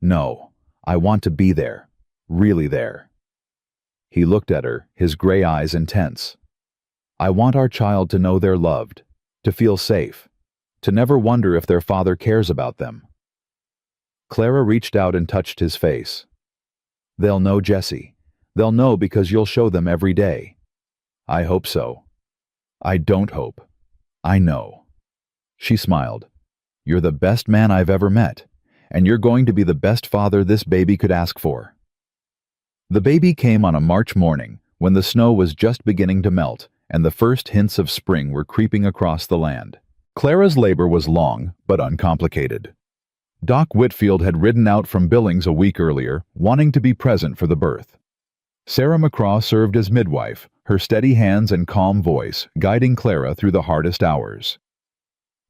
"No, I want to be there, really there." He looked at her, his gray eyes intense. "I want our child to know they're loved, to feel safe, to never wonder if their father cares about them." Clara reached out and touched his face. "They'll know, Jesse. They'll know because you'll show them every day." "I hope so." "I don't hope. I know." She smiled. "You're the best man I've ever met, and you're going to be the best father this baby could ask for." The baby came on a March morning when the snow was just beginning to melt and the first hints of spring were creeping across the land. Clara's labor was long but uncomplicated. Doc Whitfield had ridden out from Billings a week earlier, wanting to be present for the birth. Sarah McCraw served as midwife, her steady hands and calm voice guiding Clara through the hardest hours.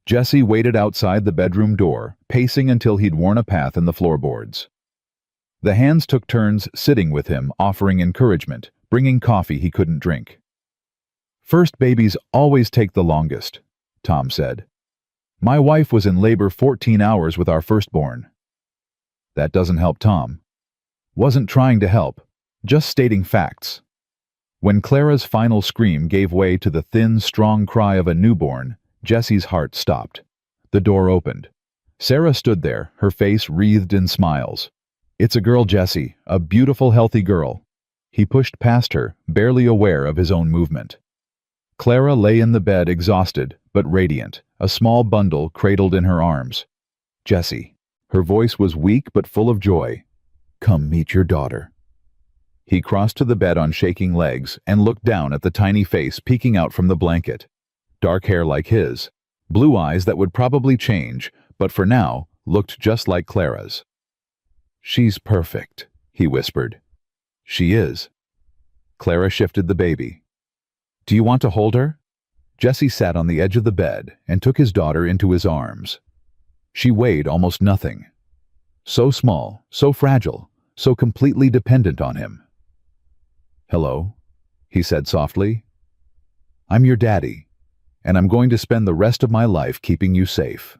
Jesse waited outside the bedroom door, pacing until he'd worn a path in the floorboards. The hands took turns sitting with him, offering encouragement, bringing coffee he couldn't drink. "First babies always take the longest," Tom said. "My wife was in labor 14 hours with our firstborn." That doesn't help Tom. Wasn't trying to help, just stating facts. When Clara's final scream gave way to the thin, strong cry of a newborn, Jesse's heart stopped. The door opened. Sarah stood there, her face wreathed in smiles. "It's a girl, Jesse, a beautiful, healthy girl." He pushed past her, barely aware of his own movement. Clara lay in the bed exhausted but radiant, a small bundle cradled in her arms. "Jessie." Her voice was weak but full of joy. "Come meet your daughter." He crossed to the bed on shaking legs and looked down at the tiny face peeking out from the blanket. Dark hair like his, blue eyes that would probably change, but for now looked just like Clara's. "She's perfect," he whispered. "She is." Clara shifted the baby. "Do you want to hold her?" Jessie sat on the edge of the bed and took his daughter into his arms. She weighed almost nothing. So small, so fragile, so completely dependent on him. "Hello," he said softly. "I'm your daddy, and I'm going to spend the rest of my life keeping you safe."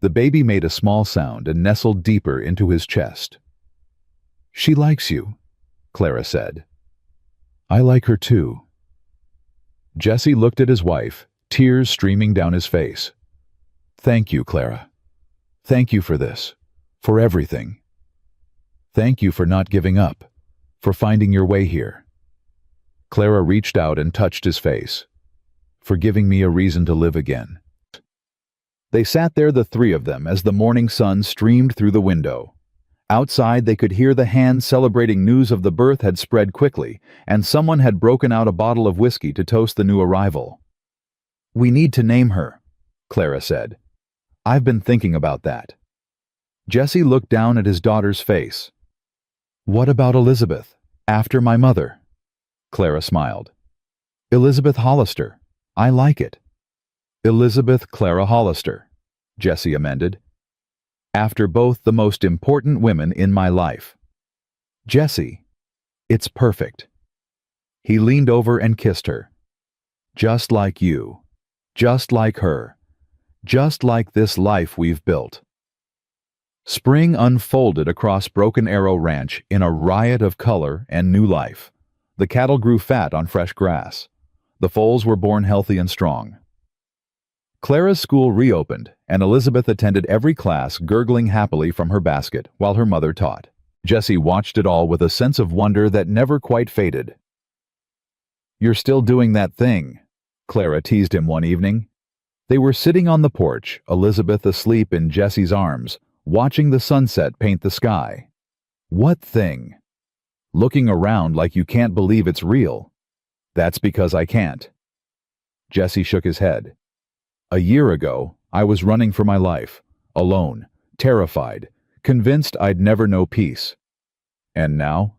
The baby made a small sound and nestled deeper into his chest. "She likes you," Clara said. "I like her too." Jesse looked at his wife, tears streaming down his face. "Thank you, Clara. Thank you for this, for everything. Thank you for not giving up, for finding your way here." Clara reached out and touched his face. "For giving me a reason to live again." They sat there, the three of them, as the morning sun streamed through the window. Outside, they could hear the hands celebrating news of the birth had spread quickly, and someone had broken out a bottle of whiskey to toast the new arrival. "We need to name her," Clara said. "I've been thinking about that." Jesse looked down at his daughter's face. "What about Elizabeth, after my mother?" Clara smiled. "Elizabeth Hollister. I like it." "Elizabeth Clara Hollister," Jesse amended. "After both the most important women in my life." "Jesse, it's perfect." He leaned over and kissed her. "Just like you. Just like her. Just like this life we've built." Spring unfolded across Broken Arrow Ranch in a riot of color and new life. The cattle grew fat on fresh grass. The foals were born healthy and strong. Clara's school reopened, and Elizabeth attended every class, gurgling happily from her basket while her mother taught. Jesse watched it all with a sense of wonder that never quite faded. "You're still doing that thing," Clara teased him one evening. They were sitting on the porch, Elizabeth asleep in Jesse's arms, watching the sunset paint the sky. "What thing?" "Looking around like you can't believe it's real." "That's because I can't." Jesse shook his head. "A year ago, I was running for my life, alone, terrified, convinced I'd never know peace. And now?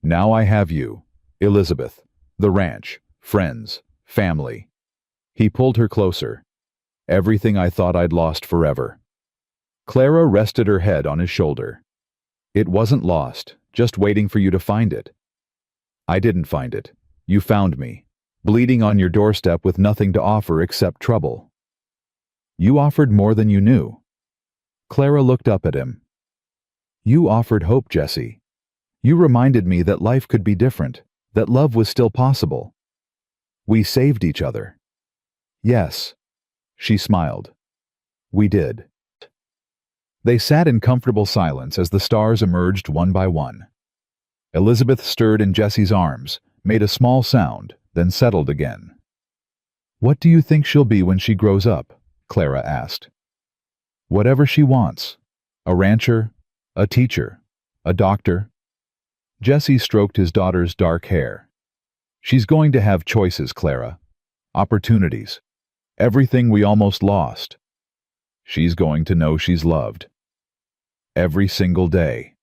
Now I have you, Elizabeth, the ranch, friends, family." He pulled her closer. "Everything I thought I'd lost forever." Clara rested her head on his shoulder. "It wasn't lost, just waiting for you to find it." "I didn't find it. You found me, bleeding on your doorstep with nothing to offer except trouble." "You offered more than you knew." Clara looked up at him. "You offered hope, Jesse. You reminded me that life could be different, that love was still possible. We saved each other." "Yes," she smiled. "We did." They sat in comfortable silence as the stars emerged one by one. Elizabeth stirred in Jesse's arms, made a small sound, then settled again. "What do you think she'll be when she grows up?" Clara asked. "Whatever she wants. A rancher, a teacher, a doctor." Jesse stroked his daughter's dark hair. "She's going to have choices, Clara. Opportunities. Everything we almost lost. She's going to know she's loved. Every single day."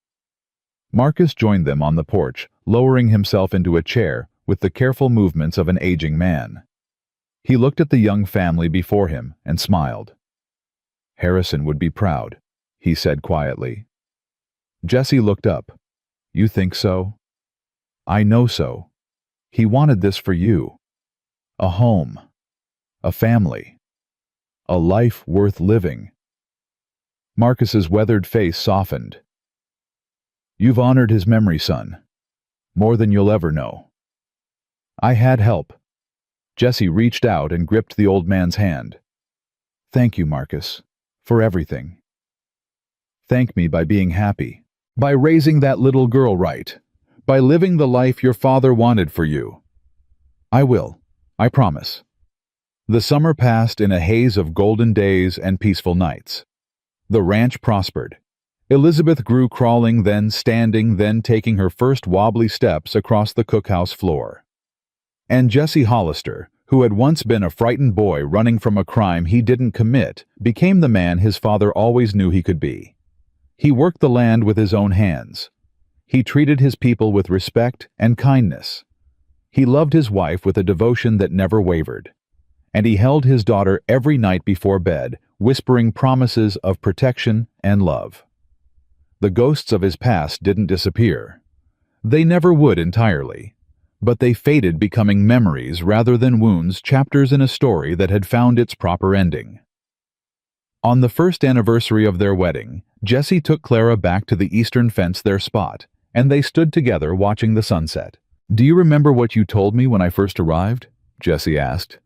Marcus joined them on the porch, lowering himself into a chair with the careful movements of an aging man. He looked at the young family before him and smiled. "Harrison would be proud," he said quietly. Jesse looked up. "You think so?" "I know so. He wanted this for you. A home. A family. A life worth living." Marcus's weathered face softened. "You've honored his memory, son. More than you'll ever know." "I had help." Jesse reached out and gripped the old man's hand. "Thank you, Marcus, for everything. Thank me by being happy, by raising that little girl right, by living the life your father wanted for you." "I will. I promise." The summer passed in a haze of golden days and peaceful nights. The ranch prospered. Elizabeth grew crawling, then standing, then taking her first wobbly steps across the cookhouse floor. And Jesse Hollister, who had once been a frightened boy running from a crime he didn't commit, became the man his father always knew he could be. He worked the land with his own hands. He treated his people with respect and kindness. He loved his wife with a devotion that never wavered. And he held his daughter every night before bed, whispering promises of protection and love. The ghosts of his past didn't disappear. They never would entirely. But they faded, becoming memories rather than wounds, chapters in a story that had found its proper ending. On the first anniversary of their wedding, Jesse took Clara back to the eastern fence, their spot, and they stood together watching the sunset. "Do you remember what you told me when I first arrived?" Jesse asked.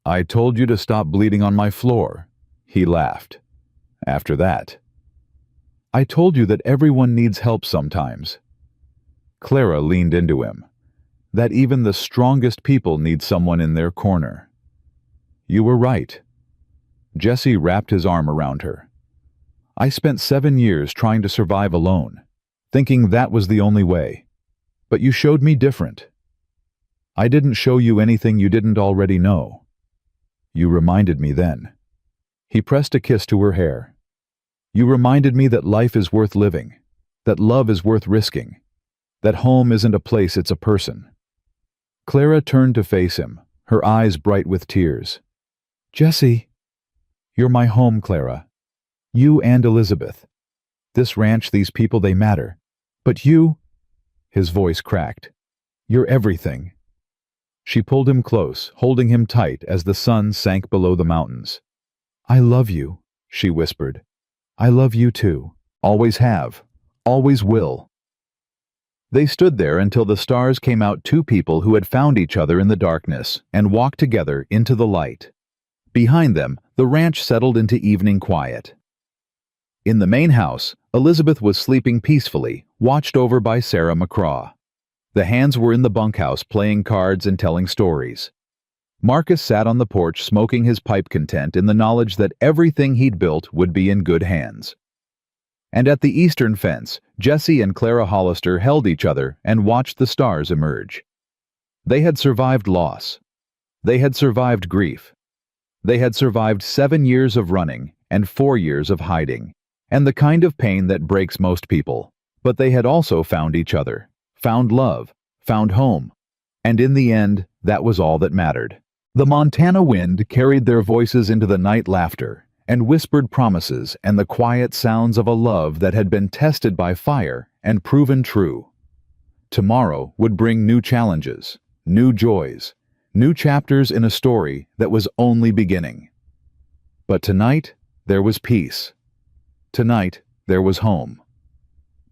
"I told you to stop bleeding on my floor." He laughed. "After that?" "I told you that everyone needs help sometimes." Clara leaned into him. "That even the strongest people need someone in their corner." "You were right." Jesse wrapped his arm around her. "I spent 7 years trying to survive alone, thinking that was the only way. But you showed me different. I didn't show you anything you didn't already know. You reminded me then." He pressed a kiss to her hair. "You reminded me that life is worth living, that love is worth risking, that home isn't a place, it's a person." Clara turned to face him, her eyes bright with tears. "Jesse." "You're my home, Clara. You and Elizabeth. This ranch, these people, they matter. But you—" His voice cracked. "You're everything." She pulled him close, holding him tight as the sun sank below the mountains. "I love you," she whispered. "I love you too. Always have. Always will." They stood there until the stars came out, two people who had found each other in the darkness and walked together into the light. Behind them, the ranch settled into evening quiet. In the main house, Elizabeth was sleeping peacefully, watched over by Sarah McCraw. The hands were in the bunkhouse playing cards and telling stories. Marcus sat on the porch smoking his pipe, content in the knowledge that everything he'd built would be in good hands. And at the eastern fence, Jesse and Clara Hollister held each other and watched the stars emerge. They had survived loss. They had survived grief. They had survived 7 years of running and 4 years of hiding, and the kind of pain that breaks most people. But they had also found each other, found love, found home, and in the end, that was all that mattered. The Montana wind carried their voices into the night, laughter and whispered promises and the quiet sounds of a love that had been tested by fire and proven true. Tomorrow would bring new challenges, new joys, new chapters in a story that was only beginning. But tonight, there was peace. Tonight, there was home.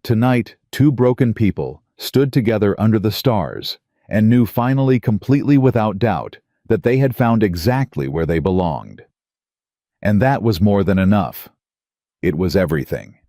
Tonight, two broken people stood together under the stars and knew finally, completely without doubt, that they had found exactly where they belonged. And that was more than enough. It was everything.